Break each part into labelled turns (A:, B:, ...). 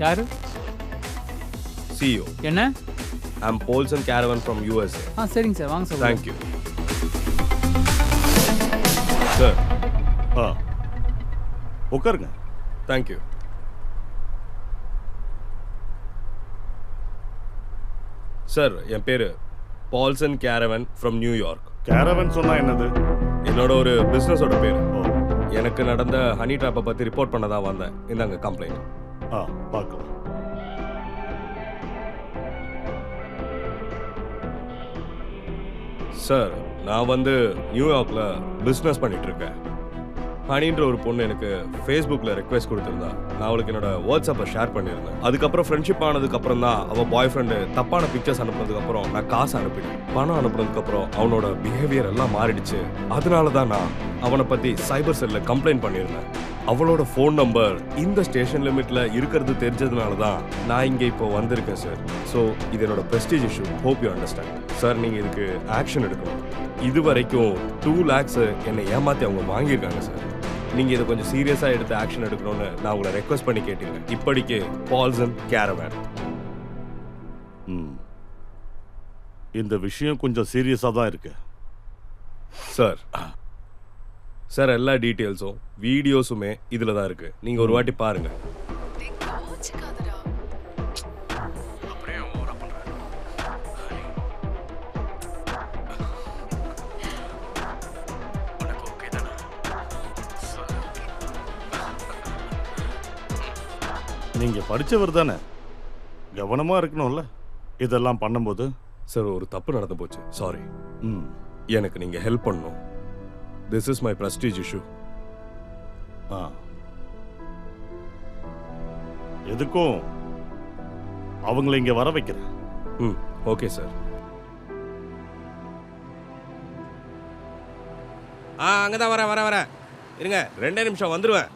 A: யாரு?
B: CEO.
A: என்ன?
B: I'm Paulson Caravan from USA.
A: சரிங்க சார், வாங்க சார்.
B: Thank you. Sir.
C: உட்காருங்க.
B: Thank you. சார், என் பேரு பால்சன் கேரவன் ஃப்ரம் நியூயார்க்.
C: கேரவன் சொன்னா என்னது?
B: என்னோட ஒரு பிஸ்னஸோட பேர். எனக்கு நடந்த ஹனி ட்ராப்பை பற்றி ரிப்போர்ட் பண்ண தான் வந்தேன். இந்தாங்க கம்ப்ளைண்ட்.
C: பார்க்கலாம்.
B: சார், நான் வந்து நியூயார்க்கில் பிஸ்னஸ் பண்ணிட்டு இருக்கேன். ஹனின்ற ஒரு பொண்ணு எனக்கு ஃபேஸ்புக்கில் ரெக்வெஸ்ட் கொடுத்துருந்தா. நான் அவளுக்கு என்னோட வாட்ஸ்அப்பை ஷேர் பண்ணியிருந்தேன். அதுக்கப்புறம் ஃப்ரெண்ட்ஷிப் ஆனதுக்கப்புறம் தான் அவள் பாய் ஃப்ரெண்டு தப்பான பிக்சர்ஸ் அனுப்புனதுக்கப்புறம் நான் காசு அனுப்பினேன். பணம் அனுப்புனதுக்கப்புறம் அவனோட பிஹேவியர் எல்லாம் மாறிடுச்சு. அதனால தான் நான் அவனை பற்றி சைபர் செல்லில் கம்ப்ளைண்ட் பண்ணியிருந்தேன். அவளோட ஃபோன் நம்பர் இந்த ஸ்டேஷன் லிமிட்டில் இருக்கிறது தெரிஞ்சதுனால தான் நான் இங்கே இப்போ வந்திருக்கேன் சார். ஸோ இது என்னோட prestige issue. Hope you understand. Sir, நீங்கள் இதுக்கு ஆக்ஷன் எடுக்கணும். இது வரைக்கும் 2 lakhs என்னை ஏமாற்றி அவங்க வாங்கியிருக்காங்க சார். நீங்கள் இதை கொஞ்சம் சீரியஸாக எடுத்து ஆக்ஷன் எடுக்கணும்னு நான் உங்களை ரெக்வஸ்ட் பண்ணி கேட்டீங்க. இப்படிக்கு பால்சன் கேரவன்.
C: இந்த விஷயம் கொஞ்சம் சீரியஸாக தான் இருக்கு
B: சார். சார், எல்லா டீட்டெயில்ஸும் வீடியோஸுமே இதில் தான் இருக்குது. நீங்கள் ஒரு வாட்டி பாருங்கள்.
C: நீங்கள் படித்தவர் தானே, கவனமாக இருக்கணும்ல இதெல்லாம் பண்ணும்போது.
B: சார், ஒரு தப்பு நடந்து போச்சு. சாரி. எனக்கு நீங்கள் ஹெல்ப் பண்ணணும். This is my prestige issue.
C: எதுக்கும் அவங்கள இங்கே வர வைக்கிறேன்.
B: Okay sir. அங்கே தான் வரேன். இருங்க, 2 நிமிஷம் வந்துடுவேன்.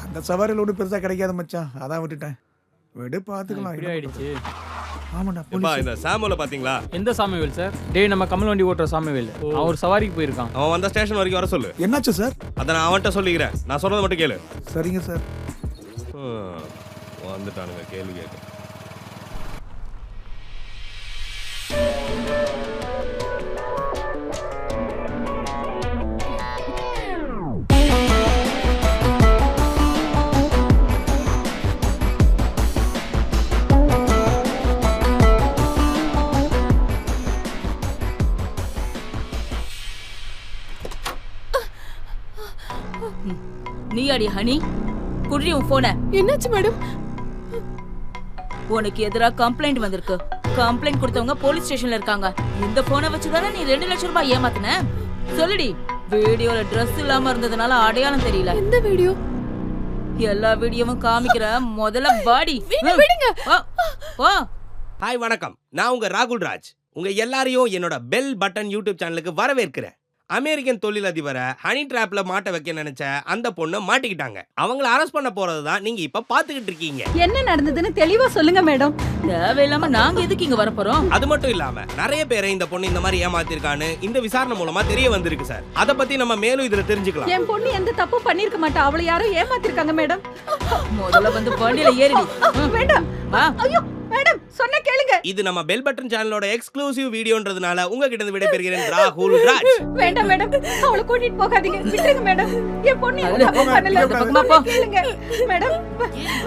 D: அந்த சவாரியில் ஒன்றும் பெருசாக கிடைக்காத மச்சான், அதான் விட்டுட்டேன். விடு, பார்த்துக்கலாம்.
A: இப்படி ஆயிடுச்சு.
D: ஆமாண்டா.
B: இந்த சாமுவேல பாத்தீங்களா?
A: எந்த சாமுவேல் சார்? நம்ம கமல் வண்டி ஓட்டுற சாமுவேல். அவன் ஒரு சவாரிக்கு போயிருக்கான்.
B: அவன் வந்த ஸ்டேஷன் வரைக்கும் வர சொல்லு.
D: என்னாச்சு சார்?
B: அதை நான் அவன்கிட்ட சொல்லிக்கிறேன். நான் சொல்றதை மட்டும் கேளு.
D: சரிங்க சார்.
B: வந்துட்டானுங்க கேள்வி கேட்க.
E: நீ அடி ஹனி, குடி உன் போன.
F: என்னாச்சு மேடம்?
E: உனக்கு எதிராக கம்ப்ளைண்ட் வந்திருக்கு. கம்ப்ளைண்ட் கொடுத்தவங்க போலீஸ் ஸ்டேஷன்ல இருக்காங்க. இந்த போனை வச்சுதானே நீ 2 லட்சம் ரூபாய் ஏமாத்தின? சொல்லுடி. வீடியோல Dress இல்லாம இருந்ததுனால அடையாளம் தெரியல.
F: எந்த வீடியோ?
E: எல்லா வீடியோவும் காமிக்கிற. முதல்ல வாடி.
G: ஹாய், வணக்கம். நான் உங்க ராகுல் ராஜ். உங்க எல்லாரையும் என்னோட பெல் பட்டன் யூடியூப் சேனலுக்கு வரவேற்கிறேன். அமெரிக்கன் தொழிலதிபரை ஹனி டிராப்ல மாட்ட வைக்க நினைச்ச அந்த பொண்ணு மாட்டிக்கிட்டாங்க. அவங்கள அரெஸ்ட் பண்ண போறது தான் நீங்க இப்ப பாத்துக்கிட்டு இருக்கீங்க.
F: என்ன நடந்ததுன்னு தெளிவா சொல்லுங்க மேடம்.
E: தேவையில்லாம நாங்க எதுக்கு இங்க வர போறோம்?
G: அது மட்டும் இல்லாம நிறைய பேரை இந்த பொண்ணு இந்த மாதிரி ஏமாத்திருக்கான்னு இந்த விசாரணை மூலமா தெரிய வந்திருக்கு சார். அத பத்தி நம்ம மேலும் இதுல தெரிஞ்சுக்கலாம்.
F: என் பொண்ணு எந்த தப்பு பண்ணிருக்க மாட்டா. அவளை யாரோ ஏமாத்திருக்காங்க மேடம்.
E: முதல்ல வந்து வண்டியில ஏறிடி.
F: வேண்டாம். ஐயோ மேடம், சொன்ன கேளுங்க.
G: இது நம்ம பெல் பட்டன் சேனலோட எக்ஸ்க்ளூசிவ் வீடியோன்றதுனால உங்ககிட்ட இருந்து விடைபெறுகிறேன் ராகுல் ராஜ்.
F: வேண்டாம் மேடம், அவளை கூட்டிட்டு போகாதீங்க. விட்டுருங்க மேடம். என் பொண்ணு எந்த தப்பு பண்ணல. பக்கமா போ. கேளுங்க மேடம்.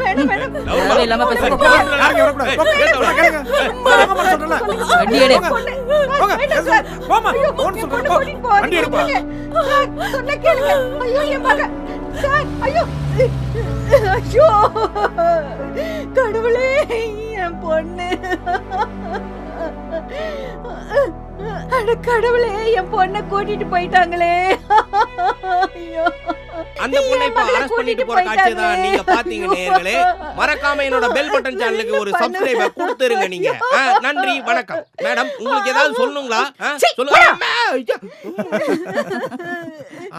F: வேண்டாம் மேடம்.
E: தேவையில்லாம பேசாத.
D: யாரும் வரக்கூடாது. கேளுங்க. போங்க சொல்றல.
E: வண்டி எடு.
D: போங்க. போமா. போன் சொல்றேன். வண்டி எடுப்பா.
F: சொன்ன கேளுங்க. ஐயோ என் மகன். சார், ஐயோ. ஐயோ. கடவுளே, என் பொண்ணு. அட கடவுளே, என் பொண்ணை கூட்டிட்டு போயிட்டாங்களே. ஐயோ.
G: அந்த பொண்ணை இப்ப அரெஸ்ட் பண்ணிட்டு போற காட்சியை தான் நீங்க பாத்தீங்க நேயர்களே. மறக்காம என்னோட பெல் பட்டன் சேனலுக்கு ஒரு சப்ஸ்கிரைபர் கொடுத்துருங்க நீங்க. நன்றி, வணக்கம். மேடம், உங்களுக்கு ஏதாவது சொல்லணுங்களா? சொல்லுங்க.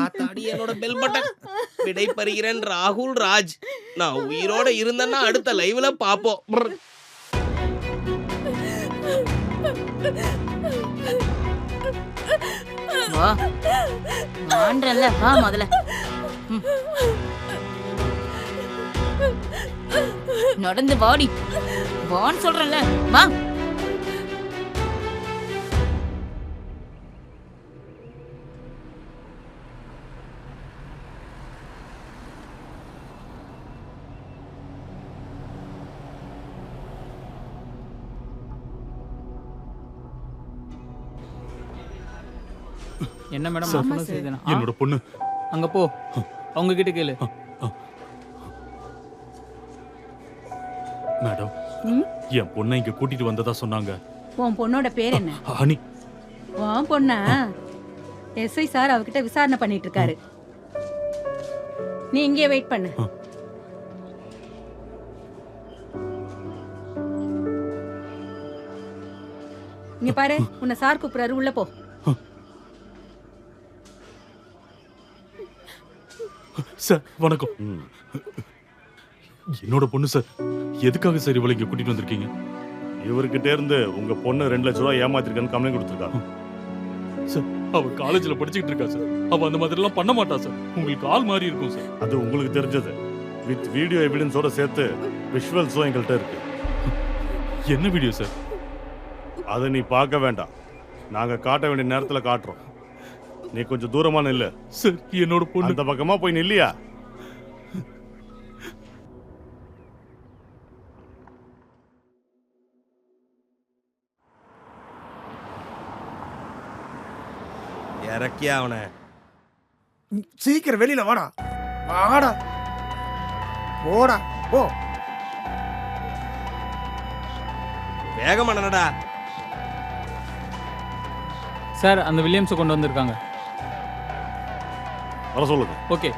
G: ஆத்தாடி, என்னோட பெல் பட்டன். விடை பெறுகிறேன் ராகுல் ராஜ். நான் உயிரோட இருந்தேன்னா அடுத்த லைவ்ல பாப்போம்.
E: வா வான்றல்ல வா முதல்ல. நடந்து வாடி வான்னு சொல்றேன்ல வா.
A: என்ன மேடம் நான் சொன்னது சரிதானா?
C: என்னோட பொண்ணு
A: அங்க போ, அவங்க கிட்ட கேளு.
C: மேடம் என் பொண்ணை இங்க கூட்டிட்டு வந்ததா சொன்னாங்க.
F: உன் பொண்ணோட பேர் என்ன?
C: ஹனி.
F: உன் பொண்ணா? எஸ்ஐ சார் அவகிட்ட விசாரணை பண்ணிட்டு இருக்காரு. நீ இங்கே வெயிட் பண்ணு. இங்க பாரு, உன்னை சார் கூப்பிடுறாரு, உள்ள போ.
C: சார் வணக்கம். என்னோட பொண்ணு சார். எதுக்காக சார் இவளை இங்க கூட்டிட்டு வந்திருக்கீங்க?
D: இவர்கிட்ட இருந்து உங்க பொண்ணு 2 லட்சம் ரூபாய் ஏமாத்திருக்கான்னு கம்ப்ளைண்ட் கொடுத்துருக்காங்க.
C: சார் அவ காலேஜ்ல படிச்சுக்கிட்டு இருக்கா சார். அவ அந்த மாதிரி எல்லாம் பண்ண மாட்டா சார். உங்களுக்கு ஆள் மாதிரி இருக்கும் சார்.
D: அது உங்களுக்கு தெரிஞ்சது. வித் வீடியோ எவிடன்ஸோட சேர்த்து விஷுவல்ஸும் எங்கள்கிட்ட இருக்கு.
C: என்ன வீடியோ சார்?
D: அதை நீ பார்க்க வேண்டாம், நாங்க காட்ட வேண்டிய நேரத்துல காட்டுறோம். நீ கொஞ்சம் தூரமா நில்லு.
C: சார் என்னோட பொண்ணு
D: அந்த பக்கமா போய் நில்லியா?
G: இறக்கியா அவனை.
D: சீக்கிரம் வெளியில வாடா. வாடா போடா போ.
G: வேகமா நடடா.
A: சார் அந்த வில்லியம்ஸை கொண்டு வந்திருக்காங்க.
D: வர சொல்லுங்க.
A: ஓகே.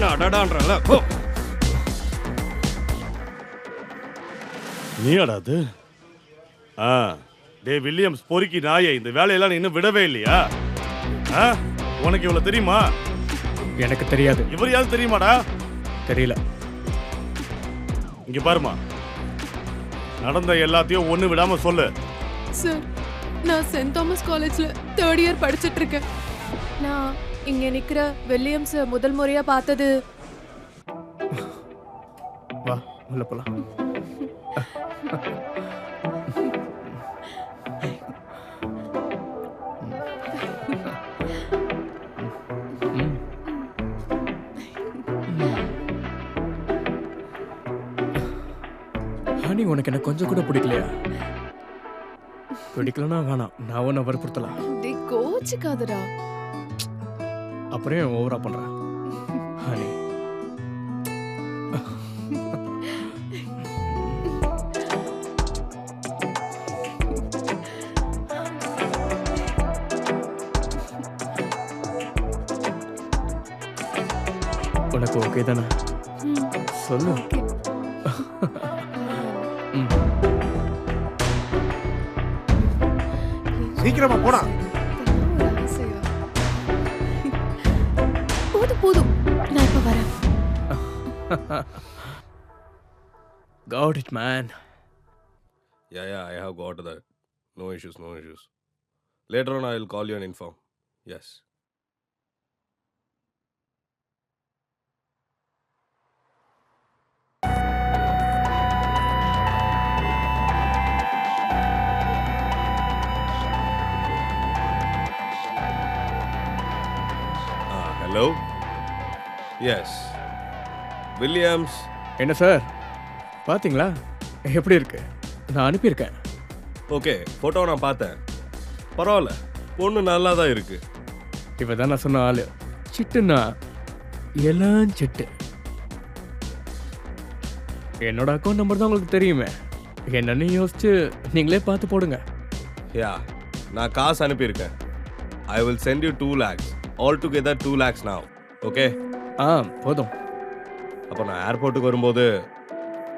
G: அடடான்றல
D: நீ அடாது. டே வில்லியம்ஸ் பொறுக்கி நாயே, இந்த வேலையெல்லாம் நீ இன்னும் விடவே இல்லையா? உனக்கு இவ்வளவு தெரியுமா?
A: எனக்கு தெரியாது.
D: இவர் யாரு தெரியுமாடா?
A: தெரியல.
D: இங்க பாருமா, நடந்த எல்லாத்தையும் ஒண்ணு விடாம சொல்லு.
H: சார், நான் சென்ட் தாமஸ் காலேஜ்ல 3rd இயர் படிச்சிட்டு இருக்கேன். நான் இங்க நிக்கிற வில்லியம்ஸ் முதல் முறையா பார்த்தது.
D: வா உள்ள போலாம்.
I: ஹனி, உனக்கு என்ன கொஞ்சம் கூட பிடிக்கலையா? பிடிக்கலன்னா வேணாம், நான் உன்னை வற்புறுத்தலாம்.
H: டேய் கோச்சிக்காதடா.
I: அப்புறம் ஏன் ஓவரா பண்ற ஹனி? உனக்கு ஓகே தானே? சொல்லு.
D: சீக்கிரமா போடா.
H: போதும் போதும், நான் இப்ப வரேன்.
I: Got it, man.
B: Yeah, I have got that. No issues. Later on, I will call you and inform. Yes. Hello? Yes. Williams.
I: என்ன சார், பாத்தீங்களா எப்படி இருக்கு? நான் அனுப்பியிருக்கேன்.
B: ஓகே, ஃபோட்டோ நான் பார்த்தேன். பரவாயில்ல, பொண்ணு நல்லா தான் இருக்கு.
I: இவ தான் நான் சொன்ன ஆளு. சிட்டுன்னா எல்லாம் சிட்டு. என்னோட அக்கௌண்ட் நம்பர் தான் உங்களுக்கு தெரியுமே. என்னன்னு யோசிச்சு நீங்களே பார்த்து போடுங்க.
B: யா, நான் காசு அனுப்பியிருக்கேன். I will send you 2 lakhs. All together 2 lakhs now. Okay?
I: போதும்.
B: அப்போ நான் ஏர்போர்ட்டுக்கு வரும்போது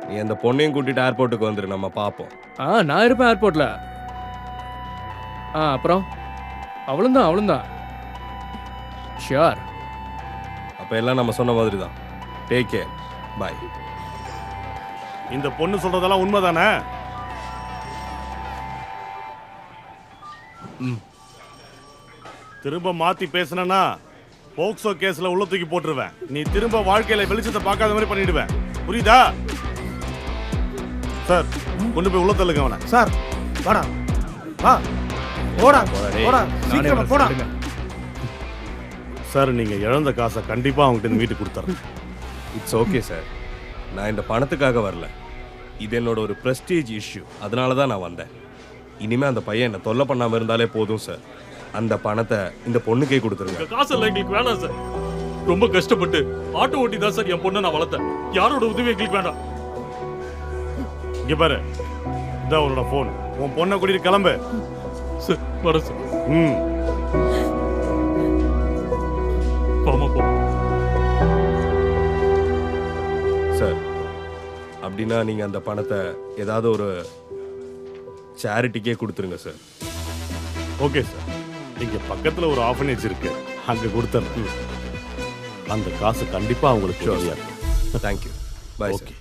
B: நீ அந்த பொண்ணையும் கூட்டிட்டு ஏர்போர்ட்டுக்கு வந்துரு, நம்ம பார்ப்போம்.
I: நான் இருப்பேன் ஏர்போர்ட்ல. அப்புறம் அவளும் ஷியோர்.
B: அப்போ எல்லாம் நம்ம சொன்ன மாதிரி தான். Take care. பாய்.
D: இந்த பொண்ணு சொல்றதெல்லாம் உண்மைதானே? திரும்ப மாத்தி பேசுனா போக்சோ கேஸ்ல உள்ள தூக்கி போட்டுருவேன். நீ திரும்ப வாழ்க்கையில வெளிச்சத்தை பார்க்காத மாதிரி பண்ணிடுவேன். புரியுதா? சார் கொண்டு போய் உள்ள தள்ளுங்க அவனை.
J: சார் வாடா வா போடா போடா சீக்கிரமா போடா.
D: சார் நீங்க இழந்த காசை கண்டிப்பா அவங்ககிட்ட மீட்டு கொடுத்துறேன்.
B: It's okay sir. நான் இந்த பணத்துக்காக வரல. இது என்னோட ஒரு ப்ரெஸ்டீஜ் இஷ்யூ. அதனால தான் நான் வந்தேன். இனிமே அந்த பையன் என்ன தொல்லை பண்ணாம இருந்தாலே போதும் சார். அந்த பணத்தை இந்த பொண்ணுக்கே கொடுத்துருங்க.
C: காசு எல்லாம் எங்களுக்கு வேணாம் சார். ரொம்ப கஷ்டப்பட்டு ஆட்டோ ஓட்டி தான் சார் என் பொண்ணை நான் வளர்த்தேன். யாரோட உதவி எங்களுக்கு வேண்டாம்.
D: இங்க பாரு, இதான் உன்னோட போன். உன் பொண்ணை கூட்டிட்டு கிளம்பு.
C: சார் வரேன் சார். போ
B: சார் அப்படின்னா நீங்க அந்த பணத்தை ஏதாவது ஒரு சேரிட்டிக்கே கொடுத்துருங்க சார்.
D: Okay sir. இங்க பக்கத்துல ஒரு ஆர்ஃபனேஜ் இருக்கு, அங்க கொடுத்துறேன். அந்த காசு கண்டிப்பா அவங்களுக்கு தெரியாது.
B: தேங்க்யூ. பாய்.
D: ஓகே.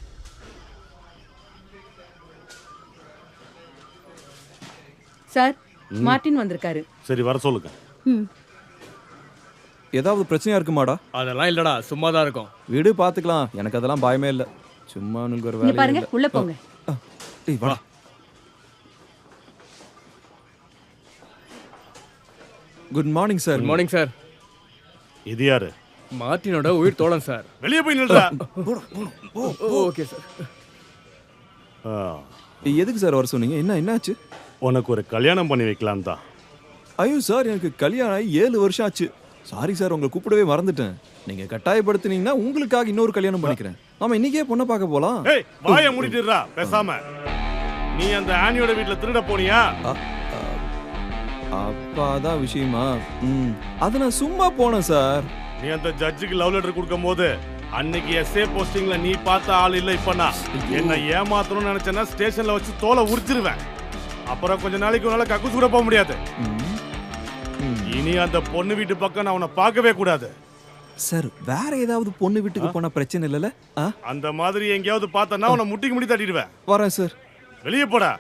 F: சார் மார்ட்டின் வந்திருக்காரு.
D: சரி வர சொல்லுங்க.
K: ஏதாவது பிரச்சனையா இருக்குமாடா?
I: அதெல்லாம் இல்லடா, சும்மா தான் இருக்கும்.
K: வீடு பாத்துக்கலாம், எனக்கு அதெல்லாம் பயமே இல்லை. சும்மா நீங்க ஒரு வேலை
F: பாருங்க, உள்ள போங்க.
K: டேய் வாடா. Good morning sir.
I: Good morning sir.
D: இது யாரு?
I: மார்ட்டினோட உயிர் தோழன் சார்.
D: வெளியே போய் நில்றா.
I: Okay sir.
K: எதுக்கு சார் வர சொன்னீங்க? என்னாச்சு?
D: உனக்கு ஒரு கல்யாணம் பண்ணி வைக்கலாம் தான்.
K: ஐயோ சார், எனக்கு கல்யாணம் ஆகி 7 வருஷம் ஆச்சு. சாரி சார், உங்களை கூப்பிடவே மறந்துட்டேன். நீங்க கட்டாயப்படுத்தினீங்கன்னா உங்களுக்காக இன்னொரு கல்யாணம் பண்ணிக்கிறேன். ஆமா, இன்னைக்கே பொண்ணை பார்க்க போலாம்.
D: ஏய் வாயை மூடிட்டுறா பேசாம. நீ அந்த ஆனியோட வீட்ல திருட போனியா?
K: அப்பாதான் விஷயமா? அது நான் சும்மா போனேன் சார்.
D: நீ அந்த ஜட்ஜுக்கு லவ் லெட்டர் கொடுக்கும் போது அன்னைக்கு எஸ்ஏ போஸ்டிங்ல நீ பார்த்த ஆள் இல்ல. இப்ப நான் என்ன ஏமாத்தணும்னு நினைச்சேன்னா ஸ்டேஷன்ல வச்சு தோலை உரிச்சிருவேன். அப்புறம் கொஞ்ச நாளைக்கு உன்னால கக்கூஸ் கூட போக முடியாது. இனி அந்த பொண்ணு வீட்டு பக்கம் நான் உன்னை பார்க்கவே கூடாது.
K: சார் வேற ஏதாவது பொண்ணு வீட்டுக்கு போனா பிரச்சனை இல்லைல்ல?
D: அந்த மாதிரி எங்கேயாவது பார்த்தனா உன்னை முட்டிக்கு முடி தட்டிடுவேன்.
K: வரேன் சார்.
D: வெளியே போடா.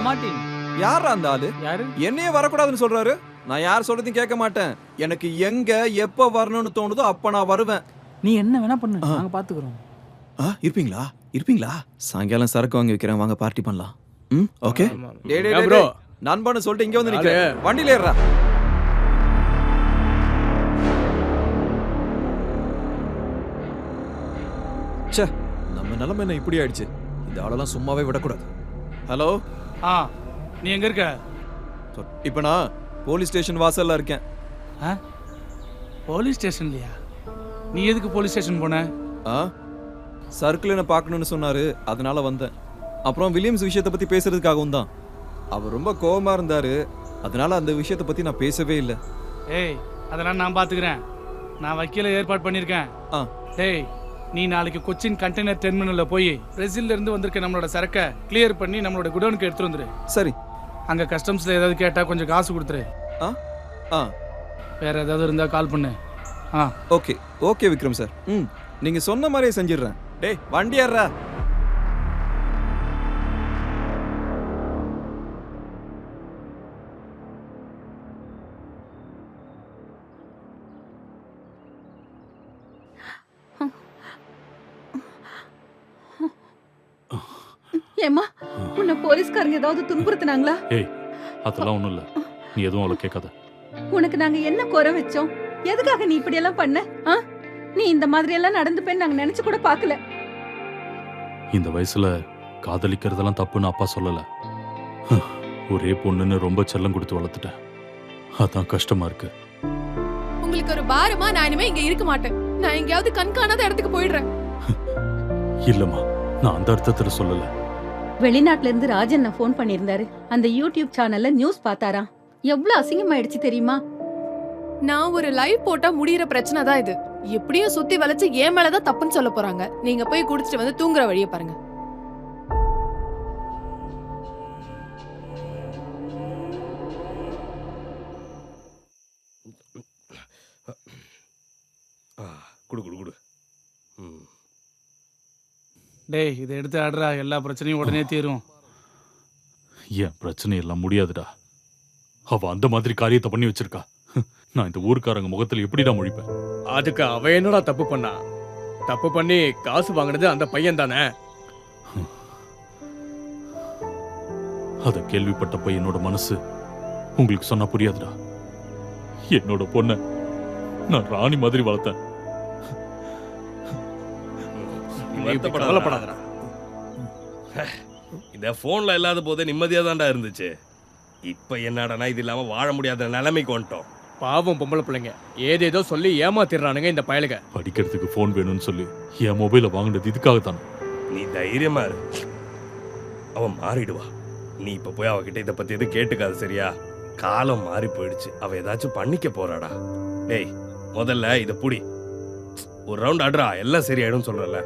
A: மார்ட்டின்
K: யாரா அந்த ஆளு?
A: யாரு?
K: என்னையே வரக்கூடாதுன்னு சொல்றாரு. நான் யார் சொல்றதையும் கேட்க மாட்டேன். எனக்கு எங்க எப்ப வரணும்னு தோணுதோ அப்ப நான் வருவேன்.
A: நீ என்ன வேணா பண்ணு, நாங்க பாத்துக்கிறோம்.
K: இருப்பீங்களா? சாயங்காலம் சரக்கு வாங்கி வைக்கிறேன், வாங்க பார்ட்டி பண்ணலாம். Okay
I: bro.
K: நண்பன்னு சொல்லிட்டு இங்க வந்து நிக்கிறேன். வண்டியில ஏறா. ச்சே, நம்ம நிலைமை என்ன இப்படி ஆயிடுச்சு. இந்த ஆளெல்லாம் சும்மாவே விடக்கூடாது. ஹலோ,
C: நீ எங்க இருக்க?
K: இப்ப நான் போலீஸ் ஸ்டேஷன் வாசல்ல இருக்கேன்.
C: போலீஸ் ஸ்டேஷன்லயா? நீ எதுக்கு போலீஸ் ஸ்டேஷன் போன?
K: சர்க்கிள் என்ன பார்க்கணும்னு சொன்னாரு, அதனால வந்தேன். அப்புறம் வில்லியம்ஸ் விஷயத்தை பத்தி பேசுறதுக்காகவும் தான். அவர் ரொம்ப கோவமா இருந்தாரு, அதனால அந்த விஷயத்தை பத்தி நான் பேசவே இல்லை.
C: ஏய், அதெல்லாம் நான் பாத்துக்கிறேன். நான் வக்கீல ஏற்பாடு பண்ணிருக்கேன். டேய், நீ நாளைக்கு கொச்சின் கண்டெய்னர் டெர்மினல்ல போய் பிரேசில்ல இருந்து வந்திருக்க நம்மளோட சரக்கை கிளியர் பண்ணி நம்மளோட குடோனுக்கு எடுத்துட்டு வந்துரு.
K: சரி.
C: அங்க கஸ்டம்ஸ்ல ஏதாவது கேட்டா கொஞ்சம் காசு கொடுத்துரு. வேற ஏதாவது இருந்தா கால் பண்ணு.
K: Okay okay Vikram sir. நீங்க சொன்ன மாதிரியே செஞ்சிடுறேன். டேய் வண்டி ஏறா.
F: ஏம்மா, உன்னை போலீஸ்காரங்க ஏதாவது துன்புறுத்துனாங்களா?
C: ஏய், அதெல்லாம் ஒண்ணும் இல்ல. நீ எதுவும் அவளை கேட்காத.
F: உனக்கு நாங்க என்ன குறை வச்சோம்? எதுக்காக நீ இப்படி எல்லாம் பண்ண? நீ இந்த மாதிரி எல்லாம் நடந்துப்பேன்னு நாங்க நினைச்சு கூட பார்க்கல.
C: இந்த வயசுல காதலிக்கிறதெல்லாம் தப்புன்னு அப்பா சொல்லல. ஒரே பொண்ணுன்னு ரொம்ப செல்லம் கொடுத்து வளர்த்துட்டேன். அதான் கஷ்டமா இருக்கு.
H: உங்களுக்கு ஒரு பாரமா? நான் இனிமே இங்க இருக்க மாட்டேன். நான் எங்கேயாவது கண்காணாத இடத்துக்கு போயிடுறேன்.
C: இல்லம்மா, நான் அந்த அர்த்தத்துல சொல்லல.
F: வெளிநாட்டுல இருந்து ராஜன் போன் பண்ணியிருந்தாரு. அந்த யூடியூப் சேனல்ல நியூஸ் பார்த்தாராம். எவ்வளவு அசிங்கமாயிடுச்சு தெரியுமா?
H: நான் ஒரு லைவ் போட்டா முடியற பிரச்சனை தான் இது. எப்படியும் சுத்தி வளைச்சு ஏன் மேலதான் தப்புன்னு சொல்ல போறாங்க. நீங்க போய் குடிச்சிட்டு வந்து தூங்குற வழியை பாருங்க.
B: குடு குடு குடு.
C: டேய் இதை எடுத்து ஆடுறா, எல்லா பிரச்சனையும் உடனே தீரும்.
L: ஏன் பிரச்சனை எல்லாம் முடியாதுடா. அவ அந்த மாதிரி காரியத்தை பண்ணி வச்சிருக்கா. நான் இந்த ஊர்க்காரங்க முகத்துல எப்படிடா முழிப்பேன்?
I: அதுக்கு அவ என்னடா தப்பு பண்ணா? தப்பு பண்ணி காசு வாங்கினது அந்த பையன் தானே.
L: அத கேள்விப்பட்டப்ப என்னோட மனசு உங்களுக்கு சொன்னா புரியாதுடா. என்னோட பொண்ண நான் ராணி மாதிரி வளர்த்தேன்.
B: கவலைப்படாதடா. இந்த போன்ல இல்லாத போதே நிம்மதியா தான்டா இருந்துச்சு. இப்ப என்னடா இது இல்லாம வாழ முடியாத நிலைமைக்கு வந்துட்டோம்.
I: பாவம் பொம்பளை பிள்ளைங்க ஏதேதோ சொல்லி ஏமாத்திடுறானுங்க இந்த பயலுக.
L: படிக்கிறதுக்கு போன் வேணும்னு சொல்லி என் மொபைலை வாங்கினது இதுக்காகத்தான்.
B: நீ தைரியமா இரு, அவன் மாறிடுவா. நீ இப்ப போய் அவகிட்ட இதை பத்தி எதுவும் கேட்டுக்காது சரியா? காலம் மாறி போயிடுச்சு, அவ ஏதாச்சும் பண்ணிக்க போறாடா. டேய் முதல்ல இத புடி, ஒரு ரவுண்ட் ஆடுறா, எல்லாம் சரியாயிடும் சொல்றல.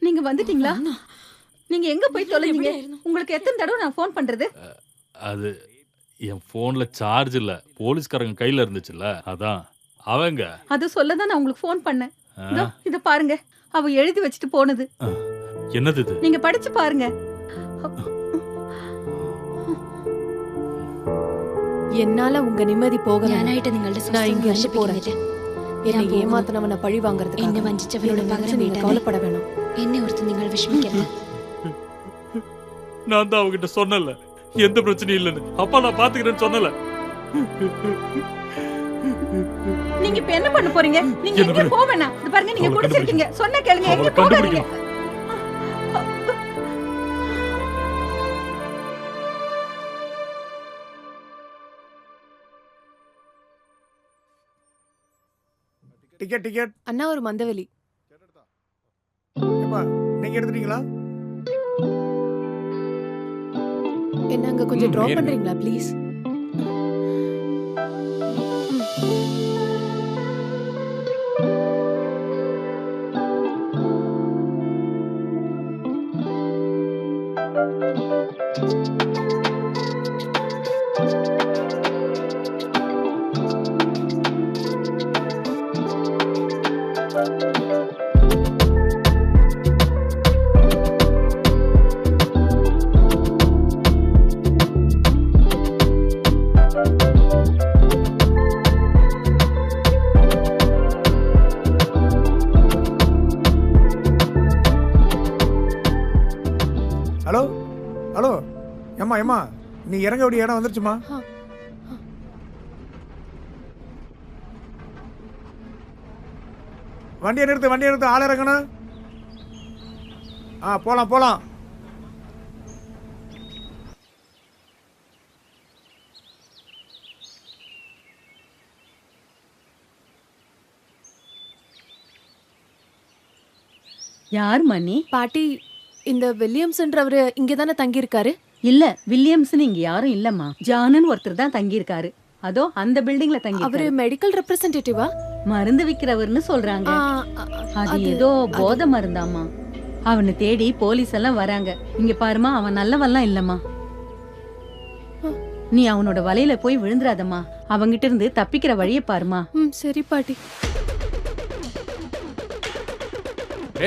F: நீங்க வந்துட்டீங்களா? நீங்க எங்க போய் தொலைஞ்சீங்க? உங்களுக்கு எத்தனை தடவை நான் ஃபோன் பண்றது?
L: அது என் போன்ல சார்ஜ் இல்ல, போலீஸ்காரங்க கையில இருந்துச்சுல்ல, அதான். அவங்க
F: அது சொல்ல தான் நான் உங்களுக்கு ஃபோன் பண்ணேன். இத பாருங்க, அவ எழுதி வச்சிட்டு போனது.
L: என்னது இது?
F: நீங்க படிச்சு பாருங்க.
H: என்னால உங்க நிம்மதி போகல.
M: நான்
H: இங்க இருந்து போறேன். என்னை ஏமாத்தினவனை പഴി വാങ്ങறதுக்கு
M: എന്നെ വഞ്ചിച്ചവരോട് പകരം
H: நீங்க கவலைப்பட வேணாம்.
M: എന്നെ ഓർത്ത് നിങ്ങൾ വിഷമിക്കരുത്.
L: நான் தான் அவகிட்ட சொன்னல எந்த பிரச்சனையும் இல்லைன்னு. அப்பா நான் பாத்துக்கிறேன்னு சொன்னல.
F: நீங்க இப்ப என்ன பண்ண போறீங்க? நீங்க எங்க போக வேணாம். இது பாருங்க, நீங்க குடிச்சிருக்கீங்க. சொன்ன கேளுங்க, எங்க போகாதீங்க.
J: டிக்கெட் டிக்கெட்
H: அண்ணா ஒரு மந்தவெளி.
J: ஏப்பா நீங்க எடுத்துட்டீங்களா?
H: என்ன அங்க கொஞ்சம் டிராப் பண்றீங்களா ப்ளீஸ்?
J: ஹலோ ஹலோ ஏம்மா ஏம்மா, நீ இறங்க வேண்டிய இடம் வந்துருச்சுமா? வண்டியை நிறுத்து, ஆள் இறங்கணும். போலாம் போலாம்.
F: யார் மணி?
H: பாட்டி, இந்த வில்லியம்ஸ்ன்றவரு இங்க தானே தங்கி இருக்காரு?
F: இல்ல, வில்லியம்ஸ்னு இங்க யாரும் இல்லம்மா. ஜானன் ஒருத்தர் தான் தங்கி இருக்காரு. அதோ அந்த பில்டிங்ல தங்கி.
H: அவரு மெடிக்கல் ரெப்ரசன்டேட்டிவா?
F: மருந்து விக்கிறவர்னு சொல்றாங்க. அது ஏதோ போதை மருந்தாமா. அவனை தேடி போலீஸ் எல்லாம் வராங்க. இங்க பாருமா, அவன் நல்லவெல்லாம் இல்லம்மா. நீ அவனோட வலையில போய் விழுந்துராதம்மா. அவங்கிட்ட இருந்து தப்பிக்கிற வழிய பாருமா.
H: சரி பாட்டி.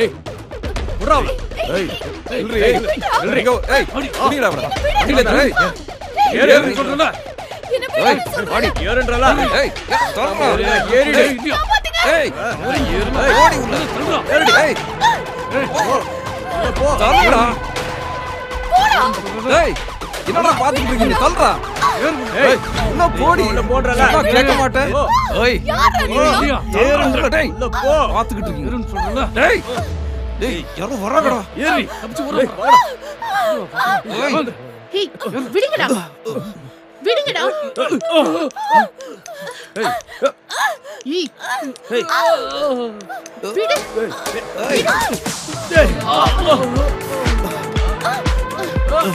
K: ஏய் புறா. ஏய் நில்றி. நில்றி. ஏய் புடிடா அவன. நில்ல. ஏய் ஏறு சொல்றல. ஏய் பாடி ஏறுன்றல. ஏய் தரமா. ஏறிடு. ஏய் ஏறுடா. ஓடி உள்ள சொல்றா. ஏறிடு. ஏய் போ. தரடா. போடா. ஏய் என்னடா பாத்துட்டு இருக்கீங்க? தல்றா. ஏய் உள்ள போடி. உள்ள போடுறல. கேட்க மாட்டேன். ஏய் ஏறுன்றல. டேய் உள்ள போ. பாத்துக்கிட்டு இருக்கீங்க சொல்றல. டேய் டேய் யாரோ வராங்கடா. ஏறி தப்பிச்சு போறா.
F: ஹேய் விடுங்கடா. விடுங்கடா. ஏய்
K: ஏய்
F: விடு.
K: ஏய்
I: ஹலோ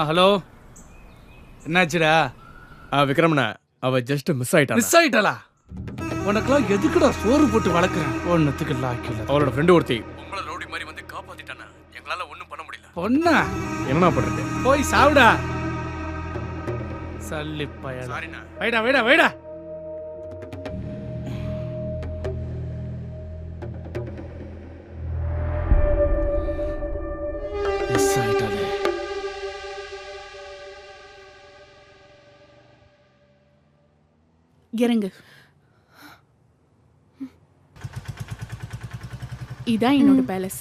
C: ஹலோ என்னாச்சுடா?
I: விக்ரமண்ணா, அவ ஜஸ்ட் மிஸ் ஆயிட்டா.
C: மிஸ் ஆயிட்டாளா? உனக்கெல்லாம் எதுக்குடா சோறு போட்டு வளர்க்குறேன்? ஒன்னுத்துக்கு லாக்கில.
I: அவளோட ஃப்ரெண்டு ஒருத்தி உங்களை ரவுடி மாதிரி வந்து காப்பாத்திட்டானா. எங்களால ஒண்ணும் பண்ண முடியல.
C: பொண்ணா?
I: என்ன பண்றது?
C: போய் சாவுடா. சல்லி பயல.
I: சாரிண்ணா.
C: வைடா வைடா வைடா. மிஸ் ஆயிட்டாளே.
N: இறங்கு. இதான் என்னோட பேலஸ்.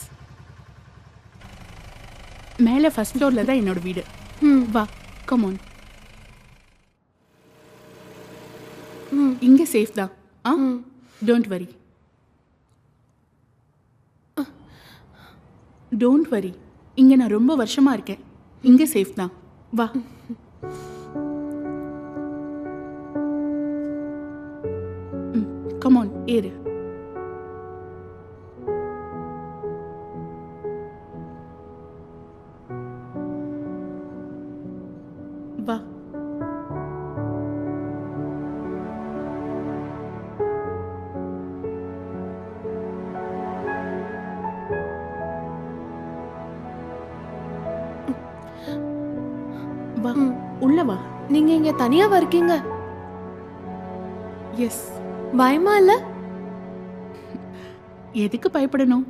N: மேலே ஃபர்ஸ்ட் ஃப்ளோர்ல தான் என்னோட வீடு. வா, கம் ஆன். இங்க சேஃப் தான். Don't worry. Don't worry. இங்க நான் ரொம்ப வருஷமா இருக்கேன். இங்க சேஃப் தான். வா. கம் ஆன், ஏறு. வா. வா, உள்ள வா.
H: நீங்க இங்க தனியாவா இருக்கீங்க?
N: எஸ்.
H: பயமா இல்ல?
N: எதுக்கு பயப்படணும்?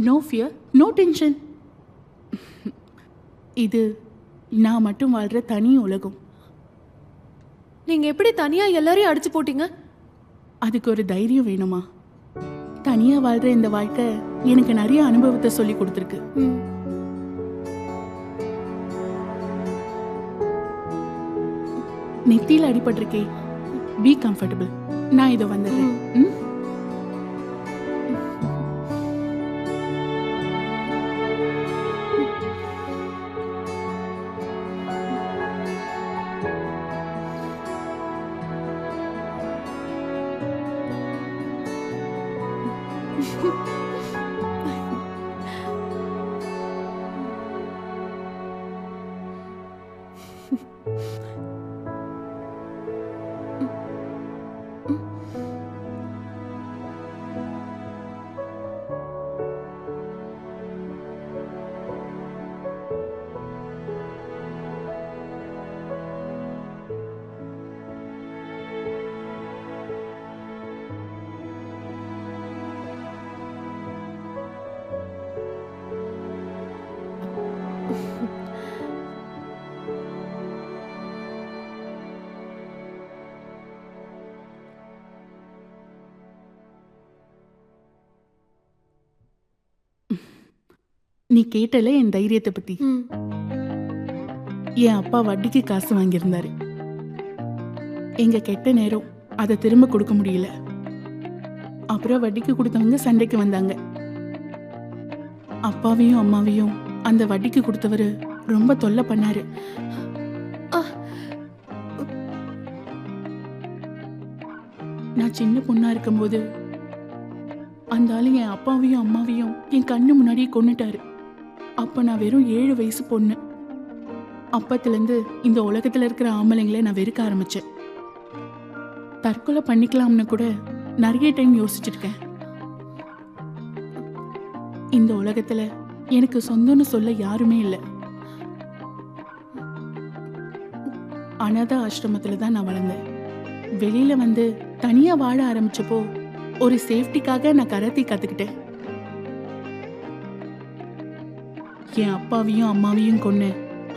N: No fear, no tension. இது நான் மட்டும் வாழ்ற தனி உலகம்.
H: நீங்க எப்படி தனியா எல்லாரையும் அடிச்சு போட்டீங்க?
N: அதுக்கு ஒரு தைரியம் வேணுமா? தனியா வாழ்ற இந்த வாழ்க்கை எனக்கு நிறைய அனுபவத்தை சொல்லி கொடுத்துருக்கு. நெத்தியில் அடிபட்டிருக்கே. B comfortable. நான் இதோ வந்துடுறேன். நீ கேட்டல என் தைரியத்தை பத்தி. என் அப்பா வட்டிக்கு காசு வாங்கியிருந்தாரு. எங்க கெட்ட நேரம் அதை திரும்ப கொடுக்க முடியல. அப்புறம் வட்டிக்கு கொடுத்தவங்க சண்டைக்கு வந்தாங்க. அப்பாவையும் அம்மாவையும் அந்த வட்டிக்கு கொடுத்தவரு ரொம்ப தொல்லை பண்ணாரு. நான் சின்ன பொண்ணா இருக்கும்போது அந்த ஆளு என் அப்பாவையும் அம்மாவையும் என் கண்ணு முன்னாடியே கொன்னுட்டாரு. அப்ப நான் வெறும் 7 வயசு பொண்ணு. அப்பத்திலேருந்து இந்த உலகத்துல இருக்கிற ஆம்பளைங்களை நான் வெறுக்க ஆரம்பிச்சேன். தற்கொலை பண்ணிக்கலாம்னு கூட நிறைய டைம் யோசிச்சிருக்கேன். இந்த உலகத்துல எனக்கு சொந்தம்னு சொல்ல யாருமே இல்லை. அனாதை ஆசிரமத்துல தான் நான் வளர்ந்தேன். வெளியில வந்து தனியா வாழ ஆரம்பிச்சப்போ ஒரு சேஃப்டிக்காக நான் கராத்தே கத்துக்கிட்டேன். என் அப்பாவையும் அம்மாவையும் கொன்ன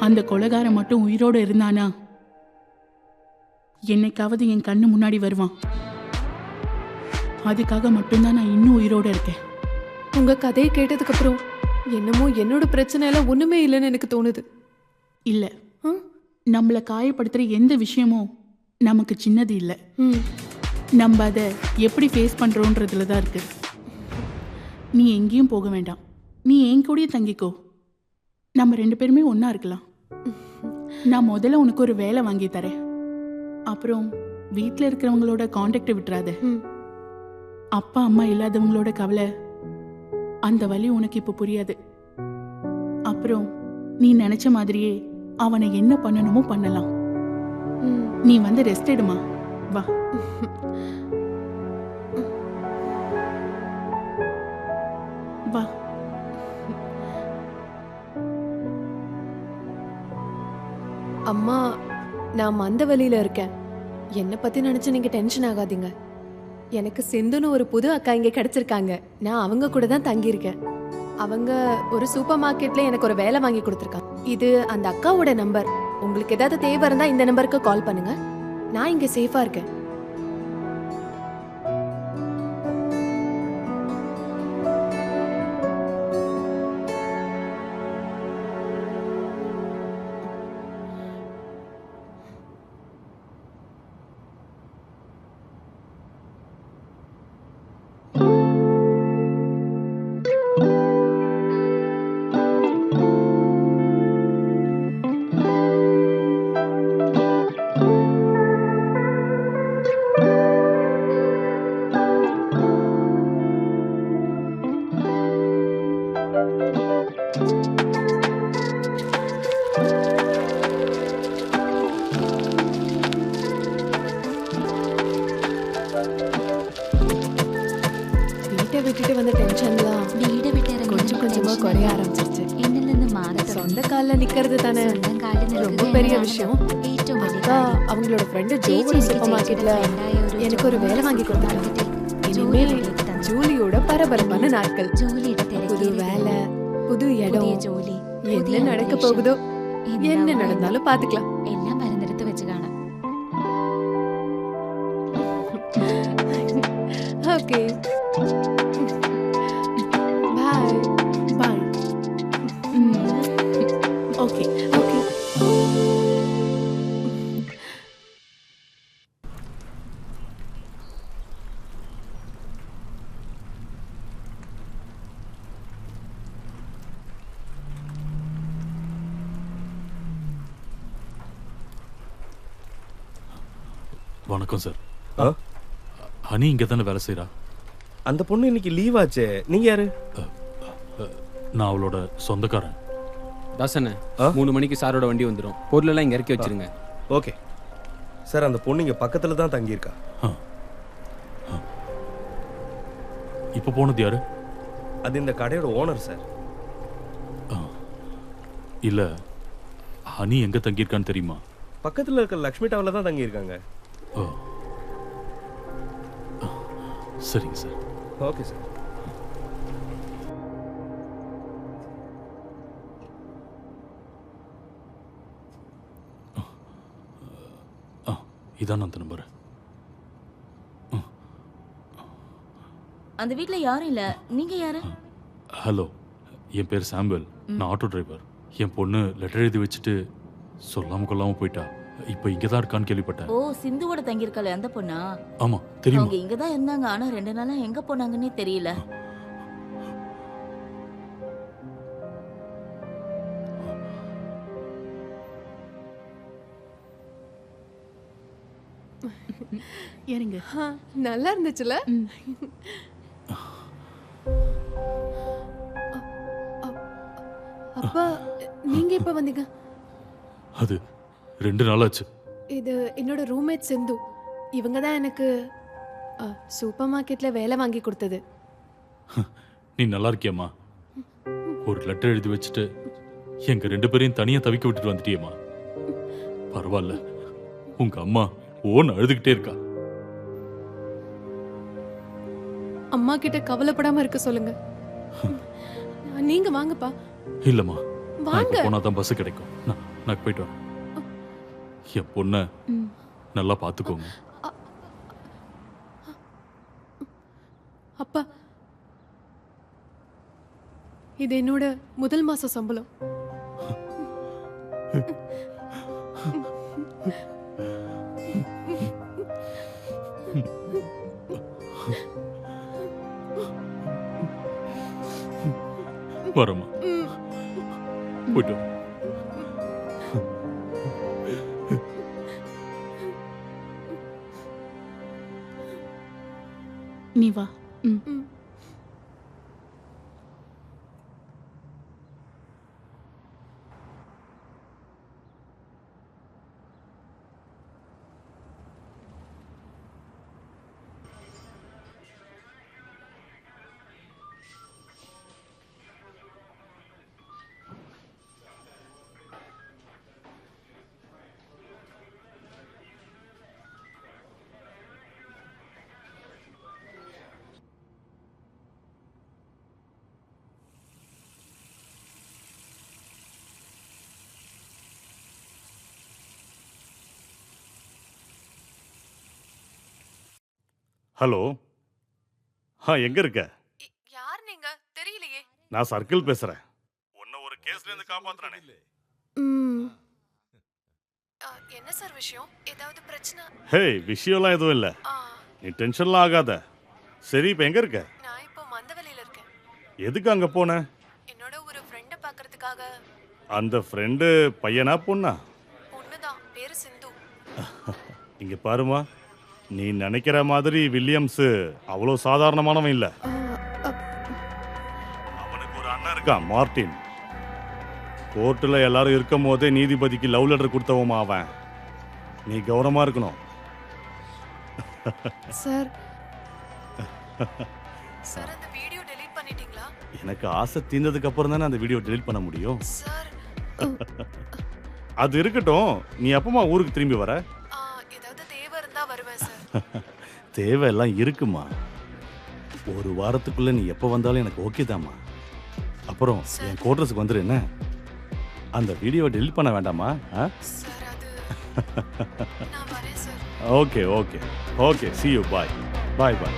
N: அந்த கொலைகாரன் மட்டும் உயிரோடு இருந்தானா என்னைக்காவது என் கண்ணு முன்னாடி வருவான். அதுக்காக மட்டும்தான் நான் இன்னும் உயிரோடு இருக்கேன்.
H: உங்க கதையை கேட்டதுக்கு அப்புறம் என்னமோ என்னோட பிரச்சனை எல்லாம் ஒண்ணுமே இல்லைன்னு எனக்கு தோணுது.
N: இல்ல, நம்மளை காயப்படுத்துகிற எந்த விஷயமும் நமக்கு சின்னது இல்லை. நம்ம அதை எப்படி ஃபேஸ் பண்ணுறோன்றதுல தான் இருக்கு. நீ எங்கேயும் போக வேண்டாம், நீ என் கூடயே தங்கிக்கோ. நம்ம 2 பேருமே ஒன்றா இருக்கலாம். நான் முதல்ல உனக்கு ஒரு வேலை வாங்கி தரேன். அப்புறம் வீட்டில் இருக்கிறவங்களோட காண்டாக்டை விட்டுறாத. அப்பா அம்மா இல்லாதவங்களோட கவலை, அந்த வலி உனக்கு இப்போ புரியாது. அப்புறம் நீ நினைச்ச மாதிரியே அவனை என்ன பண்ணணுமோ பண்ணலாம். நீ வந்து ரெஸ்ட் எடுமா, வா. வா.
H: அம்மா, நான் மந்த வழியில இருக்கேன். என்னை பத்தி நினைச்சு நீங்க டென்ஷன் ஆகாதீங்க. எனக்கு சிந்துன்னு ஒரு புது அக்கா இங்க கிடைச்சிருக்காங்க. நான் அவங்க கூட தான் தங்கியிருக்கேன். அவங்க ஒரு சூப்பர் மார்க்கெட்ல எனக்கு ஒரு வேலை வாங்கி கொடுத்துருக்காங்க. இது அந்த அக்காவோட நம்பர். உங்களுக்கு ஏதாவது தேவை இருந்தா இந்த நம்பருக்கு கால் பண்ணுங்க. நான் இங்க சேஃபா இருக்கேன். விட்டுட்டு வந்த டென்ஷன்லாம்
M: வீட விட்டு
H: கொஞ்சம் கொஞ்சமா குறைய ஆரம்பிச்சிருச்சு. சொந்த கால்ல நிக்கிறது தானே ரொம்ப பெரிய விஷயம். அக்கா அவங்களோட ஃப்ரெண்டு ஜோடி சூப்பர் மார்க்கெட்ல எனக்கு ஒரு வேலை வாங்கி கொடுத்தாங்க. இனிமேல் ஜூலியோட பரபரப்பான நாட்கள். புது வேலை, புது இடம், என்ன நடக்க போகுதோ, என்ன நடந்தாலும் பாத்துக்கலாம்.
M: எல்லாம் மறந்தெடுத்து வச்சுக்கான.
H: Okay, bye.
N: Bye. Okay
H: okay.
L: வணக்கம் சார். ஹனி இங்கே தானே வேலை செய்கிறா?
B: அந்த பொண்ணு இன்னைக்கு லீவ் ஆச்சே. நீங்க யாரு?
L: நான் அவளோட சொந்தக்காரன்.
O: தாசண்ணே, 3 மணிக்கு சாரோட வண்டி வந்துடும். பொருளெல்லாம் இங்கே இறக்கி வச்சிருங்க.
B: Okay sir. அந்த பொண்ணு இங்கே பக்கத்தில் தான் தங்கியிருக்கா.
L: இப்போ போனது யாரு?
B: அது இந்த கடையோட ஓனர் சார்.
L: இல்லை, ஹனி எங்கே தங்கியிருக்கான்னு தெரியுமா?
B: பக்கத்தில் இருக்க லக்ஷ்மி டவரில் தான் தங்கியிருக்காங்க.
L: ஓ, சரிங்க சார்.
B: Okay sir.
L: இதான் அந்த நம்பர்.
E: அந்த வீட்ல யாரும் இல்ல. நீங்க யாரு?
L: ஹலோ, என் பேர் சாம்புவல். நான் ஆட்டோ டிரைவர். என் பொண்ணு லெட்டர் எழுதி வச்சுட்டு சொல்லாம கொள்ளாம போயிட்டா. இப்போ இங்கே தான் இருக்கான்னு கேள்விப்பட்டேன்.
E: ஓ, சிந்துவோட தங்கியிருக்காளே அந்த பொண்ணா?
L: ஆமா, தெரியும்.
E: அவங்க இங்க தான் இருந்தாங்க. ஆனா 2 நாளா எங்க போனாங்கன்னே தெரியல.
N: ஏறிங்க.
H: நல்லா இருந்துச்சுல? அப்பா, நீங்க எப்ப வந்தீங்க?
L: அது 2 நாளாச்சு.
H: இது என்னோட ரூம்மேட் சிந்து. இவங்க தான் எனக்கு சூப்பர் மார்க்கெட்ல வேலை வாங்கி கொடுத்தது.
L: நீ நல்லா இருக்கியம்மா? ஒரு லெட்டர் எழுதி வச்சுட்டு எங்க 2 பேரையும் தனியா தவிக்க விட்டுட்டு வந்துட்டியம்மா. பரவாயில்ல, உங்க அம்மா ஓன்னு அழுதுகிட்டே இருக்கா.
H: அம்மா கிட்ட கவலைப்படாம இருக்க சொல்லுங்க. நீங்க வாங்கப்பா.
L: இல்லம்மா, நான்
H: வாங்க.
L: இப்ப போனாதான் பஸ் கிடைக்கும். நான் போயிட்டு வரேன். என் பொண்ண நல்லா பாத்துக்கோங்க.
H: அப்பா, இது என்னோட முதல் மாச சம்பளம்.
L: வரமா போயிட்டு வா.
N: நீ வா.
D: ஹலோ. எங்க இருக்க?
H: யார் நீங்க? தெரியலையே.
D: நான் சர்க்கிள் பேசுறேன். உன்னை ஒரு கேஸ்ல இருந்து காப்பாத்துறானே.
H: என்ன சார் விஷயம்? ஏதாவது பிரச்சனை?
D: விஷயம்லாம் எதுவும் இல்ல. நீ டென்ஷன்லாம் ஆகாத. சரி, இப்ப எங்க இருக்க?
H: நான் இப்போ மந்தவெளியில இருக்கேன்.
D: எதுக்கு அங்க போன?
H: என்னோட ஒரு ஃப்ரெண்ட பார்க்கிறதுக்காக.
D: அந்த ஃப்ரெண்டு பையனா பொண்ணா?
H: பொண்ணுதான், பேரு சிந்து.
D: இங்க பாருமா, நீ நினைக்கிற மாதிரி வில்லியம்ஸ் அவ்வளோ சாதாரணமானவன் இல்ல. அவனுக்கு ஒரு அண்ணன் இருக்கான், மார்டின். கோர்ட்டுல எல்லாரும் இருக்கும் போதே நீதிபதிக்கு லவ் லெட்டர் கொடுத்தவமா அவன். நீ கௌரவமா இருக்கணும்.
H: சார் சார், அந்த வீடியோ டெலீட் பண்ணிட்டீங்களா?
D: எனக்கு ஆசை தீர்ந்ததுக்கு அப்புறம் தானே அந்த வீடியோ டெலீட் பண்ண முடியும்.
H: சார்
D: அது இருக்கட்டும், நீ எப்பமா ஊருக்கு திரும்பி வர?
H: ஏதாவது தேவை இருந்தா வருவேன் சார்.
D: தேவை எல்லாம் இருக்குமா. ஒரு வாரத்துக்குள்ள நீ எப்போ வந்தாலும் எனக்கு ஓகே தாம்மா. அப்புறம் என் கோட்ரஸுக்கு வந்துரு. என்ன, அந்த வீடியோவை டெலீட் பண்ண வேண்டாமா? Okay okay okay, see you, bye bye bye.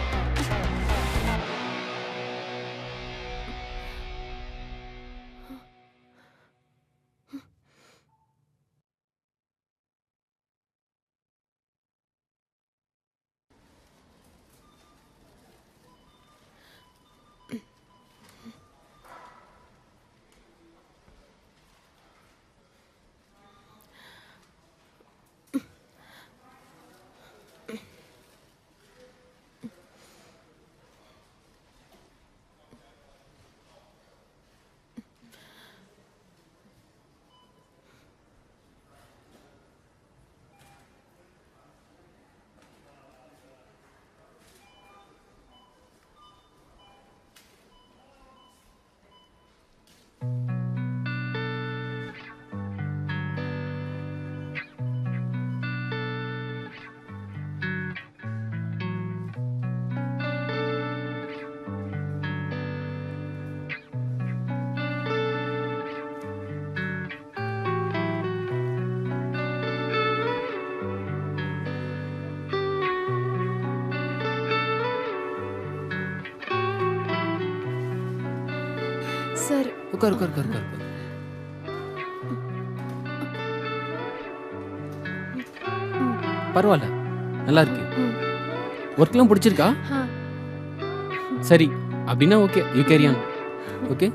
H: Sir
O: உட்கார் உட்கார் உட்கார் உட்கார். பரவாயில்ல, நல்லா இருக்கு. ஒர்க்லாம் பிடிச்சிருக்கா? சரி, அப்படின்னா okay, you carry on. Okay.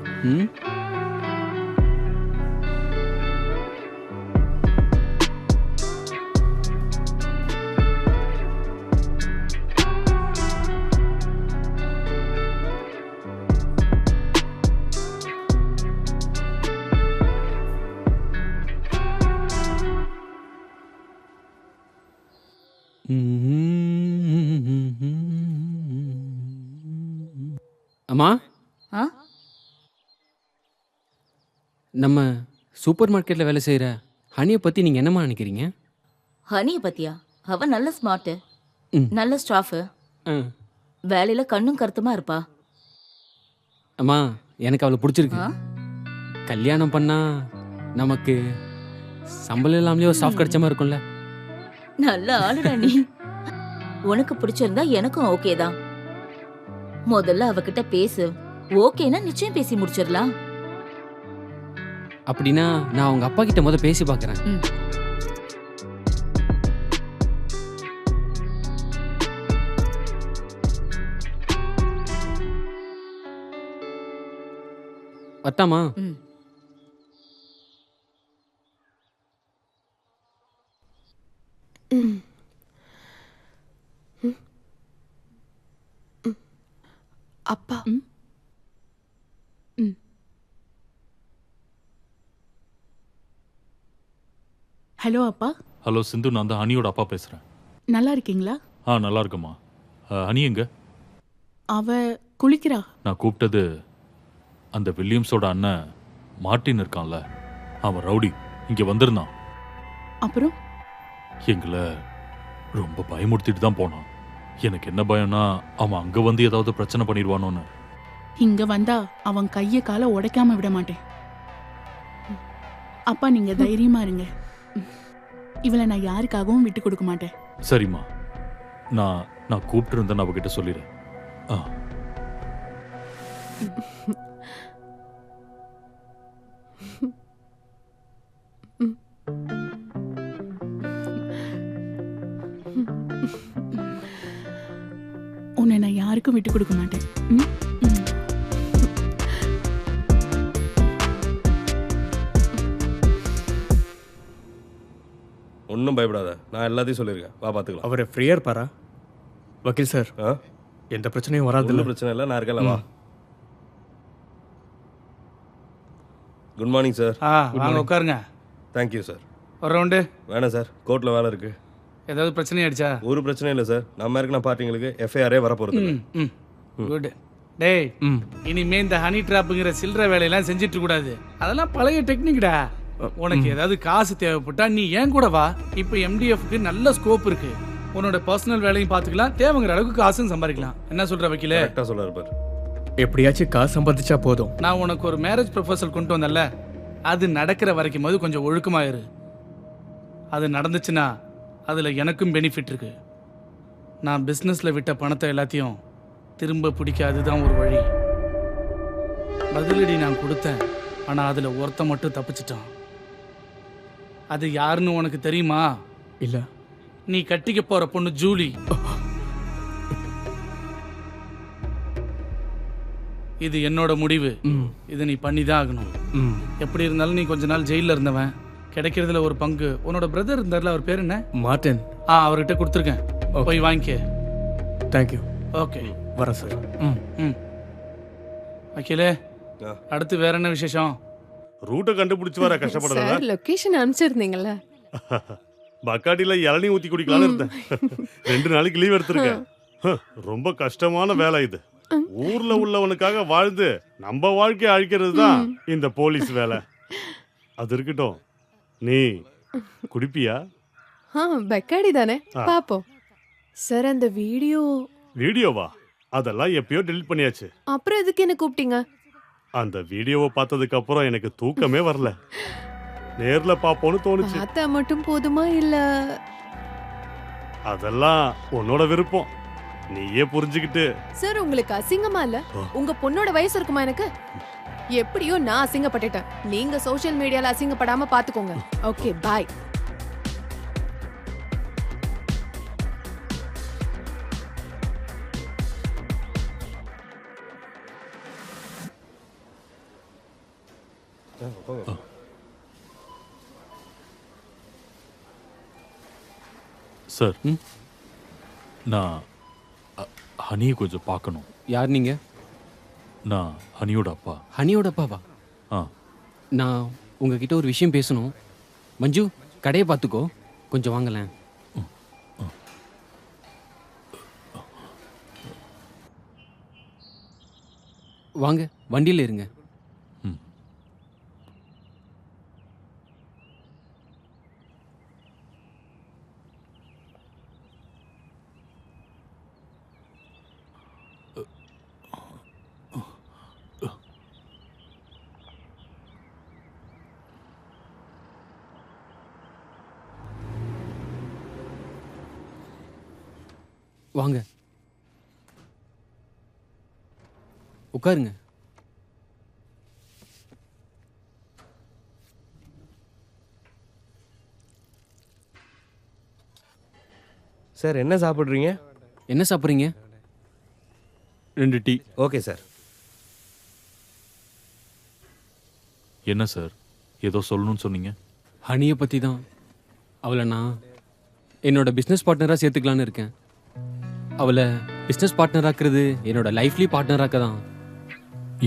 O: அம்மா, நம்ம சூப்பர் மார்க்கெட்டில் வேலை செய்கிற ஹனியை பற்றி நீங்கள் என்னம்மா நினைக்கிறீங்க?
E: ஹனியை பத்தியா? அவ நல்ல ஸ்மார்ட்டு, நல்ல ஸ்டாஃபு, வேலையில் கண்ணும் கருத்துமா இருப்பா.
O: அம்மா, எனக்கு அவளை பிடிச்சிருக்கு. கல்யாணம் பண்ணா நமக்கு சம்பளம் இல்லாமலே ஒரு ஸ்டாஃப் கிடைச்ச மாதிரி இருக்கும்ல.
E: நல்ல ஆளுடா நீ. உனக்கு பிடிச்சிருந்தா எனக்கும் ஓகே தான். முதல்ல அவகிட்ட பேசு. ஓகேனா நிச்சயம் பேசி முடிச்சிடலாம்.
O: அப்படின்னா நான் அவங்க அப்பா கிட்ட முதல்ல பேசி பார்க்குறேன். பத்தாமா?
H: அப்பா
N: ஹலோ அப்பா.
L: ஹலோ சிந்து, நான் தான் ஹனியோட அப்பா பேசுறேன்.
N: நல்லா இருக்கீங்களா?
L: நல்லா இருக்குமா. ஹனி எங்க?
N: அவ குளிக்கிறா.
L: நான் கூப்பிட்டது அந்த வில்லியம்ஸோட அண்ணன் மார்ட்டின் இருக்கான்ல, அவன் ரவுடி இங்க வந்திருந்தான்.
N: அப்புறம்
L: எங்களை ரொம்ப பயமுறுத்திட்டு தான் போனான். எனக்கு என்ன பயம்னா அவன் அங்க வந்து ஏதாவது பிரச்சனை பண்ணிடுவானோன்னு.
N: இங்க வந்தா அவன் கைய காலை உடைக்காம விட மாட்டேன். அப்பா நீங்க தைரியமா இருங்க. இவளை நான் யாருக்காகவும் விட்டு கொடுக்க மாட்டேன்.
L: சரிம்மா, நான் கூப்பிட்டு இருந்தேன், அவகிட்ட சொல்லிடு.
N: உன்னை நான் யாருக்கும் விட்டு கொடுக்க மாட்டேன்.
B: ஒன்றும் பயப்படாத, நான் எல்லாத்தையும் சொல்லியிருக்கேன். வா பார்த்துக்கலாம்.
I: அவரை ஃப்ரீயாக இருப்பாரா வக்கீல் சார்? எந்த பிரச்சனையும் வராது.
B: ஒன்றும் பிரச்சனை இல்லை, நான் இருக்கேன்ல. வா. Good morning sir.
C: வாங்க உட்காருங்க.
B: Thank you sir.
C: ஒரு ரவுண்டு
B: வேணாம் சார், கோர்ட்டில் வேலை இருக்குது.
C: ஏதாவது பிரச்சனை ஆயிடுச்சா? ஒரு
B: பிரச்சனையும் இல்லை சார். நம்ம இருக்கிற பார்ட்டிங்களுக்கு எஃப்ஐஆரே வரப்போகிறது.
C: குட். டேய், இனிமே இந்த ஹனி ட்ராப்புங்கிற சில்லற வேலையெல்லாம் செஞ்சிட்டு கூடாது. அதெல்லாம் பழைய டெக்னிக்டா. உனக்கு ஏதாவது காசு தேவைப்பட்டா நீ ஏன் கூட வா. இப்போ எம்டிஎஃப்க்கு நல்ல ஸ்கோப் இருக்கு. உன்னோட பர்சனல் வேலையும் பார்த்துக்கலாம், தேவைங்கிற அளவுக்கு காசும் சம்பாதிக்கலாம். என்ன சொல்ற வக்கீலே?
B: கரெக்டாக சொல்றாரு பாரு.
I: எப்படியாச்சும் காசு சம்பாதிச்சா போதும்.
C: நான் உனக்கு ஒரு மேரேஜ் ப்ரொபோசல் கொண்டு வந்தேன்ல, அது நடக்கிற வரைக்கும் போது கொஞ்சம் ஒழுக்கமாயிரு. அது நடந்துச்சுன்னா அதில் எனக்கும் பெனிஃபிட் இருக்கு. நான் பிஸ்னஸில் விட்ட பணத்தை எல்லாத்தையும் திரும்ப பிடிக்காதுதான் ஒரு வழி. பதிலடி நான் கொடுத்தேன், ஆனால் அதில் ஒருத்த மட்டும் தப்பிச்சிட்டான். அது யாருன்னு உனக்கு தெரியுமா?
I: இல்லை.
C: நீ கட்டிக்க போற பொண்ணு ஜூலி. இது என்னோட முடிவு. இது நீ பண்ணிதான் ஆகணும். எப்படி இருந்தாலும் நீ கொஞ்ச நாள் ஜெயில இருந்தவன், கிடைக்கிறதுல ஒரு பங்கு உன்னோட பிரதர் இருந்தார்ல, அவர் பேர் என்ன?
I: மார்ட்டின்.
C: அவர்கிட்ட கொடுத்துருக்கேன், போய் வாங்கிக்க.
I: தேங்க்யூ.
C: ஓகே,
I: வரேன் சார்.
C: வக்கீலே, அடுத்து வேற என்ன விசேஷம்?
D: ரூட்டை கண்டுபிடிச்சு வர கஷ்டப்படுறதா?
H: சார் லொகேஷன் அனுப்பிச்சிருந்தீங்கல்ல,
D: பக்காடியில இளநீ ஊத்தி குடிக்கலாம்னு இருந்தேன். 2 நாளைக்கு லீவ் எடுத்திருக்கேன். ரொம்ப கஷ்டமான வேலை இது. ஊர்ல உள்ளவனுக்காக வாழ்ந்து நம்ம வாழ்க்கையை அழிக்கிறது தான் இந்த போலீஸ் வேலை. அது இருக்கட்டும், நீ குடிப்பியா?
H: பக்காடி தானே, பாப்போம். சார் அந்த
D: வீடியோவா? அதெல்லாம் எப்பயோ டெலிட் பண்ணியாச்சு.
H: அப்புறம் எதுக்கு என்ன கூப்பிட்டீங்க?
D: அந்த வீடியோவை பார்த்ததுக்கு அப்புறம் எனக்கு தூக்கமே வரல. நேர்ல பாப்போன்னு தோணுச்சு.
H: பார்த்தா மட்டும் போதுமா இல்ல?
D: அதெல்லாம் உன்னோட விருப்பம், நீயே புரிஞ்சுக்கிட்டு.
H: சார் உங்களுக்கு அசிங்கமா இல்ல? உங்க பொண்ணோட வயசு இருக்குமா எனக்கு? எப்படியோ நான் அசிங்கப்பட்டுட்டேன், நீங்க சோஷியல் மீடியால அசிங்கப்படாம பாத்துக்கோங்க. ஓகே, பாய்.
L: சார், நான் ஹனியை கொஞ்சம் பார்க்கணும்.
O: யார் நீங்க?
L: நான் ஹனியோட அப்பா.
O: ஹனியோட அப்பாவா? நான் உங்ககிட்ட ஒரு விஷயம் பேசணும். மஞ்சு, கடையை பார்த்துக்கோ, கொஞ்சம் வாங்கலேன். வாங்க, வண்டியில் இருங்க. வாங்க, உட்காருங்க.
B: சார், என்ன சாப்பிட்றீங்க?
O: என்ன சாப்பிட்றீங்க?
L: 2 டீ.
B: Okay sir.
L: என்ன சார் ஏதோ சொல்லணும்னு சொன்னீங்க?
O: ஹனியை பற்றி தான். அவளை நான் என்னோட பிஸ்னஸ் பார்ட்னராக சேர்த்துக்கலான்னு இருக்கேன். அவளை பிஸ்னஸ் பார்ட்னராக்குறது என்னோட லைஃப்லி பார்ட்னராக்க தான்.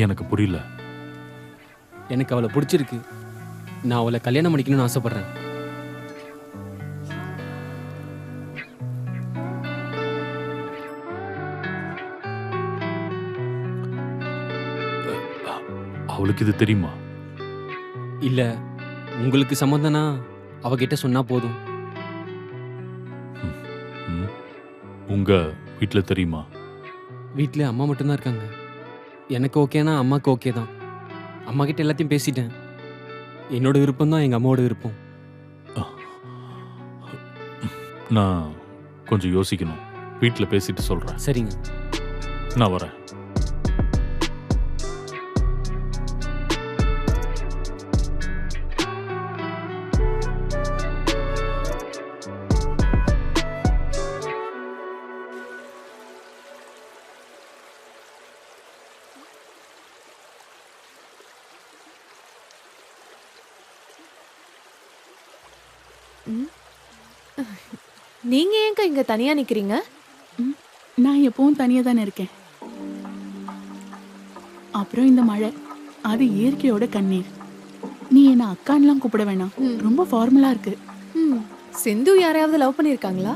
L: எனக்கு புரியல.
O: எனக்கு அவளை பிடிச்சிருக்கு. நான் அவளை கல்யாணம் பண்ணிக்கணும்னு ஆசைப்பட்றேன்.
L: அவளுக்கு இது தெரியுமா?
O: இல்லை, உங்களுக்கு சம்மந்தனா அவகிட்ட சொன்னா போதும்.
L: உங்க வீட்டில் தெரியுமா?
O: வீட்டில் அம்மா மட்டும்தான் இருக்காங்க. எனக்கு ஓகேனா அம்மாவுக்கு ஓகே தான். அம்மா கிட்ட எல்லாத்தையும் பேசிட்டேன். என்னோட விருப்பம் தான் எங்கள் அம்மாவோட விருப்பம்.
L: நான் கொஞ்சம் யோசிக்கணும். வீட்டில் பேசிட்டு சொல்கிறேன்.
O: சரிங்க,
L: நான் வரேன்.
H: நீங்க ஏங்க இங்க தனியா நிக்கிறீங்க?
N: நான் எப்பவும் தனியா தானே இருக்கேன். அப்புறம் இந்த மழை, அது இயற்கையோட கண்ணீர். நீ என்ன அக்கான்லாம் கூப்பிட வேணாம், ரொம்ப ஃபார்மலா இருக்கு.
H: சிந்து யாரையாவது லவ் பண்ணிருக்காங்களா?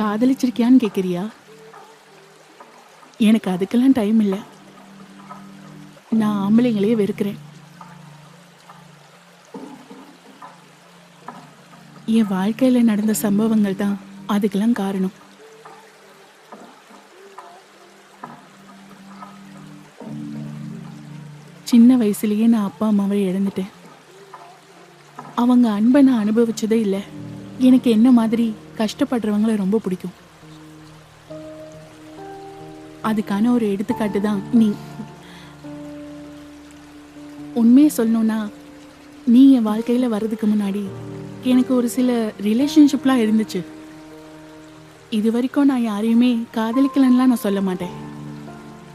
N: காதலிச்சிருக்கியான்னு கேக்குறியா? எனக்கு அதுக்கெல்லாம் டைம் இல்லை. நான் ஆம்பளைங்களையே வெறுக்கிறேன். என் வாழ்க்கையில நடந்த சம்பவங்கள் தான் அதுக்கெல்லாம் காரணம். சின்ன வயசுலயே நான் அப்பா அம்மாவை இழந்துட்டேன். அவங்க அன்பை நான் அனுபவிச்சதே இல்லை. எனக்கு என்ன மாதிரி கஷ்டப்படுறவங்களை ரொம்ப பிடிக்கும். அதுக்கான ஒரு எடுத்துக்காட்டு தான் நீ. உண்மையை சொல்லணும்னா, நீ என் வாழ்க்கையில வர்றதுக்கு முன்னாடி எனக்கு ஒரு சில ரிலேஷன்ஷிப்லாம் இருந்துச்சு. இது வரைக்கும் நான் யாரையுமே காதலிக்கலன்னுலாம் நான் சொல்ல மாட்டேன்.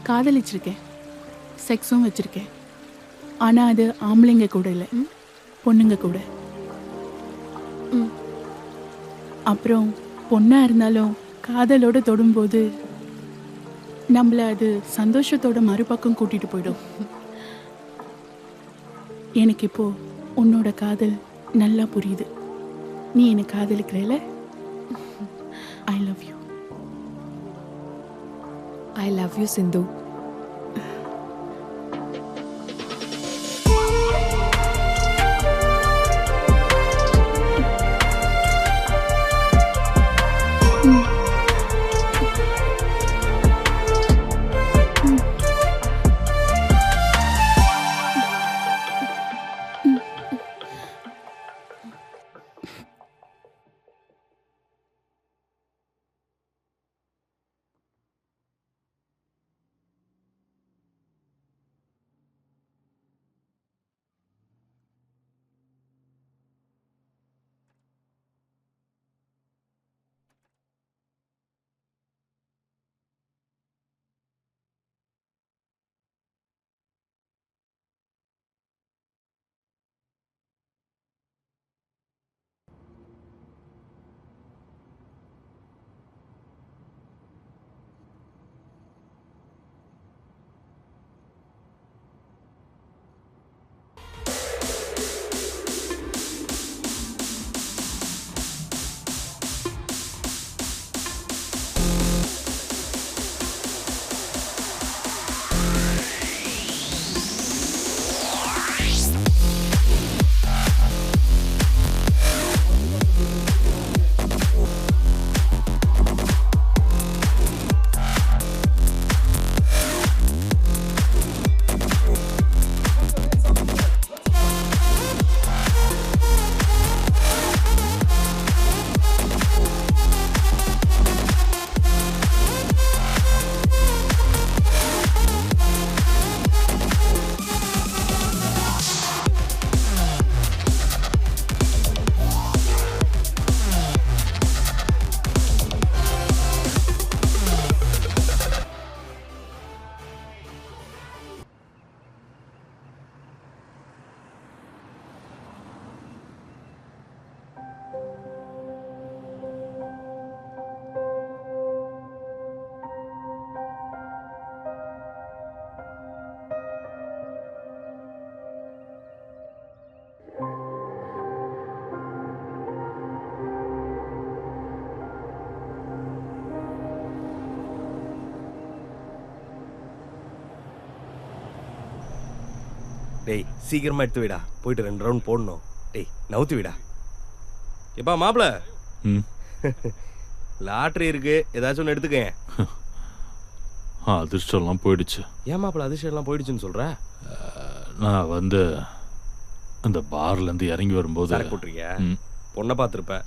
N: காதலிச்சிருக்கேன், செக்ஸும் வச்சிருக்கேன். ஆனால் அது ஆம்பளைங்க கூட இல்லை, பொண்ணுங்க கூட. அப்புறம் பொண்ணாக இருந்தாலும் காதலோடு தொடும்போது நம்மளை அது சந்தோஷத்தோட மறுபக்கம் கூட்டிகிட்டு போயிடும். எனக்கு இப்போ உன்னோட காதல் நல்லா புரியுது. நீ என்னை காதலிக்கிறல? I love you.
H: I love you Sindhu.
B: டேய் சீக்கிரமா எடுத்து விடா, போயிட்டு 2 ரவுண்ட் போடணும். டேய் நவுத்து விடா. எப்பா மாப்பிள லாட்ரி இருக்கு, ஏதாச்சும் ஒன்று எடுத்துக்கேன்.
L: அதிர்ஷ்டம்லாம் போயிடுச்சு.
B: ஏன் மாப்பிள அதிர்ஷ்டம்லாம் போயிடுச்சுன்னு சொல்ற?
L: நான் வந்து அந்த பார்லேருந்து இறங்கி வரும்போது
B: சரக்கு போட்டிருக்கியா? பொண்ணை பார்த்துருப்ப.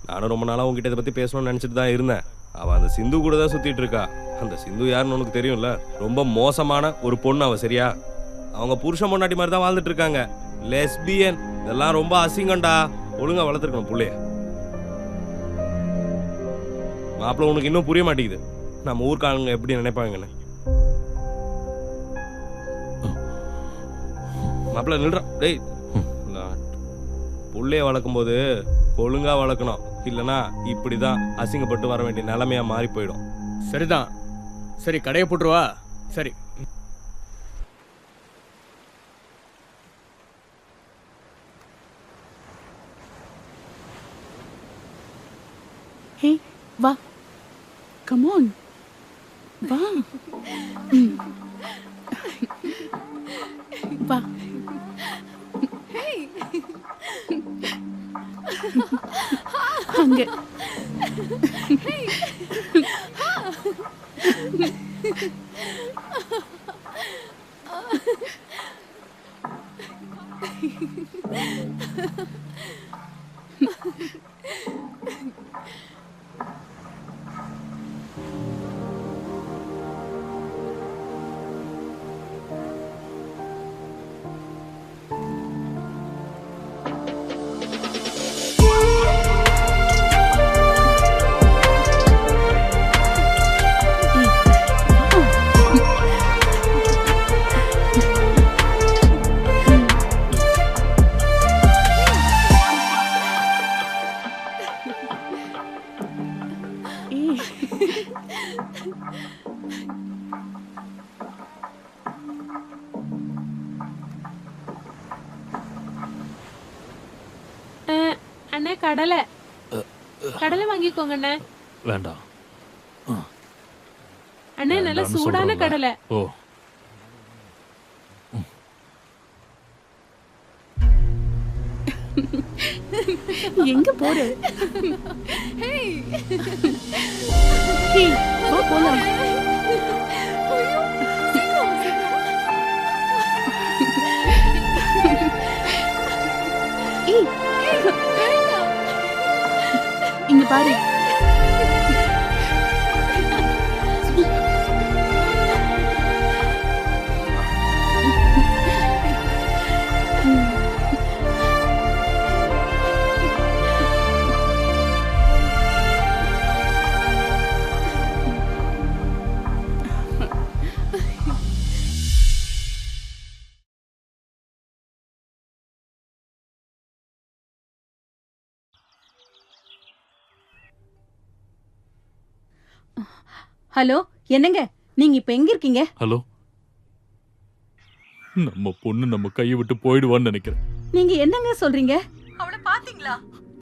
B: நானும் ரொம்ப நாளாக உங்ககிட்ட இதை பற்றி பேசணும்னு நினச்சிட்டு தான் இருந்தேன். அவள் அந்த சிந்து கூட தான் சுற்றிட்டு இருக்கா. அந்த சிந்து யாருன்னு உனக்கு தெரியும்ல, ரொம்ப மோசமான ஒரு பொண்ணு அவள். சரியா? அவங்க புருஷன் பொண்டாட்டி மாதிரி தான் வாழ்ந்துட்டு இருக்காங்க. லெஸ்பியன், இதெல்லாம் ரொம்ப அசிங்கண்டா. ஒழுங்கா வளர்த்துருக்கணும் புள்ளைய. மாப்பிள்ள உனக்கு இன்னும் புரிய மாட்டேங்குது நம்ம ஊர்க்காரங்க எப்படி நினைப்பாங்கன்னு. மாப்பிள்ள நில்றா. டேய் புள்ளைய வளர்க்கும் போது ஒழுங்கா வளர்க்கணும், இல்லைன்னா இப்படிதான் அசிங்கப்பட்டு வர வேண்டிய நிலைமையா மாறி போயிடும்.
I: சரிதான். சரி கடையை போட்டுருவா. சரி
N: ஹே வா, கம் ஆன் வா. வா. அங்க
H: அண்ணே கடலை கடலை வாங்கிக்கோங்க அண்ணே.
L: வேண்டாம்
H: அண்ணே, நல்ல சூடான கடலை.
L: ஓ
N: எங்க போற? வா போலாம். இங்க பாரு.
F: ஹலோ, என்னங்க நீங்க இப்ப எங்க இருக்கீங்க?
L: ஹலோ, நம்ம பொண்ணு நம்ம கையை விட்டு போயிடுவான்னு நினைக்கிறேன்.
F: நீங்க என்னங்க சொல்றீங்க? அவளை பாத்தீங்களா?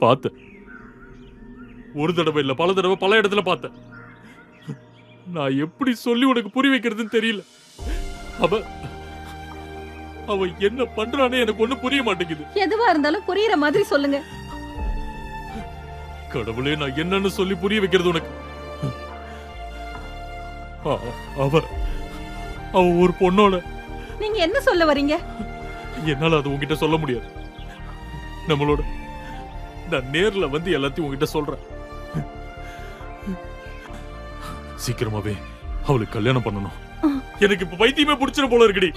L: பார்த்தேன். ஒரு தடவை இல்ல, பல தடவை பல இடத்துல பார்த்தேன். நான் எப்படி சொல்லி உனக்கு புரிய வைக்கிறதுன்னு தெரியல. அவ என்ன பண்றானே எனக்கு ஒண்ணு புரிய மாட்டேங்குது.
F: எதுவா இருந்தாலும் புரியுற மாதிரி சொல்லுங்க.
L: கடவுளே, நான் என்னன்னு சொல்லி புரிய வைக்கிறது உனக்கு? அவ ஒரு பொண்ணோட.
F: நீங்க என்ன சொல்ல வரீங்க?
L: என்னால அது உங்ககிட்ட சொல்ல முடியாது. நம்மளோட நான் நேர்ல வந்து எல்லாத்தையும் உங்ககிட்ட சொல்றேன். சீக்கிரமாவே அவளுக்கு கல்யாணம் பண்ணணும். எனக்கு இப்ப பைத்தியமே பிடிச்சிட போல இருக்குடி.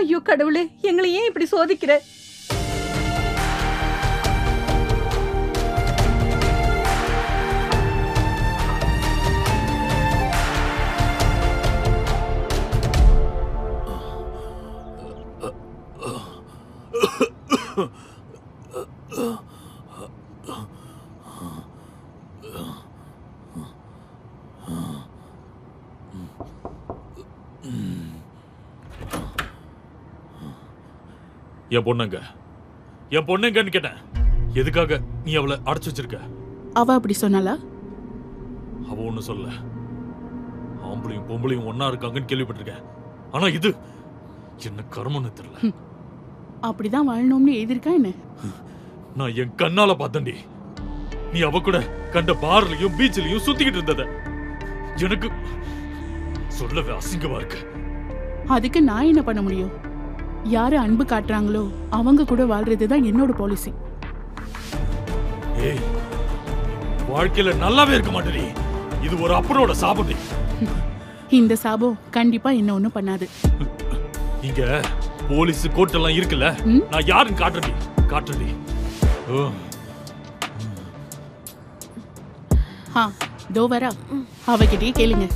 F: ஐயோ கடவுளே, எங்களை ஏன் இப்படி சோதிக்கிற?
L: என் பொண்ணுங்கன்னு கேட்டேன். எதுக்காக நீ அவளை அடைச்சு வச்சிருக்க?
N: அவ அப்படி சொன்னாலா?
L: அவ ஒண்ணு சொல்ல. ஆம்பளையும் பொம்பளையும் ஒன்னா இருக்காங்கன்னு கேள்விப்பட்டிருக்கேன். ஆனா இது என்ன கர்மம்னு தெரியல.
N: அப்படிதான் வாழணும்னு எழுதிருக்கா என்ன?
L: நான் என் கண்ணால பார்த்தேன்டி. நீ அவ கூட கண்ட பார்லயும் பீச்லயும் சுத்திக்கிட்டு இருந்தத எனக்கு சொல்லவே அசிங்கமா இருக்கு.
N: அதுக்கு நான் என்ன பண்ண முடியும்? யாரு அன்பு காட்டுறாங்களோ அவங்க கூட வாழ்றதுதான் என்னோட பாலிசி.
L: ஏய், வாழ்க்கையில நல்லாவே இருக்க மாட்டேடி. இது ஒரு அப்பனோட சாபம்.
N: இந்த சாபம் கண்டிப்பா என்ன ஒண்ணும் பண்ணாது.
L: இங்க போலீஸ் கோர்ட் எல்லாம் இருக்குல்ல, நான் யாருன்னு காட்டுறடி.
N: தோ வரா, அவகிட்டயே கேளுங்க.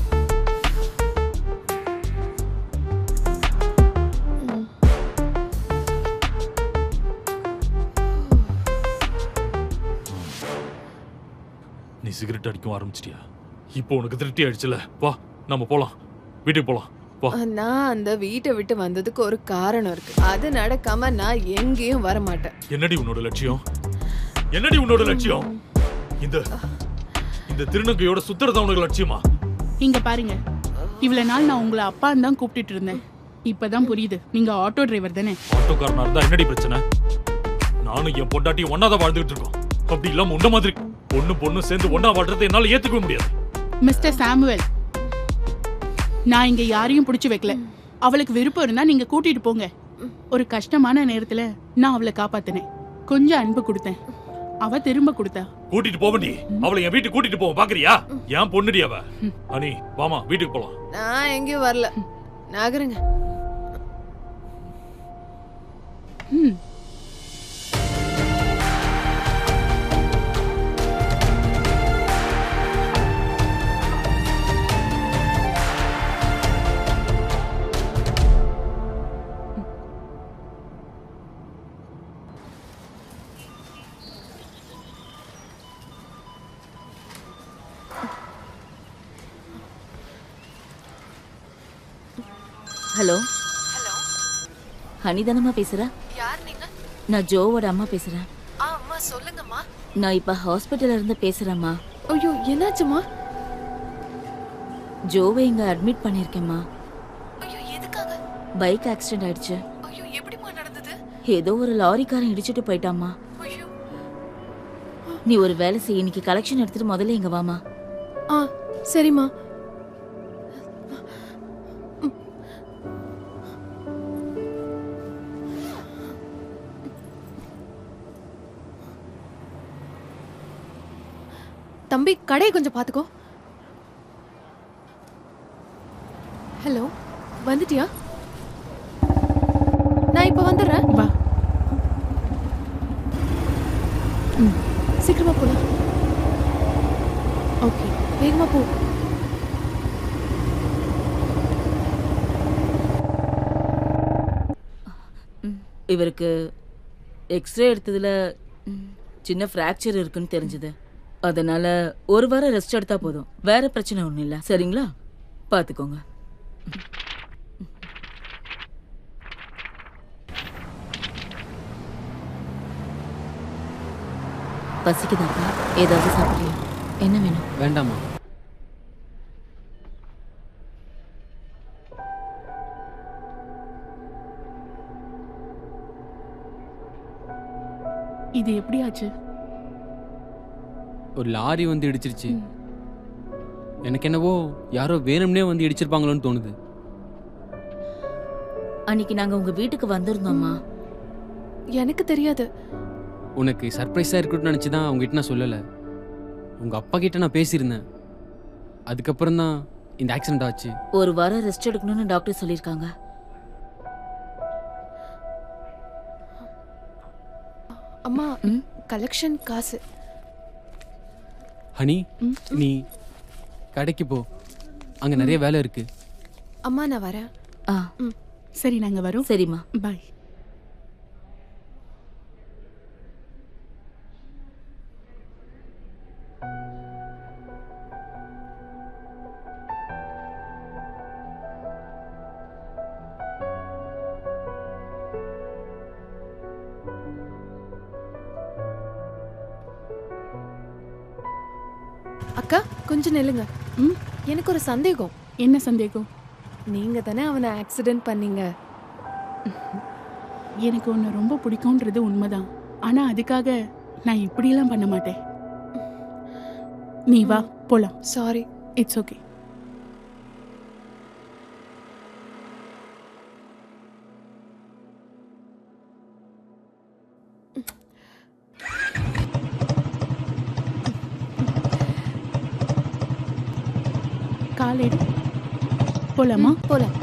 L: நீ சிகரெட் அடிக்க ஆரம்பிச்சிட்டியா? இப்போ உனக்கு திருப்தி ஆயிடுச்சுல, வா நம்ம போலாம், வீட்டுக்கு போலாம்.
H: நான் அந்த வீட்டை விட்டு வந்ததுக்கு ஒரு காரணம் இருக்கு. அது நடக்காம நான் எங்கேயும் வர மாட்டேன்.
L: என்னடி உன்னோட லட்சியம்? என்னடி உன்னோட லட்சியம்? இந்த திருநங்கையோட சுத்துறதா உனக்கு லட்சியமா?
N: இங்க பாருங்க, இவ்வளவு நாள் நான் உங்களை அப்பான்னு தான் கூப்பிட்டு இருந்தேன். இப்பதான் புரியுது, நீங்க ஆட்டோ டிரைவர் தானே.
L: ஆட்டோக்காரனா இருந்தா என்னடி பிரச்சனை? நானும் என் பொண்டாட்டியும் ஒன்னாதான் வாழ்ந்துட்டு இருக்கோம். அப்படி இல்லாம உண்ட மாதிரி பொண்ணு சேர்ந்து ஒன்னா வாழ்றதை என்னால ஏத்துக்க முடியாது.
N: மிஸ்டர் சாமுவேல், நான் இங்க யாரையும் பிடிச்சு வைக்கல. அவளுக்கு விருப்பம் இருந்தா நீங்க கூட்டிட்டு போங்க. ஒரு கஷ்டமான நேரத்துல நான் அவளை காப்பாத்தினேன். கொஞ்சம் அன்பு கொடுத்தேன், அவ திரும்ப கொடுத்தா.
L: கூட்டிட்டு போவண்டி, அவளை என் வீட்டுக்கு கூட்டிட்டு போவோம். பாக்குறியா? என் பொண்ணுடி அவ. அனி வாமா, வீட்டுக்கு போலாம்.
H: நான் எங்கேயும் வரல, நகருங்க.
E: ஹலோ ஹனிதானம்மா பேசுற?
H: யார் நீங்க?
E: நான் ஜோவோட அம்மா பேசுறேன்.
H: அம்மா சொல்லுங்கம்மா.
E: நான் இப்ப ஹாஸ்பிட்டல்ல இருந்து பேசுறேம்மா.
H: ஐயோ, என்னாச்சுமா?
E: ஜோவை இங்க அட்மிட் பண்ணிருக்கேம்மா.
H: ஐயோ, எதுக்காக?
E: பைக் ஆக்சிடென்ட் ஆயிடுச்சு.
H: ஐயோ, எப்படிமா நடந்தது?
E: ஏதோ ஒரு லாரிக்காரன் இடிச்சிட்டு போயிட்டாமா.
H: ஐயோ.
E: நீ ஒரு வேலை செய், இன்னைக்கு கலெக்ஷன் எடுத்துட்டு முதல்ல இங்க வாமா.
H: சரிம்மா. தம்பி, கடையை கொஞ்சம் பாத்துக்கோ. ஹலோ, வந்துட்டியா? நான் இப்ப வந்துடுறேன்.
N: வா.
H: சீக்கிரமா போலாம்.
N: ஓகே,
H: வேகமா போ.
E: இவருக்கு எக்ஸ்ரே எடுத்ததுல சின்ன ஃப்ராக்சர் இருக்குன்னு தெரிஞ்சது. அதனால ஒரு வாரம் ரெஸ்ட் எடுத்தா போதும், வேற பிரச்சனை ஒன்றும் இல்லை. சரிங்களா? பார்த்துக்கோங்க. பசிக்குதாப்பா? ஏதாவது சாப்பிட்றியா? என்ன வேணும்?
O: வேண்டாமா.
N: இது எப்படி ஆச்சு?
O: ஒரு லாரி வந்து இடிச்சிருச்சு. எனக்கு என்னவோ யாரோ வேணும்னே வந்து இடிச்சிருப்பாங்களோன்னு தோணுது.
E: அன்னைக்கு நாங்க உங்க வீட்டுக்கு வந்திருந்தோம்மா.
H: எனக்கு தெரியாது.
O: உனக்கு சர்ப்ரைஸா இருக்கணும்னு நினைச்சுதான் உங்ககிட்ட நான் சொல்லலை. உங்க அப்பா கிட்ட நான் பேசியிருந்தேன். அதுக்கப்புறம் தான் இந்த ஆக்சிடென்ட் ஆச்சு.
E: ஒரு வாரம் ரெஸ்ட் எடுக்கணும்னு டாக்டர் சொல்லியிருக்காங்க.
H: அம்மா, கலெக்ஷன் காசு.
O: ஹனி, நீ கடைக்கு போ, அங்க நிறைய வேலை இருக்கு.
H: அம்மா, நான் வரேன்.
N: சரி, நாங்க வரோம்.
E: சரிம்மா,
N: பாய்.
H: அக்கா, கொஞ்சம் நில்லுங்க. எனக்கு ஒரு சந்தேகம்.
N: என்ன சந்தேகம்?
H: நீங்க தானே அவனை ஆக்சிடென்ட் பண்ணீங்க.
N: எனக்கு உன்னை ரொம்ப பிடிக்கும்ன்றது உண்மைதான். ஆனா அதுக்காக நான் இப்படியெல்லாம் பண்ண மாட்டேன். நீ வா போலாம்.
H: சாரி.
N: It's okay. காலேடு போலாமா?
H: போலாம்.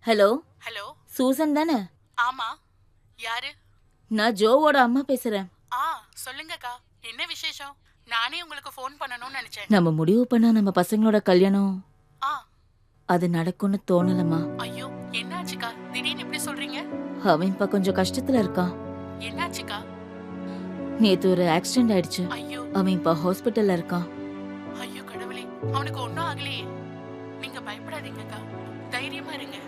E: ஹலோ
N: ஹலோ,
E: சூசன் தானே?
N: ஆமா. யாரு?
E: நான் ஜோவோட அம்மா பேசுறேன்.
N: சொல்லுங்கக்கா, என்ன விசேஷம்? நானே உங்களுக்கு ஃபோன் பண்ணணும்னு நினைச்சேன்.
E: நம்ம முடிவு பண்ணா நம்ம பசங்களோட கல்யாணம் அது நடக்கும்னு தோணலமா.
N: ஐயோ, என்னாச்சுக்கா? திடீர்னு இப்படி சொல்றீங்க?
E: அவன் இப்ப கொஞ்சம் கஷ்டத்துல இருக்கான்.
N: என்னாச்சுக்கா?
E: நேத்து ஒரு ஆக்சிடென்ட் ஆயிடுச்சு. அவன் இப்ப ஹாஸ்பிட்டல்ல இருக்கான்.
N: ஐயோ கடவுளே, அவனுக்கு ஒன்றும் ஆகலையே. நீங்க பயப்படாதீங்கக்கா, தைரியமா இருங்க.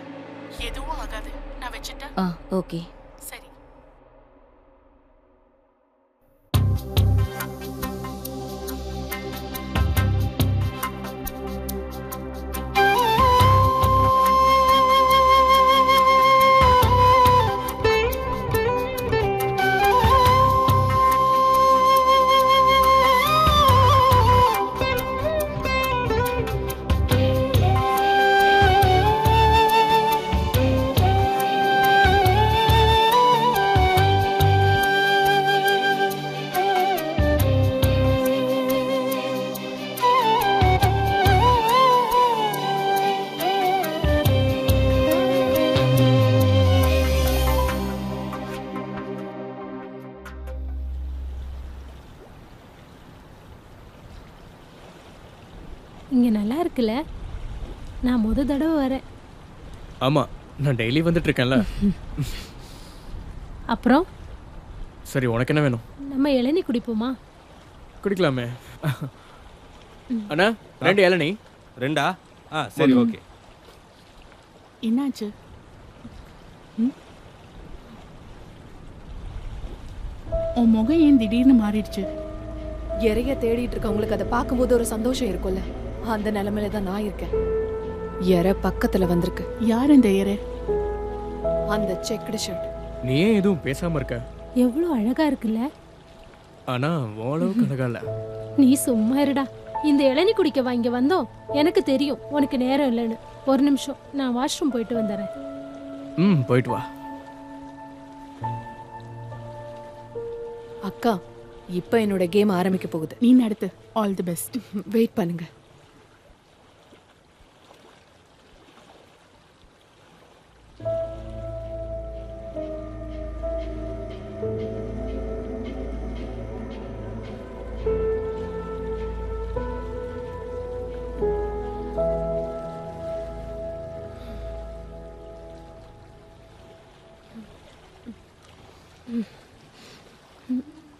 N: எதுவும் ஆகாது. நான் வச்சுட்டா?
E: ஓகே.
N: சரி.
P: இங்கே நல்லா இருக்குல்ல? நான் முத தடவை வரேன்.
I: ஆமாம், நான் டெய்லி வந்துட்டு இருக்கேன்ல.
P: அப்புறம்
I: சரி, உனக்கு என்ன வேணும்?
P: நம்ம இளநீ குடிப்போமா?
I: குடிக்கலாமே. அண்ணா, 2 இளநீ.
B: 2ஆ? சரி, ஓகே.
N: என்னாச்சு? உன் முகம் ஏன் திடீர்னு மாறிடுச்சு?
H: இறைய தேடிட்டு இருக்கவங்களுக்கு அதை பார்க்கும்போது ஒரு சந்தோஷம் இருக்கும்ல, அந்த நிலைமையில தான் நான் இருக்கேன். இறை பக்கத்துல வந்திருக்கு.
N: யார் இந்த இறை?
H: அந்த செக்குடு ஷர்ட்.
I: நீ ஏன் எதுவும் பேசாம இருக்க?
P: எவ்வளோ அழகா இருக்குல்ல?
I: ஆனா ஓளவுக்கு அழகா இல்ல.
P: நீ சும்மா இருடா. இந்த இளநீ குடிக்க வாங்க வந்தோம். எனக்கு தெரியும் உனக்கு நேரம் இல்லைன்னு. ஒரு நிமிஷம், நான் வாஷ்ரூம் போயிட்டு வந்துடுறேன்.
I: போயிட்டு வா.
H: அக்கா, இப்போ என்னோட கேம் ஆரம்பிக்க போகுது.
N: நீ நடத்து. All the best.
H: வெயிட் பண்ணுங்க.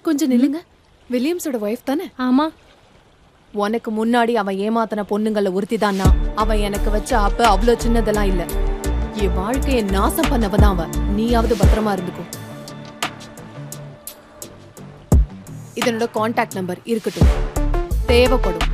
H: கொஞ்சம் நில்லுங்க. வில்லியம்ஸோட வைஃப் தானே?
P: ஆமா.
H: உனக்கு முன்னாடி அவன் ஏமாத்தின பொண்ணுங்கள ஒருத்தி தான்னா. அவன் எனக்கு வச்ச அப்ப அவ்வளவு சின்னதெல்லாம் இல்ல. என் வாழ்க்கையை நாசம் பண்ணவதான் அவன். நீயாவது பத்திரமா இருந்துக்கும். இதனோட கான்டாக்ட் நம்பர் இருக்கட்டும், தேவைப்படும்.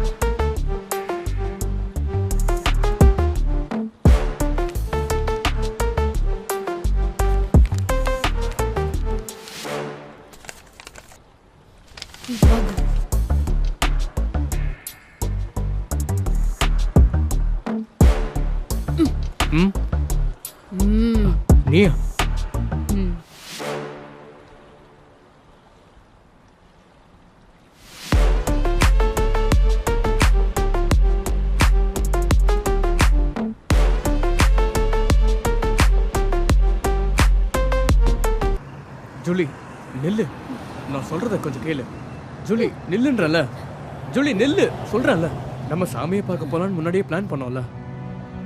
I: நீயா? ஜூலி நில்லு, நான் சொல்றத கொஞ்சம் கேளு. ஜூலி நில்லுன்றல. ஜூலி நில்லு சொல்றல. நம்ம சாமியை பார்க்க போலான்னு முன்னாடியே பிளான் பண்ணோம்ல.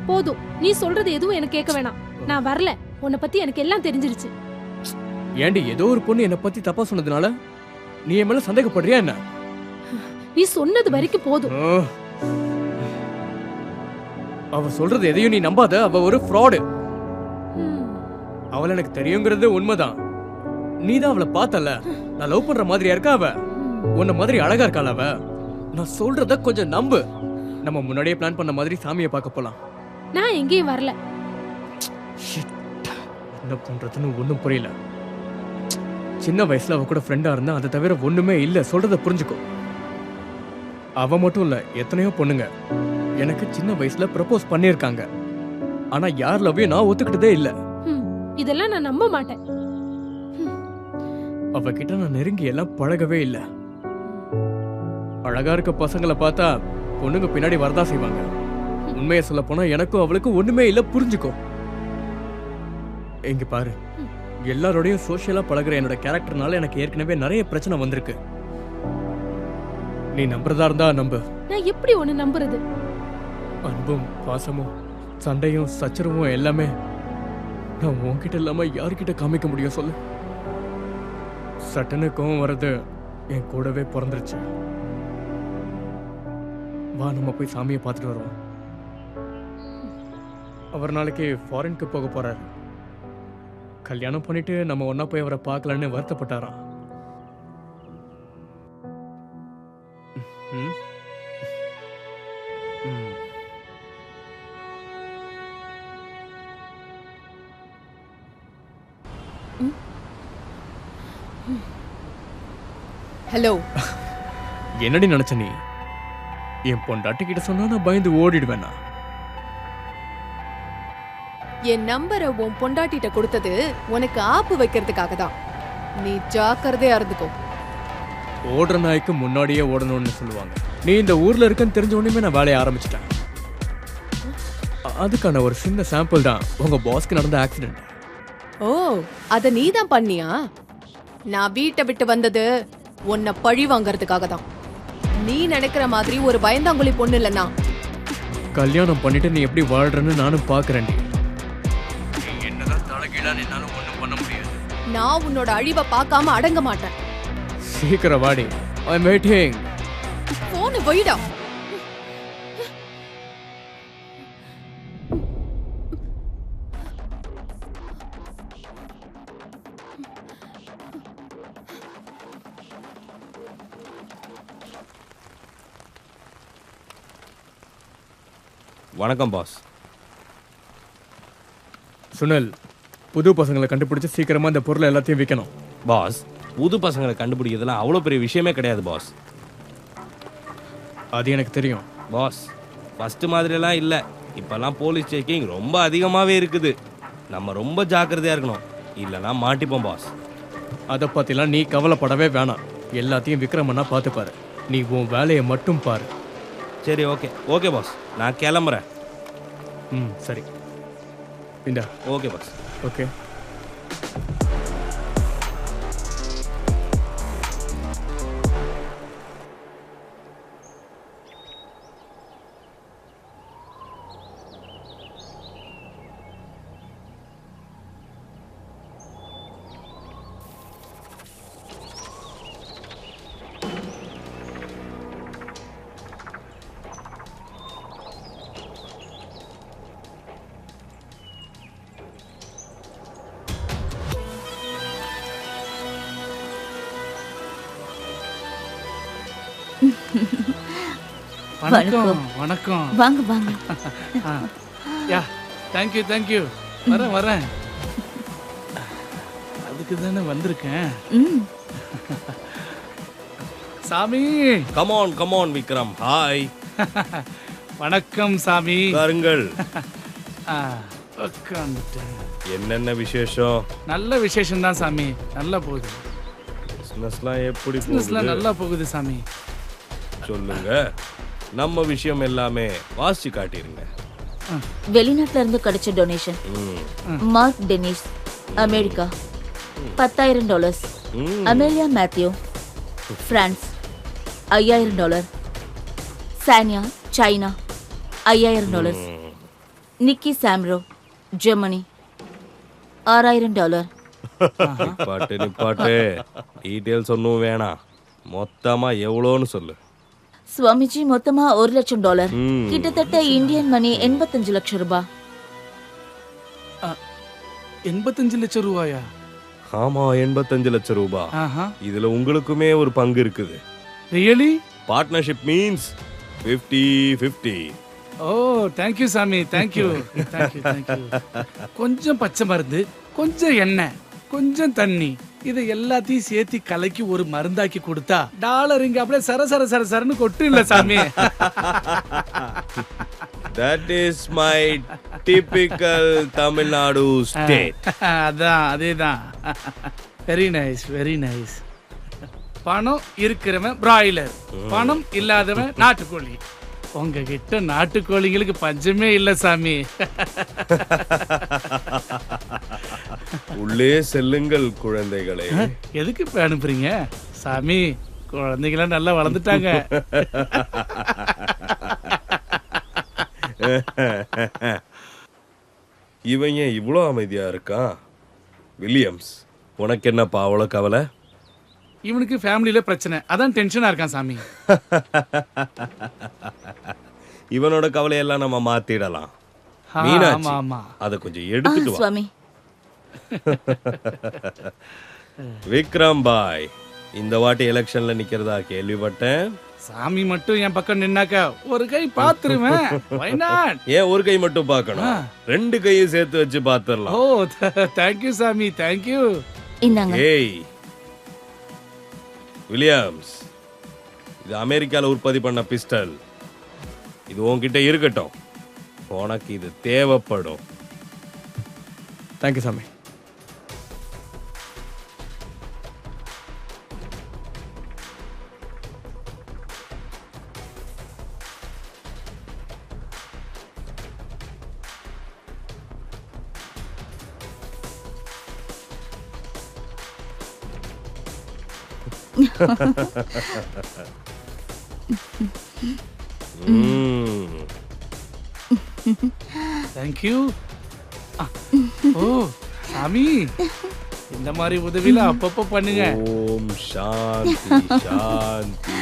P: போதும், நீ சொல்றது எதுவும் எனக்கு கேட்க வேணாம். நான் வரல. உன்னை பத்தி எனக்கு எல்லாம் தெரிஞ்சிருச்சு.
I: ஏண்டி ஏதோ ஒரு பொண்ணு என்னை பத்தி தப்பா சொன்னதுனால நீ என் மேல சந்தேகப்படுறியா என்ன?
P: நீ சொன்னது வரைக்கும் போதும்.
I: அவ சொல்றது எதையும் நீ நம்பாத. அவ ஒரு ஃப்ராடு. அவளை எனக்கு தெரியுங்கிறது உண்மைதான். நீ தான் அவளை பார்த்தல. நான் லவ் பண்ற மாதிரியா இருக்கா அவ? உன்ன மாதிரி அழகா இருக்காள் அவ. நான் சொல்றத கொஞ்சம் நம்பு. நம்ம முன்னாடியே பிளான் பண்ண மாதிரி சாமியை பார்க்க போலாம்.
P: நான் எங்கேயும் வரல.
I: என்ன பண்றதுன்னு ஒன்றும் புரியல. சின்ன வயசுல அவ கூட ஃப்ரெண்டா இருந்தா, அதை தவிர ஒண்ணுமே இல்ல. சொல்றத புரிஞ்சுக்கோ. அவ மட்டும் இல்ல, எத்தனையோ பொண்ணுங்க எனக்கு சின்ன வயசுல ப்ரப்போஸ் பண்ணியிருக்காங்க. ஆனா யார் லவ்வையும் நான் ஒத்துக்கிட்டதே இல்ல.
P: இதெல்லாம் நான் நம்ப மாட்டேன்.
I: அவகிட்ட நான் நெருங்கி எல்லாம் பழகவே இல்ல. அழகா இருக்க பசங்களை பார்த்தா பொண்ணுங்க பின்னாடி வரதா செய்வாங்க. உண்மையை சொல்ல போனா எனக்கும் அவளுக்கும் ஒண்ணுமே இல்ல, புரிஞ்சுக்கோ. இங்க பாரு, எல்லாரோடையும் சோஷியலா பழகுற என்னோட கேரக்டர்னால எனக்கு ஏற்கனவே நிறைய பிரச்சனை வந்திருக்கு. நீ நம்புறதா இருந்தா நம்பு.
P: நான் எப்படி ஒன்னு நம்புறது?
I: அன்பும் பாசமும் சண்டையும் சச்சரவும் எல்லாமே நான் உன்கிட்ட இல்லாம யார்கிட்ட காமிக்க முடியும் சொல்லு? சட்டன்னு கோவம் வர்றது என் கூடவே பிறந்துருச்சு. வா, நம்ம போய் சாமியை பார்த்துட்டு வருவோம். அவர் நாளைக்கு ஃபாரினுக்கு போக போறாரு. கல்யாணம் பண்ணிட்டு நம்ம ஒன்னா போய் அவரை பார்க்கலான்னு வருத்தப்பட்டாராம்.
H: ஹலோ.
I: என்னடி நினைச்ச நீ? என் பொண்டாட்டி கிட்ட சொன்னா நான் பயந்து ஓடிடுவேனா?
H: என் நம்பரை உன் பொண்டாட்டிட்ட கொடுத்தது உனக்கு ஆப்பு வைக்கிறதுக்காக தான். நீ ஜாக்கிரதையா இருந்துக்கோ.
I: ஓடுற நாய்க்கு முன்னாடியே ஓடணும்னு சொல்லுவாங்க. நீ இந்த ஊர்ல இருக்கன்னு தெரிஞ்ச உடனே நான் வேலையை ஆரம்பிச்சிட்டேன். அதுக்கான ஒரு சின்ன சாம்பிள் தான் உங்க பாஸ்க்கு நடந்த ஆக்சிடென்ட்.
H: ஓ, அத நீ தான் பண்ணியா? நான் வீட்டை விட்டு வந்தது உன்னை பழி வாங்கறதுக்காக தான். நீ நினைக்கிற மாதிரி ஒரு பயந்தாங்குழி பொண்ணு இல்லைன்னா.
I: கல்யாணம் பண்ணிட்டு நீ எப்படி வாழ்றன்னு நானும் பாக்குறேன். என்னதான் தலைகீழா நின்னாலும் ஒண்ணும் பண்ண முடியாது.
H: நான் உன்னோட அழிவை பார்க்காம அடங்க மாட்டேன்.
I: சீக்கிரம் வாடி. ஐ அம் வெயிட்டிங்.
H: போன் வைடா.
B: வணக்கம் பாஸ்.
I: சுனில், புது பசங்களை கண்டுபிடிச்சு சீக்கிரமா இந்த பொருளை எல்லாத்தையும் விற்கணும்.
G: பாஸ், புது பசங்களை கண்டுபிடிக்கிறதுலாம் அவ்வளோ பெரிய விஷயமே கிடையாது பாஸ்.
I: அது எனக்கு தெரியும்
G: பாஸ். ஃபர்ஸ்ட் மாதிரியெல்லாம் இல்லை. இப்போல்லாம் போலீஸ் செக்கிங் ரொம்ப அதிகமாகவே இருக்குது. நம்ம ரொம்ப ஜாக்கிரதையாக இருக்கணும், இல்லைன்னா மாட்டிப்போம் பாஸ்.
I: அதை பற்றிலாம் நீ கவலைப்படவே வேணாம். எல்லாத்தையும் விக்ரமண்ணா பார்த்துப்பாரு. நீ உன் வேலையை மட்டும் பாரு.
G: சரி, ஓகே ஓகே பாஸ், நான் கிளம்புறேன்.
I: சரி, இந்த
G: ஓகே பாஸ்.
I: ஓகே.
C: வணக்கம். வணக்கம்.
E: வாங்க வாங்க.
C: யா, தேங்க்யூ தேங்க்யூ. வரேன். அதுக்கு தானே வந்திருக்கேன். சாமி.
B: கமான் விக்ரம். ஹாய்.
C: வணக்கம் சாமி.
B: வாருங்கள்.
C: உட்காந்துட்டேன்.
B: என்னென்ன விசேஷம்?
C: நல்ல விசேஷம் தான் சாமி. நல்லா போகுது.
B: பிசினஸ்லாம் எப்படி போகுது?
C: பிசினஸ்லாம் நல்லா போகுது சாமி.
B: சொல்லுங்க. நம்ம விஷயம் எல்லாமே வாசி காட்டிருங்க.
E: வெளிநாட்டுல இருந்து கிடைச்ச donation. Mark Denis, America, $10,000. Amelia Matthew, France, $5,000. Sania, China, $5,000. Nikki சாம்ரோ, ஜெர்மனி, $6,000.
B: நிப்பாட்டு. டீட்டெயில்ஸ் ஒன்றும் வேணாம். மொத்தமா எவ்வளோன்னு சொல்லு.
E: சுவாமிஜி மொத்தமா $1,00,000
B: ம்.
E: கிட்டத்தட்ட இந்தியன் மணி 85 லட்சம் ரூபாய்.
C: 85 லட்சம் ரூபாயா?
B: ஆமா 85 லட்சம் ரூபாய்.
C: ஆஹா.
B: இதுல உங்களுக்குமே ஒரு பங்கு இருக்குது.
C: ரியலி?
B: Partnership means 50-50.
C: ஓ தேங்க்யூ சாமி, தேங்க்யூ தேங்க்யூ தேங்க்யூ. கொஞ்சம் பச்சை மருந்து, கொஞ்சம் எண்ணெய், கொஞ்சம் தண்ணி, இதை எல்லாத்தையும் சேர்த்து கலக்கி ஒரு மருந்தாக்கி கொடுத்தா டாலர் இங்க அப்படியே சர சர சர சரன்னு கொட்டு இல்ல சாமி.
B: That is my typical Tamil Nadu state.
C: அதான் அதேதான். Very nice very nice. பணம் இருக்கிறவன் பிராய்லர், பணம் இல்லாதவன் நாட்டுக்கோழி. உங்ககிட்ட நாட்டுக்கோழிங்களுக்கு பஞ்சமே இல்ல சாமி.
B: உள்ளே செல்லுங்கள் குழந்தைகளே.
C: எதுக்கு இப்ப அனுப்புறீங்க சாமி? குழந்தைங்களாம் நல்லா வளர்ந்துட்டாங்க.
B: இவன் ஏன் இவ்வளோ அமைதியா இருக்கான்? வில்லியம்ஸ், உனக்கு என்னப்பா அவ்வளோ கவலை?
C: இவனுக்கு ஃபேமிலியில பிரச்சனை, அதான் டென்ஷனா இருக்கான் சாமி.
B: இவனோட கவலையெல்லாம் நம்ம மாத்திடலாம்.
C: ஆ,
B: மீனாட்சி,
C: ஆமா, ஆமா.
B: அதை கொஞ்சம் எடுத்துட்டு வா.
E: சுவாமி
B: விக்ரம் பாய், இந்த வாட்டி எலெக்ஷன்ல நிக்கிறதா கேள்விப்பட்டேன்.
C: சாமி மட்டும் என் பக்கம் நின்னாக்க ஒரு கை பாத்துருவேன். Why not?
B: ஏன் ஒரு கை மட்டும் பார்க்கணும்? ரெண்டு கையும் சேர்த்து வச்சு பாத்துடலாம்.
C: ஓ தேங்க்யூ சாமி, தேங்க்யூ.
E: இந்தாங்க.
B: ஏய் வில்லியம்ஸ், இது அமெரிக்கால உற்பத்தி பண்ண பிஸ்டல். இது உன்கிட்ட இருக்கட்டும், உனக்கு இது தேவைப்படும்.
I: தேங்க்யூ சாமி.
C: தேங்க்யூ. ஓ சாமி, இந்த மாதிரி உதவியில அப்பப்ப பண்ணுங்க.
B: ஓம் சாந்தி சாந்தி.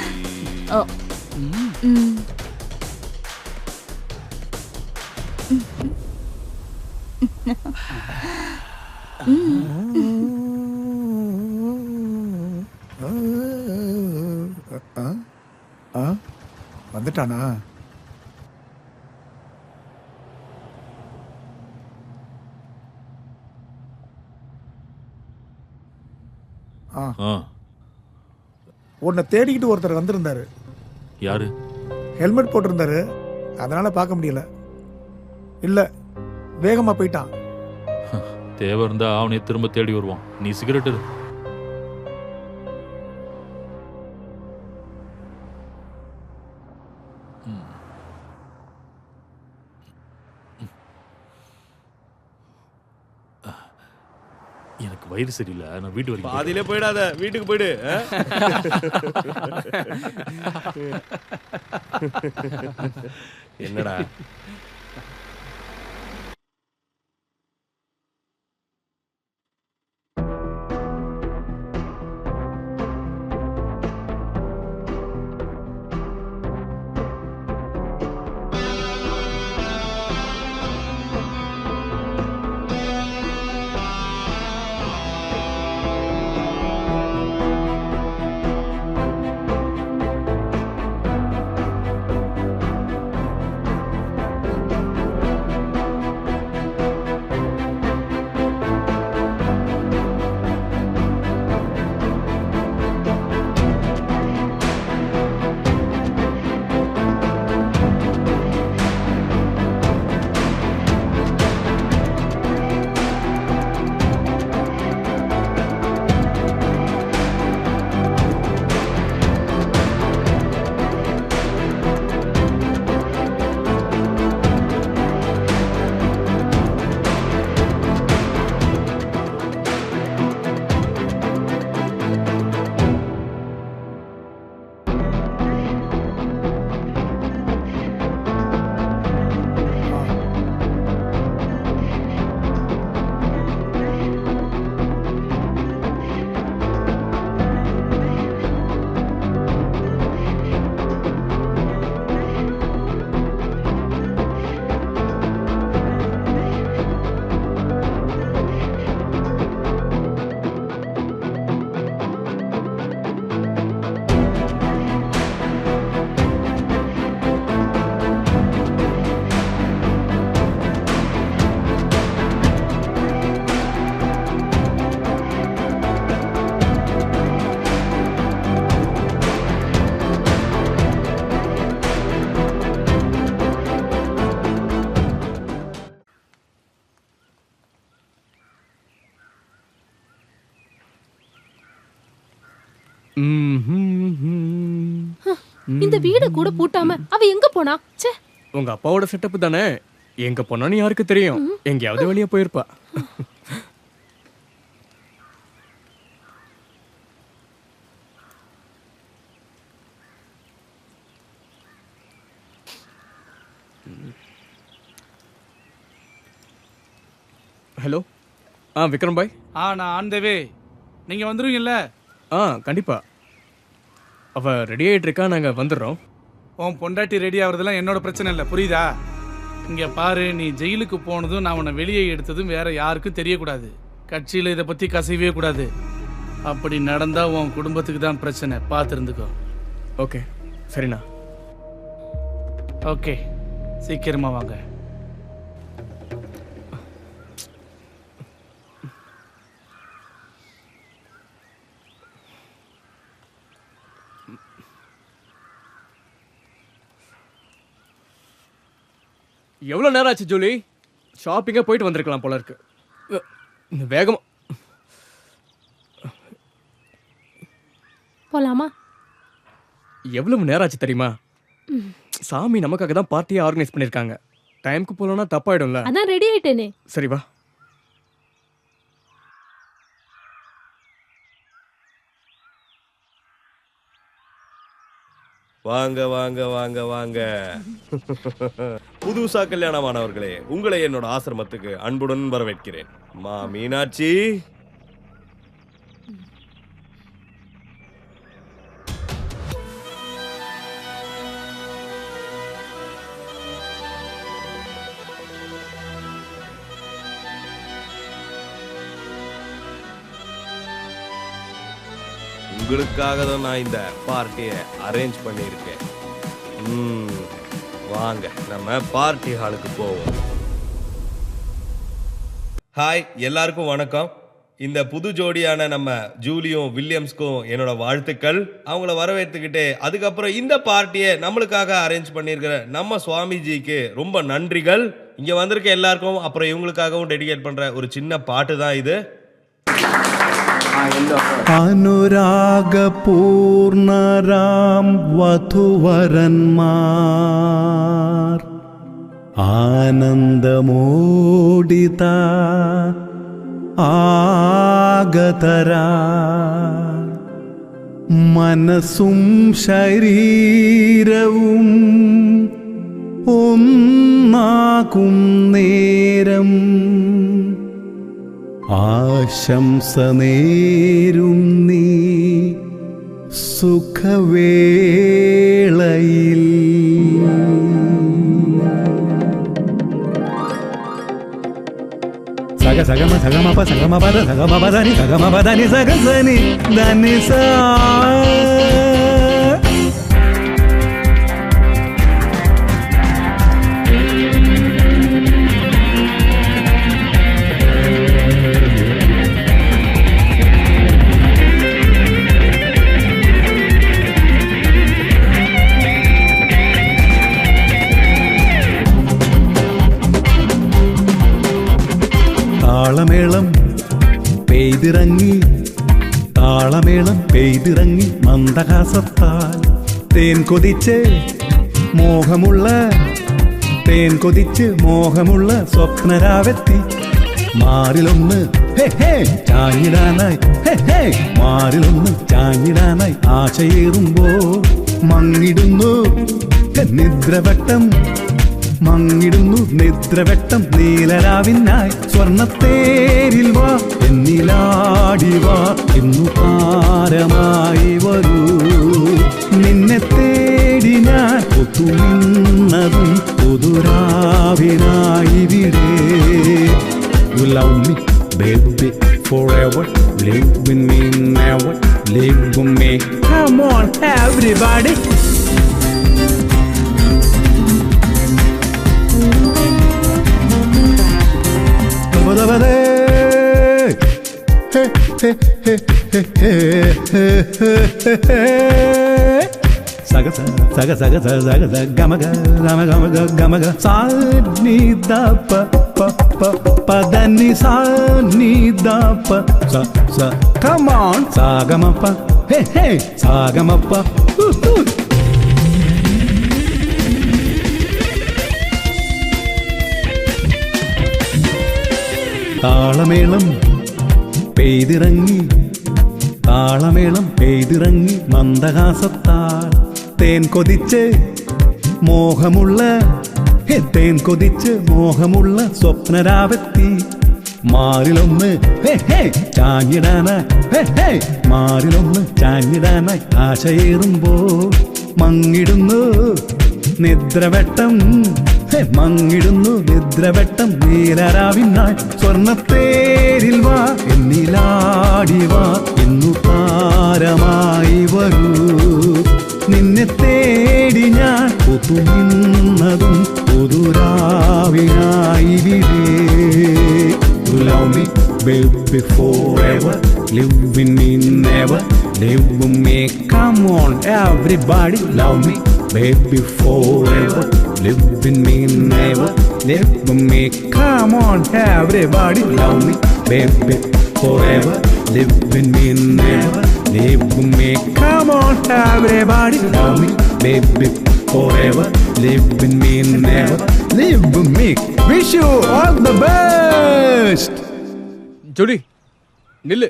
J: வந்துட்டானா? உன்னை தேடிக்கிட்டு ஒருத்தர் வந்திருந்தாரு.
L: யாரு?
J: ஹெல்மெட் போட்டிருந்தாரு, அதனால பார்க்க முடியல. இல்ல வேகமா போயிட்டான்.
L: தேவை இருந்தா அவனை திரும்ப தேடி வருவான். நீ சிகரெட் எடு. எனக்கு வயிறு சரியில்லை, நான் வீட்டு வரைக்கும்
B: பாதியிலே போயிடாத, வீட்டுக்கு போயிடு. என்னடா
P: இந்த வீட கூட பூட்டாம அவ எங்க போனா? ச்சே.
I: உங்க அப்பாவோட செட்டப் தானே, எங்க போனான்னு யாருக்கு தெரியும்? எங்கேயாவது வெளியே போயிருப்பா. ஹலோ, விக்ரம் பாய்.
C: நான் ஆன் த வே. நீங்க வந்துருவீங்கல்ல?
I: கண்டிப்பா. அவ ரெடி ஆயிட்டு இருக்கா, நாங்க வந்துடுறோம்.
C: உன் பொண்டாட்டி ரெடி ஆகுறதுலாம் என்னோட பிரச்சனை இல்லை, புரியுதா? இங்க பாரு, நீ ஜெயிலுக்கு போனதும் நான் உன்னை வெளியே எடுத்ததும் வேற யாருக்கும் தெரியக்கூடாது. கட்சியில் இதை பத்தி கசையவே கூடாது. அப்படி நடந்தா உன் குடும்பத்துக்கு தான் பிரச்சனை. பார்த்து இருந்துக்கோ.
I: ஓகே, சரிண்ணா.
C: ஓகே, சீக்கிரமா வாங்க.
I: எவ்வளோ நேரம் ஆச்சு ஜூலி? ஷாப்பிங்காக போயிட்டு வந்திருக்கலாம் போல இருக்கு. வேகமா
P: போலாமா?
I: எவ்வளவு நேரம் ஆச்சு தெரியுமா? சாமி நமக்காக தான் பார்ட்டியை ஆர்கனைஸ் பண்ணியிருக்காங்க. டைமுக்கு போகலன்னா தப்பாயிடும்ல.
P: அதான் ரெடி ஆயிட்டேனே.
I: சரி வா.
B: வாங்க வாங்க வாங்க வாங்க. புதுசா கல்யாணமானவர்களே, உங்களை என்னோட ஆசிரமத்துக்கு அன்புடன் வரவேற்கிறேன். மா மீனாட்சி, உங்களுக்காக தான் நான் இந்த பார்ட்டியை அரேஞ்ச் பண்ணியிருக்கேன். வாங்க நம்ம பார்ட்டி ஹாலுக்கு போவோம். ஹாய், எல்லாருக்கும் வணக்கம். இந்த புது ஜோடியான நம்ம ஜூலியும் வில்லியம்ஸ்க்கும் என்னோட வாழ்த்துக்கள். அவங்கள வரவேற்றுக்கிட்டு அதுக்கப்புறம் இந்த பார்ட்டியை நம்மளுக்காக அரேஞ்ச் பண்ணியிருக்கிற நம்ம சுவாமிஜிக்கு ரொம்ப நன்றிகள். இங்கே வந்திருக்க எல்லாருக்கும் அப்புறம் இவங்களுக்காகவும் டெடிகேட் பண்ணுற ஒரு சின்ன பாட்டு தான் இது.
Q: അനുരാഗ പൂർണരാം വധുവരന്മാർ ആനന്ദമോടിത ആഗതരാ മനസ്സും ശരീരവും ഒന്നാകും നേരം ആശംസ നേരും നീ സുഖവേളയിൽ. സഗ സഗമ സഗമപ സഗമപദ സഗമപദനി സഗമപദനി സഗസനി ധനി സാ. താളമേളം പെയ്തിറങ്ങി താളമേളം പെയ്തിറങ്ങി മന്ദഹാസത്താൽ തേൻ കൊതിച്ച് മോഹമുള്ള തേൻ കൊതിച്ച് മോഹമുള്ള സ്വപ്നരാവെത്തി മാറിലൊന്ന് ചാഞ്ഞിടാനായി മാറിലൊന്ന് ചാഞ്ഞിടാനായി ആശയേറുമ്പോ മങ്ങിടുന്നു നിദ്രവട്ടം മങ്ങിടുന്നു നിദ്രവട്ടം നീലരാവിനായി സ്വർണത്തേരിൽ വാ എന്നിലാടി വാ ഇന്നു താരമായി വരൂ നിന്നെ തേടി ഞാൻ ഒത്തുനിന്നതും പുതുരാവിനായി വിടെ. You love me baby forever, live with me never, live with me. Come on everybody. Saga saga saga saga saga gamaga gamaga gamaga sa ni da pa pa pa pa da ni ni sa ni da pa sa sa. Come on, sagamappa. Hey hey, sagamappa. താളമേളം പെയ്തിറങ്ങി താളമേളം പെയ്തിറങ്ങി മന്ദഹാസത്താൽ തേൻ കൊതിച്ച് മോഹമുള്ള തേൻ കൊതിച്ച് മോഹമുള്ള സ്വപ്നരാവെത്തി മാറിലൊന്ന് ചാഞ്ഞിടാനായി മാറിലൊന്ന് ചാഞ്ഞിടാനായി ആശയേറുമ്പോൾ മങ്ങിടുന്നു നിദ്രവെട്ടം മങ്ങിടുന്നു നിദ്രവെട്ടം നീലരാവിനായി സ്വർണ്ണത്തേരിൽ വാ എന്നിലാടി വാ എന്നു താരമായി വരൂ നിന്നെ തേടി ഞാൻ പുതുനിന്നതും പുതുരാവിനായി വിടേ. You love me, baby, forever. Live with me, never. Live with me, come on, everybody. Love me, baby, forever. Live with me, never. Live with me, come on, everybody. Love me, baby, forever. Live with me, never. Live with me, come on, everybody. Love me, baby, forever. Live with me, never. Live with me. Wish you all the best.
I: Julie நில்லு.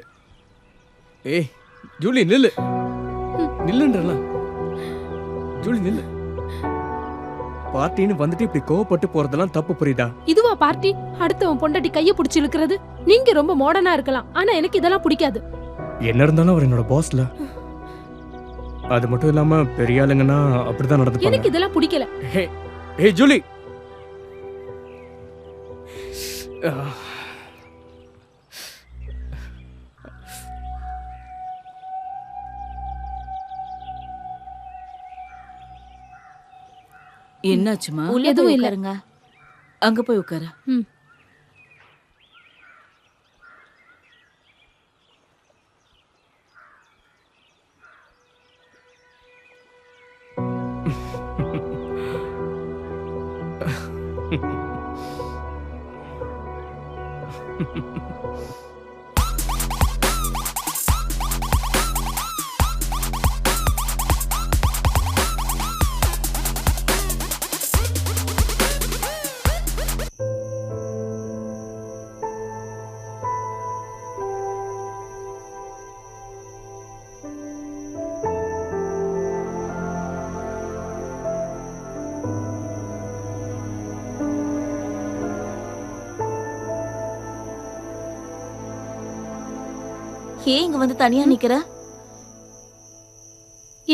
I: ஏய் Julie நில்லு. நில்லுன்றல. Julie நில்லு. பார்ட்டின்னு வந்துட்டு இப்படி கோவப்பட்டு போறதெல்லாம் தப்பு, புரியுதா?
P: இதுவா பார்ட்டி? அடுத்தவன் பொண்டாட்டி கையை பிடிச்சி இழுக்கிறது. நீங்க ரொம்ப மாடர்னா இருக்கலாம், ஆனா எனக்கு இதெல்லாம் பிடிக்காது.
I: என்ன இருந்தாலும் அவர் என்னோட பாஸ்ல. அது மட்டும் இல்லாம பெரிய ஆளுங்கன்னா அப்படிதான் நடந்துப்பாங்க.
P: எனக்கு இதெல்லாம் பிடிக்கல.
I: ஹே ஜூலி.
E: என்னாச்சுமா?
P: எதுவும் இல்ல.
E: அங்க போய் உட்கார. ஏன் இங்க வந்து தனியா நிக்கிற?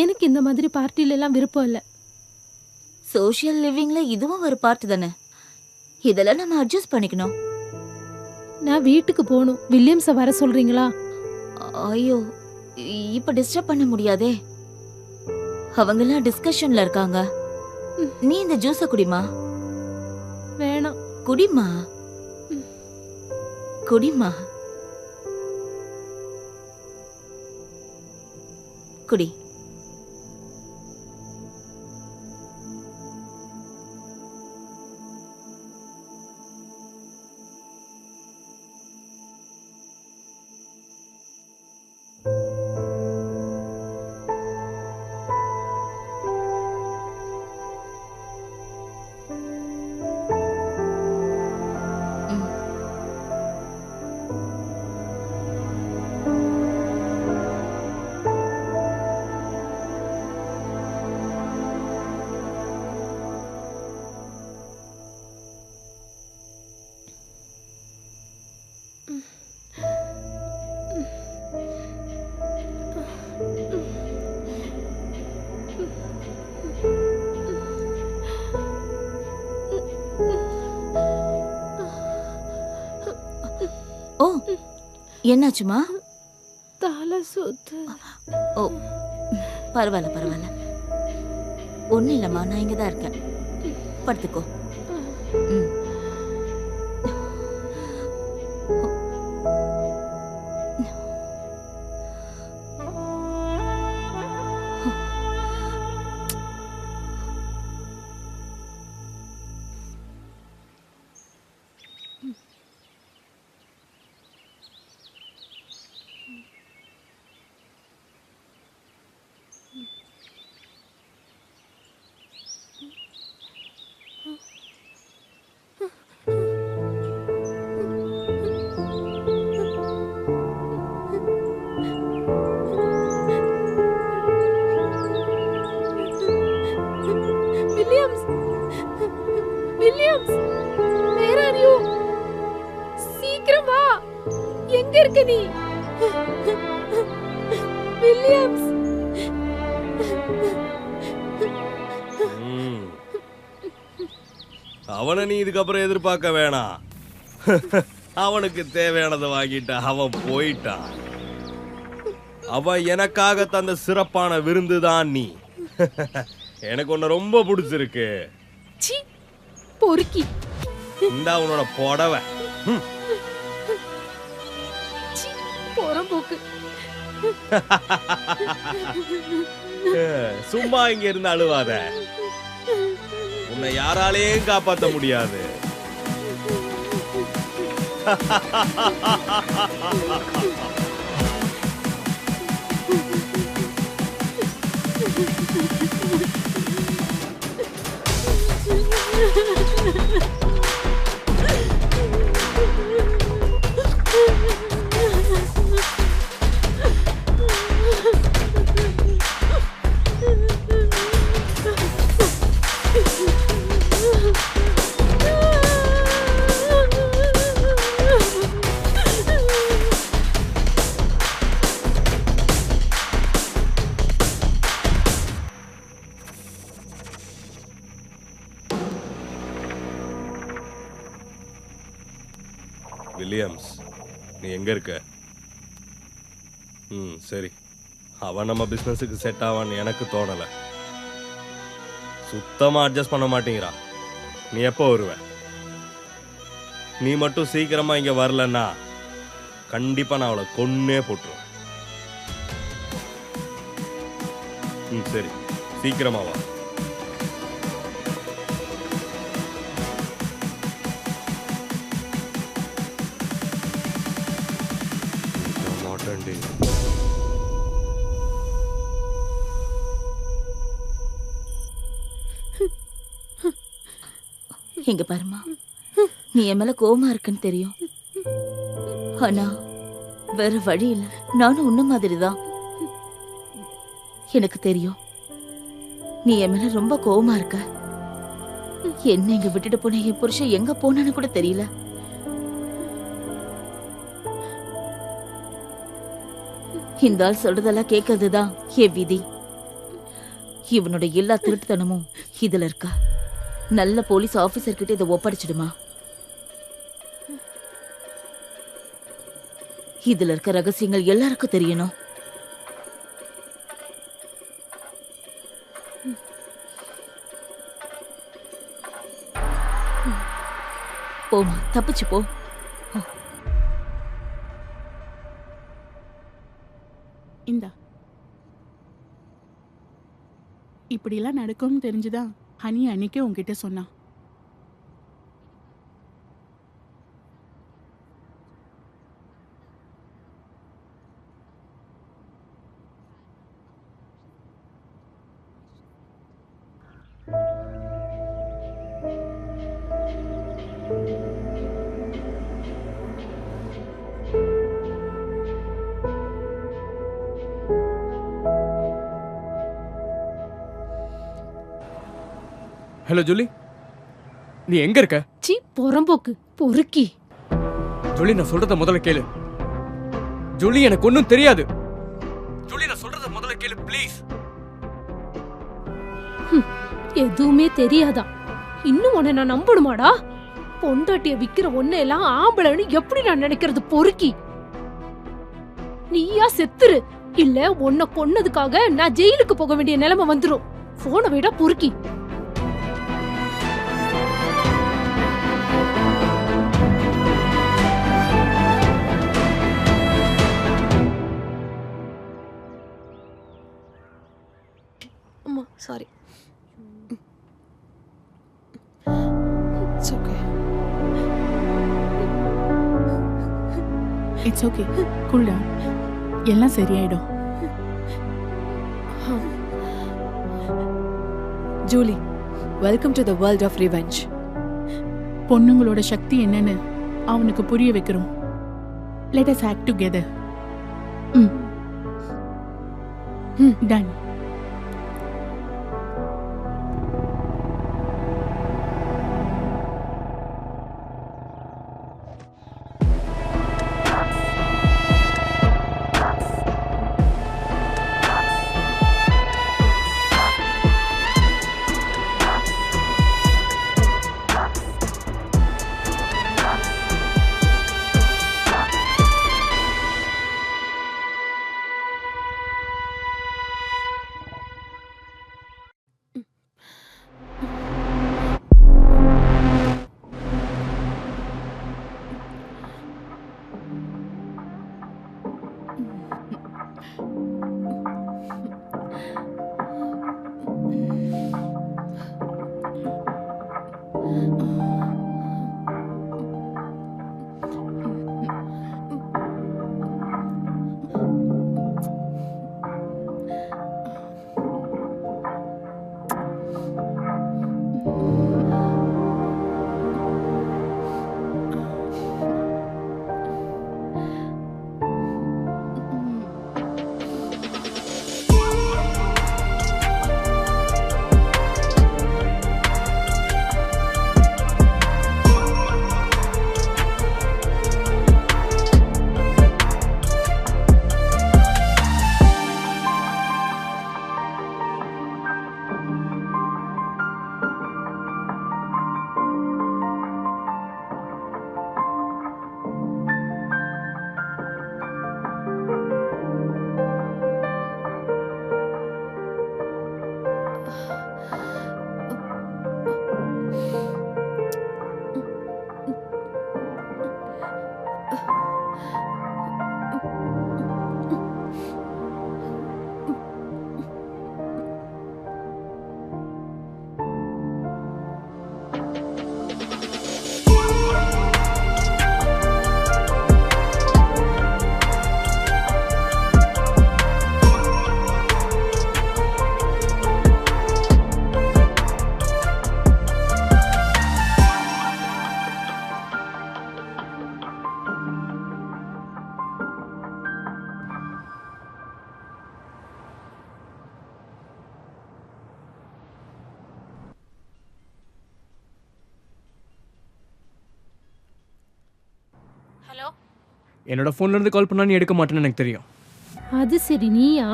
P: எனக்கு இந்த மாதிரி பார்ட்டில எல்லாம் விருப்பம் இல்ல.
E: சோஷியல் லிவிங்ல இதுவும் ஒரு பார்ட் தானே. இதெல்லாம் நம்ம அட்ஜஸ்ட் பண்ணிக்கணும்.
P: நான் வீட்டுக்கு போகணும். வில்லியம்ஸை வர சொல்றீங்களா?
E: ஐயோ, இப்ப டிஸ்டர்ப் பண்ண முடியாதே. அவங்க எல்லாம் டிஸ்கஷன்ல இருக்காங்க. நீ இந்த ஜூஸ குடிமா.
P: வேணாம்.
E: குடிமா. குடிமா. குடி. ஓ, என்னாச்சுமா?
P: தலை சுத்து.
E: ஓ, பரவாயில்ல பரவாயில்ல. ஒன்றும் இல்லைம்மா, நான் இங்கே தான் இருக்கேன். படுத்துக்கோ. ம்.
P: எங்க இருக்க நீ? வில்லியம்ஸ்.
B: அவனை நீ இதுக்கப்புறம் எதிர்பார்க்க வேணாம். அவனுக்கு தேவையானதை வாங்கிட்டு அவன் போயிட்டான். அவன் எனக்காக தந்த சிறப்பான விருந்துதான் நீ. எனக்கு உன்னை ரொம்ப பிடிச்சிருக்கு.
P: பொறுக்கி.
B: இந்தா உன்னோட புடவை.
P: போறம்போக்கு.
B: சும்மா இங்க இருந்து அழுவாத. உன்னை யாராலையும் காப்பாற்ற முடியாது. வில்லியம்ஸ், நீ எங்க இருக்க? சரி. அவன் நம்ம பிசினஸுக்கு செட் ஆவான்னு எனக்கு தோணல. சுத்தமா அட்ஜஸ்ட் பண்ண மாட்டேங்கிறா. நீ எப்போ வருவ? நீ மட்டும் சீக்கிரமா இங்க வரலன்னா கண்டிப்பா நான் அவளை கொன்னே போட்டுருவேன். சரி, சீக்கிரமா வா.
E: இங்க பாருமா, நீ என் மேல கோவமா இருக்குன்னு தெரியும். ஆனா வேற வழி இல்ல. நானும் உன்ன மாதிரிதான். எனக்கு தெரியும் நீ என் மேல ரொம்ப கோவமா இருக்க. என்ன இங்க விட்டுட்டு போன என் புருஷன் எங்க போனான்னு கூட தெரியல. இந்த ஆள் சொல்றதெல்லாம் கேட்கறதுதான் என் விதி. இவனோட எல்லா திருட்டுத்தனமும் இதுல இருக்கா. நல்ல போலீஸ் ஆபீசர் கிட்ட இதை ஒப்படைச்சிடுமா. இதுல இருக்க ரகசியங்கள் எல்லாருக்கும் தெரியணும். போமா, தப்பிச்சு போ.
N: இந்தா, இப்படிலாம் நடக்கும்னு தெரிஞ்சுதான் ஹனி அன்னைக்கே உங்ககிட்ட சொன்னா.
I: ஹலோ ஜூலி, நீ எங்க இருக்க?
P: சி புறம்போக்கு பொறுக்கி.
I: ஜூலி, நான் சொல்றத முதல்ல கேளு. ஜூலி, எனக்கு ஒன்னும் தெரியாது. ஜூலி, நான் சொல்றத முதல்ல கேளு ப்ளீஸ்.
P: எதுவுமே தெரியாதா? இன்னும் உன்னை நான் நம்பணுமாடா? பொண்டாட்டிய விக்கிற ஒன்ன எல்லாம் ஆம்பளைன்னு எப்படி நான் நினைக்கிறது? பொறுக்கி. நீயா செத்துரு, இல்ல உன்னை கொன்னதுக்காக நான் ஜெயிலுக்கு போக வேண்டிய நிலைமை வந்துரும். போனை விட பொறுக்கி.
H: Sorry. It's okay.
N: It's okay. Cool down. எல்லாம் சரியாயிடும்.
H: Julie, welcome to the world of revenge.
N: பொண்ணுங்களோட சக்தி என்னன்னு அவனுக்கு புரிய வைக்கிறோம். Let us act together. Done.
I: என்னோட ஃபோன்ல இருந்து கால் பண்ணா நீ எடுக்க மாட்டேன்னு எனக்கு தெரியும்.
P: அது சரி, நீயா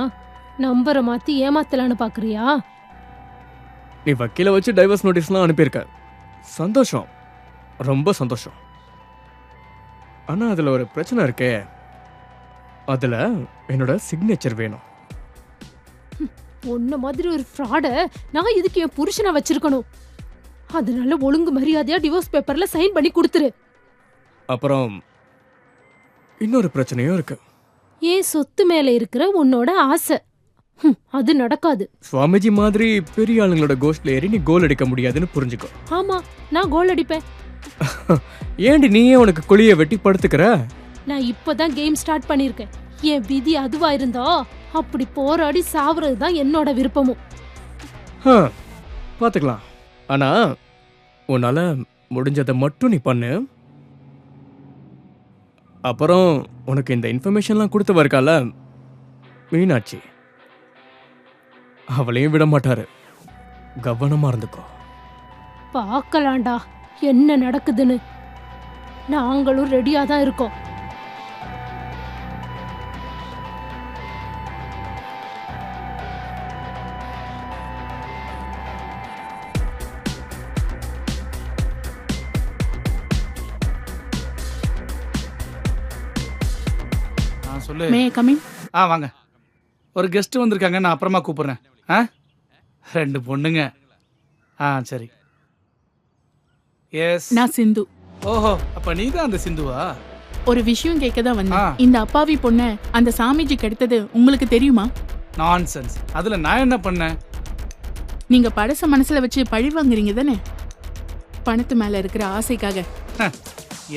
P: நம்பரை மாத்தி ஏமாத்தலான்னு பாக்குறியா?
I: நீ வக்கீல வச்சு டைவர்ஸ் நோட்டீஸ்லாம் அனுப்பியிருக்க. சந்தோஷம், ரொம்ப சந்தோஷம். ஆனா அதுல ஒரு பிரச்சனை இருக்கே. அதுல என்னோட சிக்னேச்சர் வேணும்.
P: உன்ன மாதிரி ஒரு ஃப்ராட நான் இதுக்கு என் புருஷனை வச்சிருக்கணும். அதனால ஒழுங்கு மரியாதையா டிவோர்ஸ் பேப்பர்ல சைன் பண்ணி கொடுத்துரு.
I: அப்புறம் இன்னொரு பிரச்சனையும் இருக்கு.
P: ஏன் சொத்து மேல இருக்கிற உன்னோட ஆசை, அது நடக்காது.
I: சுவாமிஜி மாதிரி பெரிய ஆளுங்களோட கோஸ்ட்ல ஏறி நீ கோல் அடிக்க முடியாதுன்னு புரிஞ்சுக்கோ.
P: ஆமா, நான் கோல் அடிப்பேன்.
I: ஏண்டி நீயே உனக்கு குழிய வெட்டி படுத்துக்கிற?
P: நான் இப்பதான் கேம் ஸ்டார்ட் பண்ணிருக்கேன். என் விதி அதுவா இருந்தா அப்படி போராடி சாவுறது தான் என்னோட விருப்பமும்.
I: பாத்துக்கலாம். ஆனா உன்னால முடிஞ்சதை மட்டும் நீ பண்ணு. அப்புறம் உனக்கு இந்த இன்ஃபர்மேஷன்லாம் கொடுத்து இருக்கால மீனாட்சி, அவளையும் விட மாட்டாரு. கவனமா இருந்துக்கோ.
P: பார்க்கலாம்டா என்ன நடக்குதுன்னு. நாங்களும் ரெடியா தான் இருக்கோம்.
C: சொல்லு.
N: May coming.
C: வாங்க. ஒரு கெஸ்ட் வந்திருக்காங்க, நான் அப்புறமா கூப்பிடுறேன். 2 பொண்ணுங்க. சரி. எஸ்,
N: நான் சிந்து.
C: ஓஹோ, அப்ப நீ தான் அந்த சிந்துவா?
N: ஒரு விஷயம் கேட்க தான் வந்தேன். இந்த அப்பாவி பொண்ண அந்த சாமிஜி கெடுத்தது உங்களுக்கு தெரியுமா?
C: நான்சென்ஸ். அதுல நான் என்ன பண்ணேன்?
N: நீங்க படச மனசுல வச்சு பழி வாங்குறீங்க தானே, பணத்து மேல இருக்கிற ஆசைக்காக.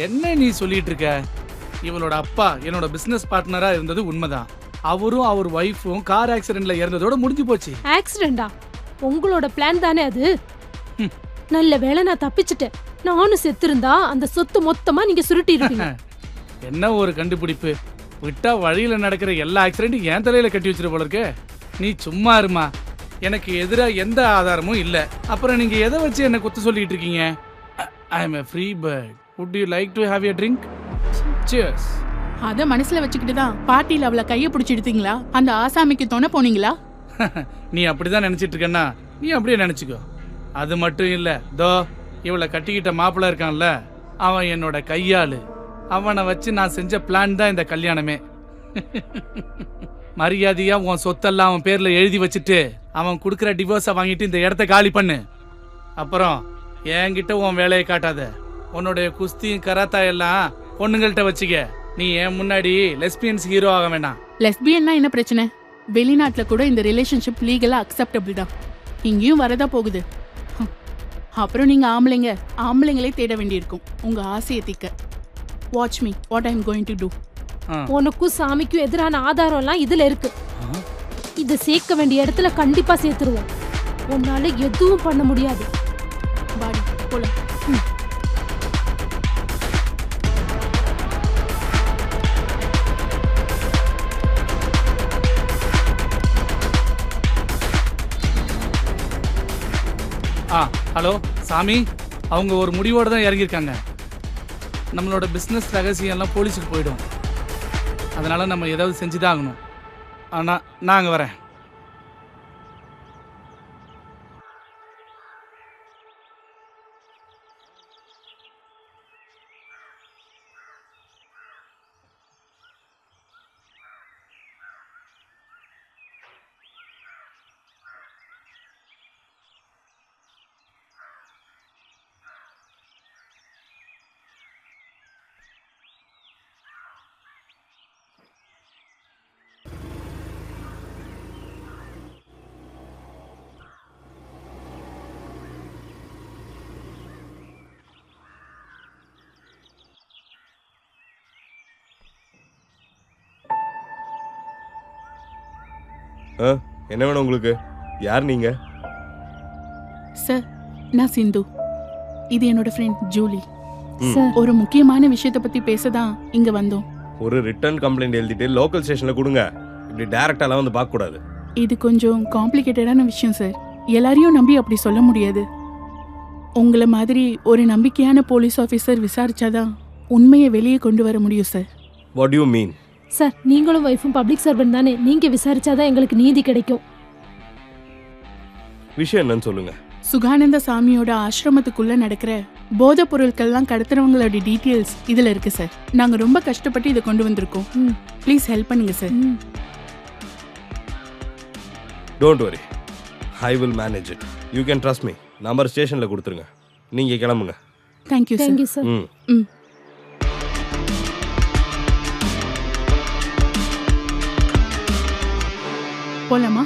C: என்ன நீ சொல்லிட்டு இருக்க? இவளோட அப்பா என்னோட பிசினஸ் பார்ட்னரா இருந்தது உண்மைதான். அவரும் அவர் வைஃபும் கார் ஆக்சிடென்ட்ல இறந்ததோட முடிஞ்சு போச்சு.
P: ஆக்சிடென்டா? உங்களோட பிளான் தானே அது? நல்ல வேளை நான் தப்பிச்சிட்டேன். நானும் செத்திருந்தா அந்த சொத்து மொத்தமா நீங்க சுருட்டி இருப்பீங்க.
C: என்ன ஒரு கண்டுபிடிப்பு! விட்டா வழியில நடக்கிற எல்லா ஆக்சிடென்ட்டும் என் தலையில கட்டி வச்சிரு போல இருக்கு. நீ சும்மா இருமா. எனக்கு எதிராக எந்த ஆதாரமும் இல்ல. அப்புறம் நீங்க எதை வச்சு என்ன குத்து சொல்லிட்டு இருக்கீங்க? ஐ அம் a free bird. Would you like to have a drink? Cheers.
N: அத மனசுல வச்சுக்கிட்டு தான் பார்ட்டில அவளை கைய பிடிச்சி எடுத்தீங்களா? அந்த ஆசாமிக்கு துணை போனீங்களா?
C: நீ அப்படிதான் நினைச்சிட்டு இருக்கன்னா நீ அப்படியே நினைச்சுக்கோ. அது மட்டும் இல்ல, தோ இவளை கட்டிக்கிட்ட மாப்பிள்ள இருக்கான்ல, அவன் என்னோட கையாளு. அவனை வச்சு நான் செஞ்ச பிளான் தான் இந்த கல்யாணமே. மரியாதையா உன் சொத்தெல்லாம் அவன் பேர்ல எழுதி வச்சுட்டு அவன் கொடுக்குற டிவோர்ஸை வாங்கிட்டு இந்த இடத்த காலி பண்ணு. அப்புறம் என்கிட்ட உன் வேலையை காட்டாத. உன்னுடைய குஸ்தியும் கராத்தா எல்லாம் பொண்ணுங்கள்ட்ட வச்சுக்க. நீ என் முன்னாடி லெஸ்பியன்ஸ் ஹீரோ ஆக வேண்டாம்.
N: லெஸ்பியன்னா என்ன பிரச்சனை? வெளிநாட்டுல கூட இந்த ரிலேஷன்ஷிப் லீகலா அக்செப்டபிள் தான். இங்கேயும் வரதா போகுது. அப்புறம் நீங்க ஆம்பளைங்களே தேட வேண்டியிருக்கும் உங்க ஆசையை தீக்க. Watch me what I am going to do.
P: உனக்கும் சாமிக்கும் எதிரான ஆதாரம் எல்லாம் இதுல இருக்கு. இதை சேர்க்க வேண்டிய இடத்துல கண்டிப்பா சேர்த்துருவோம். உன்னால எதுவும் பண்ண முடியாது.
N: பாடி போலாம்.
C: ஹலோ சாமி, அவங்க ஒரு முடிவோடு தான் இறங்கியிருக்காங்க. நம்மளோட பிஸ்னஸ் ரகசியம் எல்லாம் போலீஸுக்கு போயிடும். அதனால நம்ம ஏதாவது செஞ்சுதான் ஆகணும். ஆனால் நான் அங்கே வரேன்.
B: என்ன வேணும் உங்களுக்கு? யார் நீங்க?
N: சார், நான் சிந்து. இது என்னோட ஃப்ரெண்ட் ஜூலி.
B: சார்,
N: ஒரு முக்கியமான விஷயத்தை பத்தி பேசதான் இங்க வந்தோம்.
B: ஒரு ரிட்டர்ன் கம்ப்ளைண்ட் எழுதிட்டு லோக்கல் ஸ்டேஷன்ல கொடுங்க. இப்படி டைரக்டாலாம் வந்து பார்க்க கூடாது.
N: இது கொஞ்சம் காம்ப்ளிகேட்டடான விஷயம் சார். எல்லாரையும் நம்பி அப்படி சொல்ல முடியாது. உங்களை மாதிரி ஒரு நம்பிக்கையான போலீஸ் ஆஃபீஸர் விசாரிச்சாதான் உண்மையை வெளியே கொண்டு வர முடியும் sir.
B: What you mean?
P: Sir நீங்களும் ஒய்ஃபும் பப்ளிக் சர்வெண்ட் தானே, நீங்க விசாரிச்சாதான் எங்களுக்கு நீதி கிடைக்கும்.
B: விஷயம் என்னன்னு சொல்லுங்க.
N: சுகானந்த சாமியோட ஆசிரமத்துக்குள்ள நடக்கிற போதைப் பொருட்கள்லாம் கடத்துறவங்களோட டீட்டெயில்ஸ் இதுல இருக்கு சார். நாங்க ரொம்ப கஷ்டப்பட்டு இதை கொண்டு வந்திருக்கோம். ப்ளீஸ் ஹெல்ப் பண்ணுங்க sir.
B: Don't worry, I will manage it. You can trust me. Number ஸ்டேஷனில் கொடுத்துருங்க. நீங்கள் கிளம்புங்க.
N: Thank you sir.
P: Thank you sir.
N: ம். போலாமா?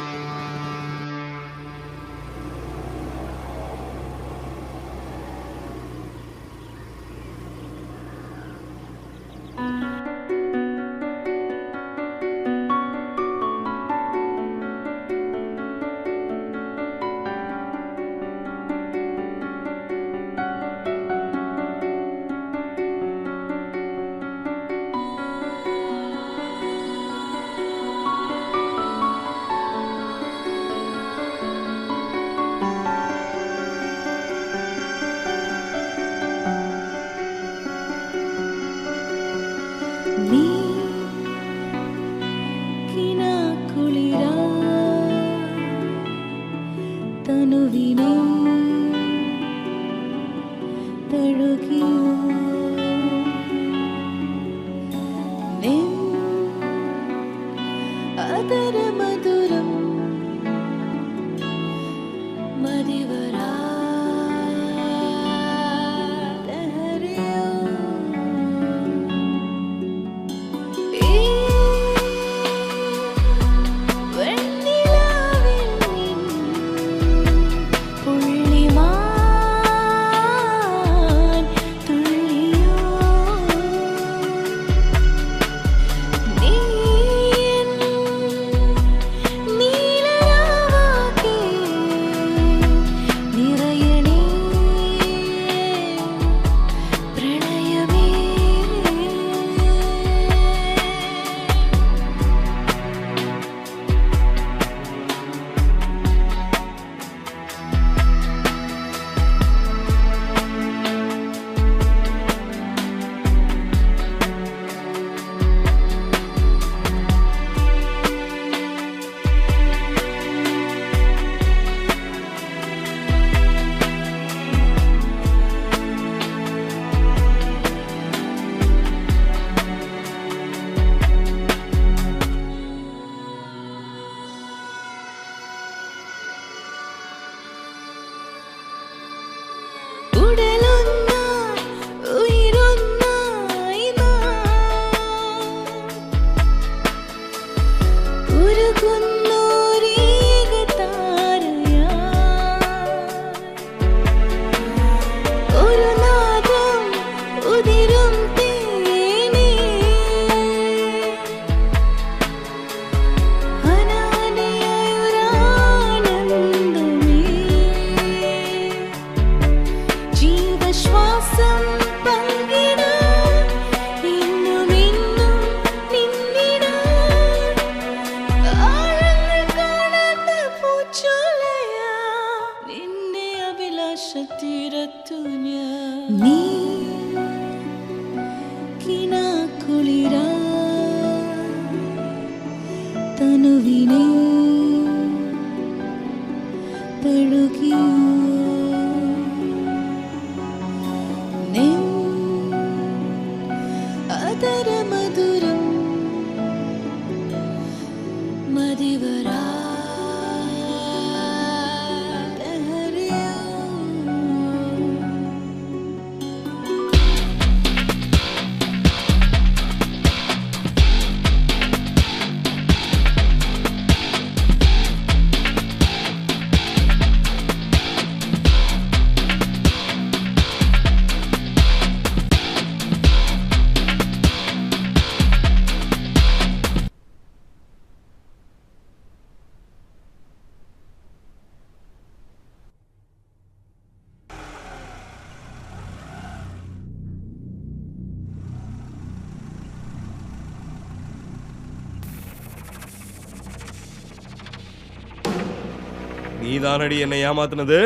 B: நீ தானடி என்னை ஏமாத்துனது.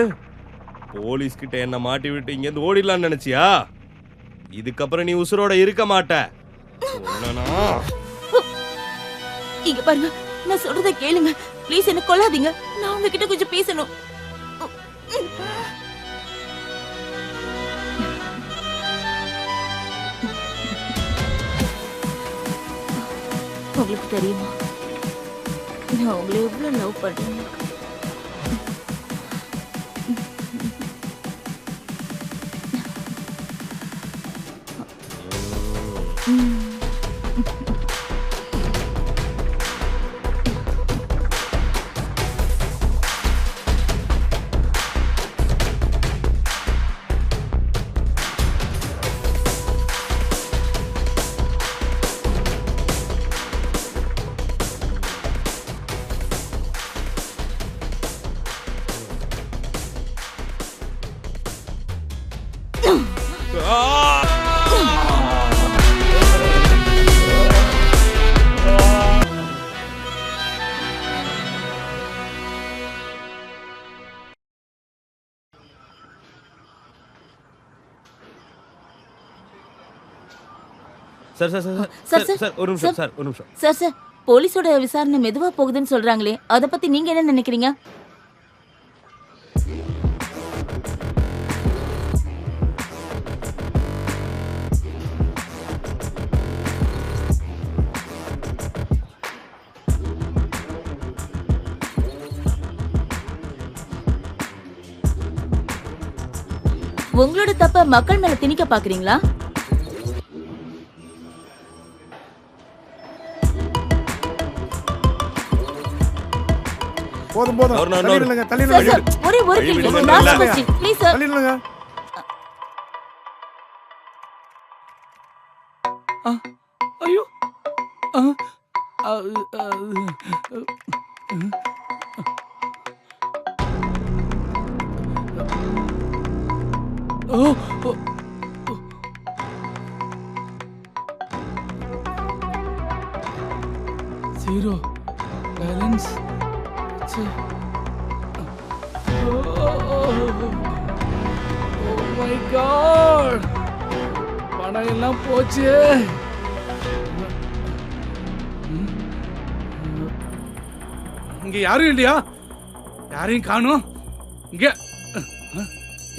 B: போலீஸ் கிட்ட என்ன மாட்டி விட்டு இங்கேருந்து ஓடிடலான்னு நினைச்சியா? இதுக்கப்புறம் நீ உசுரோட இருக்க மாட்ட.
E: இங்க பாருங்க, நான் சொல்றத கேளுங்க ப்ளீஸ், என்ன கொல்லாதீங்க. நான் உங்ககிட்ட கொஞ்சம் பேசணும். உங்களுக்கு தெரியுமா நான் உங்களை எவ்வளவு லவ் பண்றேன்.
B: Sir sir sir sir sir ஒரு நிமிஷம் சார், ஒரு நிமிஷம்
E: சார் சார், போலீஸோட விசாரணை மெதுவா போகுதுன்னு சொல்றாங்களே, அத பத்தி நீங்க என்ன நினைக்கிறீங்க? உங்களோட தப்ப மக்கள் மேல திணிக்க பாக்குறீங்களா?
J: போதும் போதும், தள்ளிடுங்க தள்ளிடுங்க.
E: ஒரே ஒரு கேள்வி, லாஸ்ட் क्वेश्चन ப்ளீஸ் சார்.
J: தள்ளிடுங்க.
C: ஐயோ ஜீரோ பேலன்ஸ். மை காட், பணம் எல்லாம் போச்சு. இங்க யாரும் இல்லையா? யாரையும் காணோம். இங்க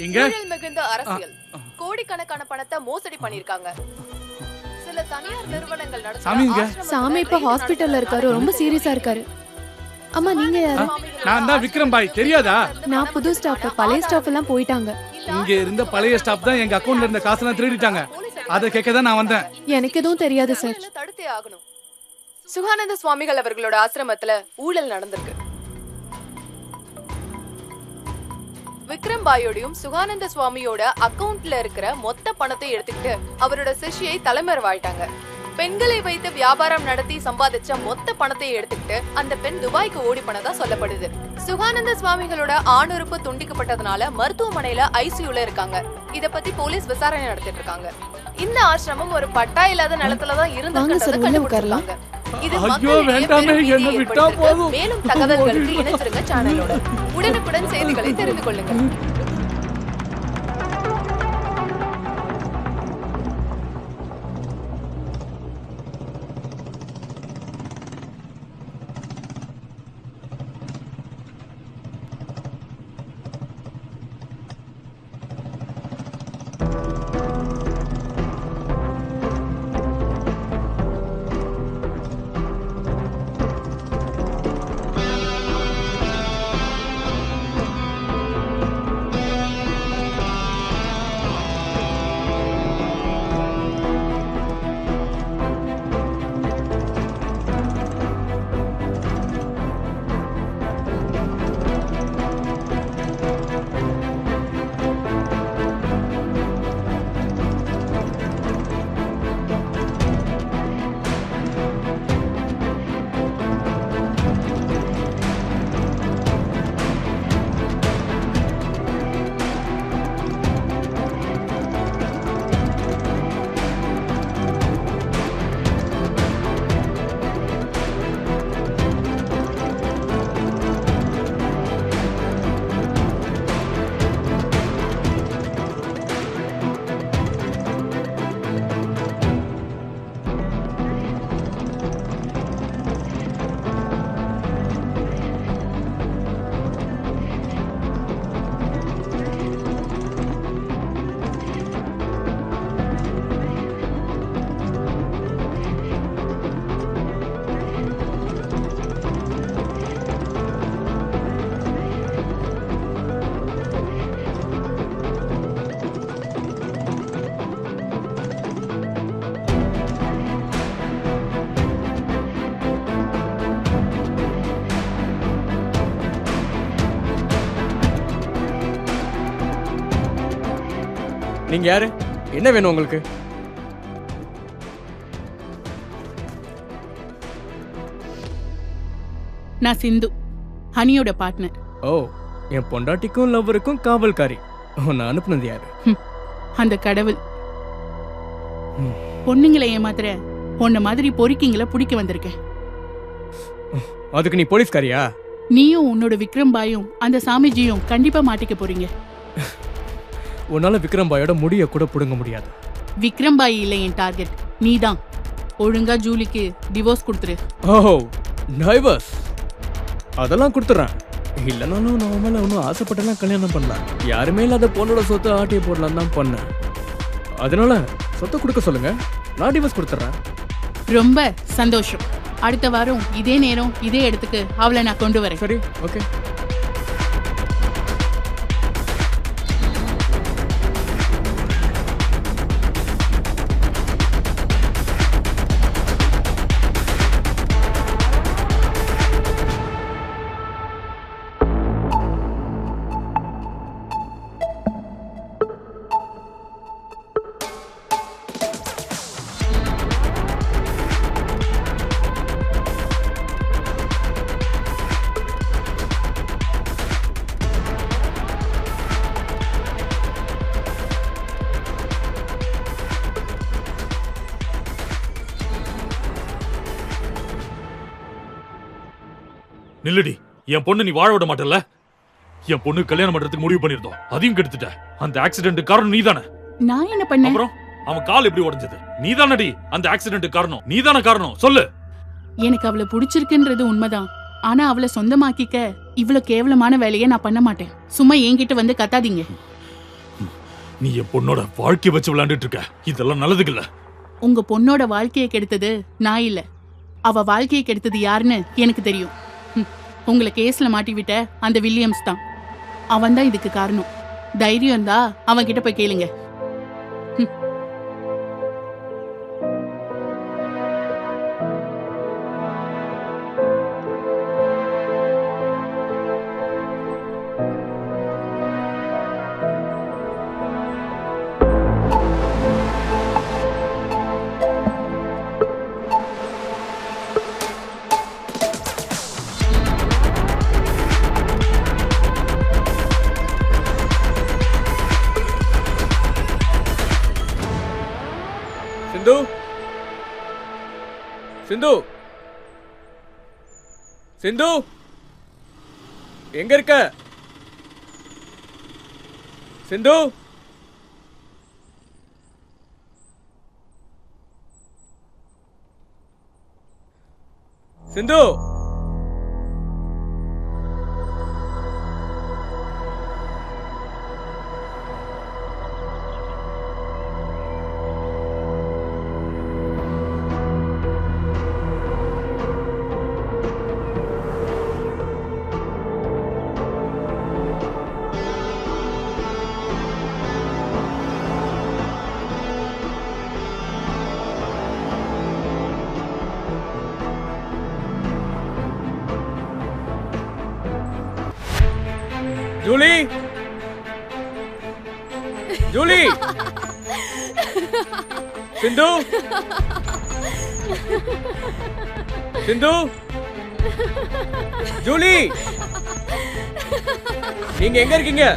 C: இங்க
H: ஊழல் மிகுந்த அரசியல், கோடிக்கணக்கான பணத்தை மோசடி பண்ணிருக்காங்க. சில தனியார் நிறுவனங்கள் நடத்துற
P: சாமி இப்ப ஹாஸ்பிடல்ல இருக்காரு, ரொம்ப சீரியஸா இருக்காரு. அம்மா நீங்க யாரு?
C: நான் தான் விக்ரம் பாய், தெரியாதா?
P: நான் புது ஸ்டாஃப், பழைய ஸ்டாஃப் எல்லாம் போயிட்டாங்க.
C: இங்க இருந்த பழைய ஸ்டாஃப் தான் எங்க அக்கவுண்ட்ல இருந்த காசெல்லாம் திருடிட்டாங்க. அதை கேட்க தான் நான் வந்தேன்.
P: எனக்கு எதுவும் தெரியாது சார்.
H: தடுத்தே ஆகணும். சுகானந்த சுவாமிகள் அவர்களோட ஆசிரமத்துல ஊழல் நடந்திருக்கு. விக்ரம் பாயோடையும் சுகானந்த சுவாமியோட அக்கவுண்ட்ல இருக்கிற மொத்த பணத்தை எடுத்துக்கிட்டு அவரோட சிஷ்யை தலைமறைவாயிட்டாங்க. பெண்களை வைத்து வியாபாரம் நடத்தி சம்பாதிச்ச மொத்த பணத்தை எடுத்துக்கிட்டு அந்த பெண் துபாய்க்கு ஓடி போனதா சொல்லப்படுது. சுகானந்த சுவாமிகளோட ஆணுறுப்பு துண்டிக்கப்பட்டதுனால மருத்துவமனையில ஐசியூல இருக்காங்க. இத பத்தி போலீஸ் விசாரணை நடத்திட்டு இருக்காங்க. இந்த ஆசிரமம் ஒரு பட்டா இல்லாத நிலத்துலதான் இருந்திருக்கிறத கண்டுபிடிச்சிருக்காங்க. இது மேலும் தகவல்களுக்கு இணைச்சிருங்க சேனலோட. உடனுக்குடன் செய்திகளை தெரிந்து கொள்ளுங்க.
I: நீங்க யாரு? என்ன வேணும் உங்களுக்கு?
N: நான் சிந்து, ஹனியோட பார்ட்னர்.
I: ஓ, என் பொண்டாட்டிக்கும் லவ்வருக்கும் காவல்காரி. நான் அனுப்புனது யாரு?
N: அந்த கடவுள். பொண்ணுங்களை ஏமாத்துற உன்ன மாதிரி பொறுக்கிங்களை பிடிக்க வந்திருக்கேன்.
I: அதுக்கு நீ போலீஸ்காரியா?
N: நீயும் உன்னோட விக்ரம் பாயும் அந்த சாமிஜியும் கண்டிப்பா மாட்டிக்க போறீங்க.
I: உன்னால விக்ரம் பாயோட முடிய கூட புடுங்க முடியாது.
N: விக்ரம் பாய் இல்லை என் டார்கெட், நீதான். ஒழுங்கா ஜூலிக்கு டிவோர்ஸ் கொடுத்துரு.
I: ஓ, டைவர்ஸ்? அதெல்லாம் கொடுத்துறேன். இல்லைனாலும் நான் மேல ஒன்றும் ஆசைப்பட்டெல்லாம் கல்யாணம் பண்ணலாம். யாருமே இல்லாத பொண்ணோட சொத்தை ஆட்டிய போடலாம் தான் பண்ணேன். அதனால சொத்தை கொடுக்க சொல்லுங்க, நான் டிவோர்ஸ் கொடுத்துறேன்.
N: ரொம்ப சந்தோஷம். அடுத்த வாரம் இதே நேரம் இதே இடத்துக்கு அவளை நான் கொண்டு வரேன்.
I: சரி, ஓகே.
L: நில்லடி, என் பொண்ணு நீ வாழ விட மாட்டல. என் பொண்ணு கல்யாணம் பண்றதுக்கு முடிவு பண்ணிருந்தோம், அதையும் கெடுத்துட்ட. அந்த ஆக்சிடென்ட் காரணம் நீதானே.
N: நான் என்ன பண்ணேன்?
L: அப்புறம் அவன் கால் எப்படி உடைஞ்சது? நீதானடி அந்த ஆக்சிடென்ட் காரணம். நீதான காரணம், சொல்லு.
N: எனக்கு அவளை பிடிச்சிருக்குன்றது உண்மைதான். ஆனா அவளை சொந்தமாக்கிக்க இவ்வளவு கேவலமான வேலையை நான் பண்ண மாட்டேன். சும்மா என்கிட்ட வந்து கத்தாதீங்க.
L: நீ என் பொண்ணோட வாழ்க்கைய வச்சு விளையாண்டுட்டு இருக்க. இதெல்லாம் நல்லதுக்கு இல்ல.
N: உங்க பொண்ணோட வாழ்க்கையை கெடுத்தது நான் இல்ல, அவ வாழ்க்கையை கெடுத்தது யாருன்னு எனக்கு தெரியும். உங்களை கேஸ்ல மாட்டி விட்ட அந்த வில்லியம்ஸ் தான். அவன் தான் இதுக்கு காரணம். தைரியம் இருந்தா அவன் கிட்ட போய் கேளுங்க.
I: சிந்து, சிந்து, எங்க இருக்க? சிந்து, சிந்து, ஜூலி, ஜூலி, சிந்து, சிந்து, ஜூலி, நீங்க எங்க இருக்கீங்க?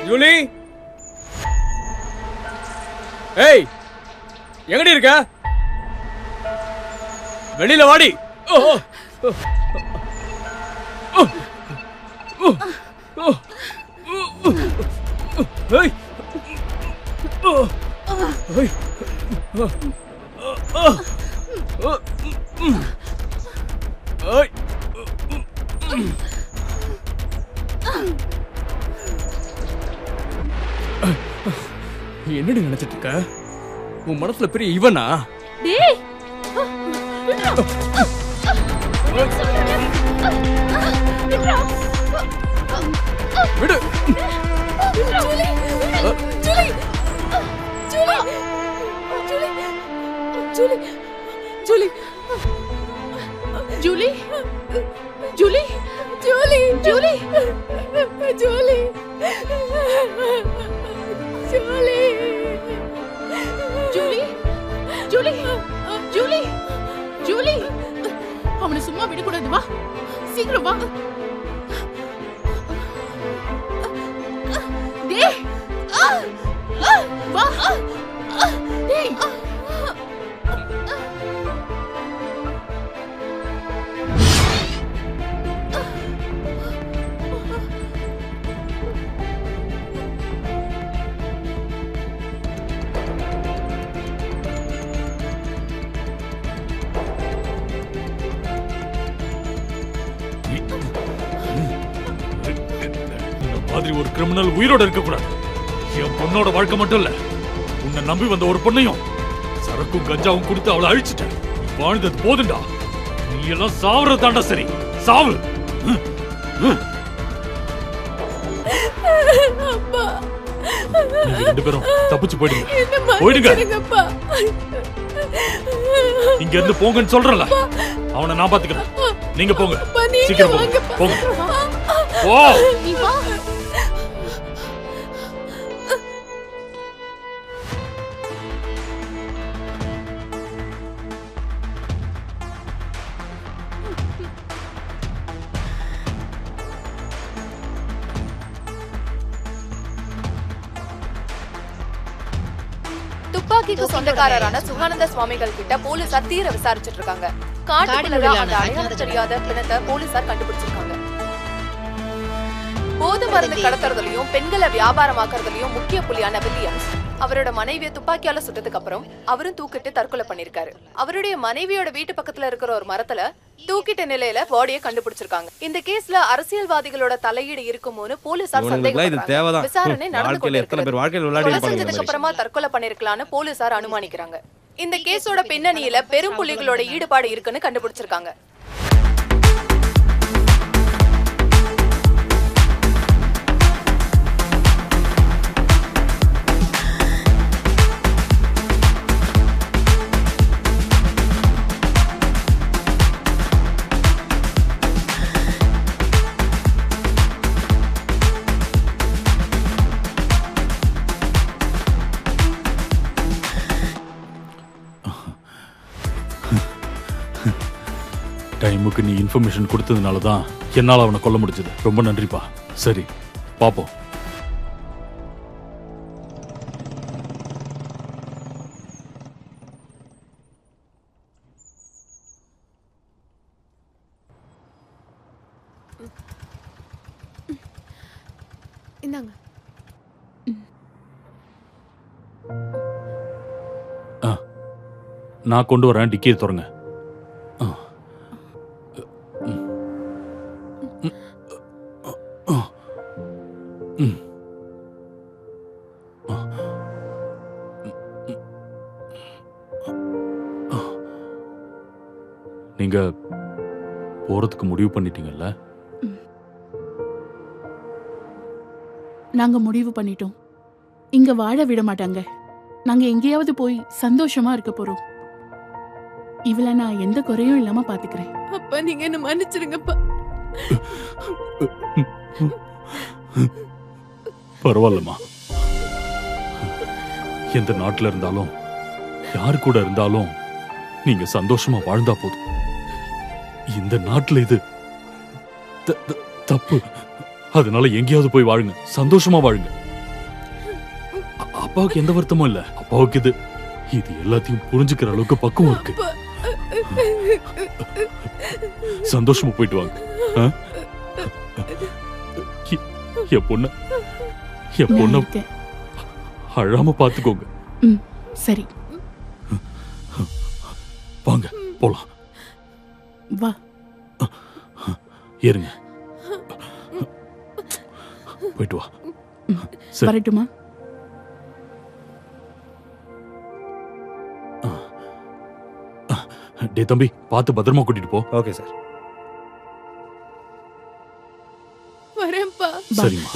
I: ஜூலி, ஏய், எங்கடி இருக்க? வெளியில வாடி. என்னடி நினைச்சிட்டு இருக்க? உன் மனசுல பெரிய இவனா?
P: டேய்,
I: விடு.
P: Julie, Julie, Julie, Julie, Julie,
H: Julie Julie Julie Julie Julie Julie Julie Julie Julie அவனை சும்மா விடக்கூடாது. வா சீக்கிரம் வா. டேய் வா டேய்.
L: மாதிரி ஒரு கிரிமினல் உயிரோட இருக்க கூடாது. என் பொண்ணோட வாழ்க்கை மட்டும் இல்ல, உன்னை நம்பி வந்த ஒரு பொண்ணையும் சரக்கும் கஞ்சாவும் கொடுத்து அவளை அழிச்சிட்டேன். வாழ்ந்தது போதுண்டா. நீ எல்லாம் சாவுறது தாண்டா சரி. சாவு. நீங்க 2 பேரும் தப்பிச்சு போயிடுங்க. போயிடுங்க. இங்க இருந்து போங்கன்னு சொல்றல. அவனை நான் பாத்துக்கிறேன். நீங்க போங்க. சீக்கிரம் போங்க. போங்க. ஓ
H: நீ வா.
R: துப்பாக்கிக்கு சொந்தக்காரரான சுகானந்த சுவாமிகள் கிட்ட போலீசார் தீர விசாரிச்சுட்டு இருக்காங்க. காட்டுக்குள்ள அந்த அடையாளம் தெரியாத பிணத்தை போலீசார் கண்டுபிடிச்சிருக்காங்க. போது மருந்து கடத்துறதுலயும் பெண்களை வியாபாரமாக்குறதுலயும் முக்கிய புள்ளியான வில்லியம்ஸ் அவரோட மனைவியை துப்பாக்கியால சுட்டதுக்கு அப்புறம் அவரும் தூக்கிட்டு தற்கொலை பண்ணிருக்காரு. அவருடைய மனைவியோட வீட்டு பக்கத்துல இருக்கிற ஒரு மரத்துல தூக்கிட்ட நிலையில பாடியை கண்டுபிடிச்சிருக்காங்க. இந்த கேஸ்ல அரசியல்வாதிகளோட தலையீடு இருக்குமோன்னு போலீசார் சந்தேகப்படுறாங்க. விசாரணை நடந்து கொண்டிருக்கிறது. அப்புறமா தற்கொலை பண்ணிருக்கலாம்னு போலீசார் அனுமானிக்கிறாங்க. இந்த கேஸோட பின்னணியில பெரும் புள்ளிகளோட ஈடுபாடு இருக்குன்னு கண்டுபிடிச்சிருக்காங்க.
L: டைமுக்கு நீ இன்ஃபர்மேஷன் கொடுத்ததுனால தான் என்னால் அவனை கொல்ல முடிஞ்சது. ரொம்ப நன்றிப்பா. சரி பாப்போம்.
H: இந்தாங்க.
L: நான் கொண்டு வரேன். டிக்கியை திறங்க. நீங்க போறதுக்கு முடிவு பண்ணிட்டீங்கல்ல?
N: நாங்க முடிவு பண்ணிட்டோம். இங்க வாழ விட மாட்டாங்க. நாங்க எங்கேயாவது போய் சந்தோஷமா இருக்க போறோம். இவள நான் எந்த குறையும் இல்லாம பாத்துக்கிறேன்.
H: அப்பா நீங்க என்ன மன்னிச்சிருங்கப்பா.
L: பரவாயில்லம்மா. எந்த நாட்டுல இருந்தாலும் யாரு கூட இருந்தாலும் நீங்க சந்தோஷமா வாழ்ந்தா போதும். இந்த நாட்டுல இது தப்பு. அதனால எங்கேயாவது போய் வாழுங்க. சந்தோஷமா வாழுங்க. அப்பாவுக்கு எந்த வருத்தமும் இல்ல. அப்பாவுக்கு இது எல்லாத்தையும் புரிஞ்சுக்கிற அளவுக்கு பக்குவம் இருக்கு. சந்தோஷமா போயிட்டு வாங்க. என் பொண்ண அழாம பாத்துக்கோங்க.
N: சரி
L: வாங்க போலாம்.
N: வா.
L: ஏறுங்க. போயிட்டு வா.
N: வரட்டுமா?
L: டே தம்பி, பார்த்து பத்திரமா கூட்டிட்டு போ.
B: Okay sir.
H: வரேன்ப்பா.
L: சரிம்மா.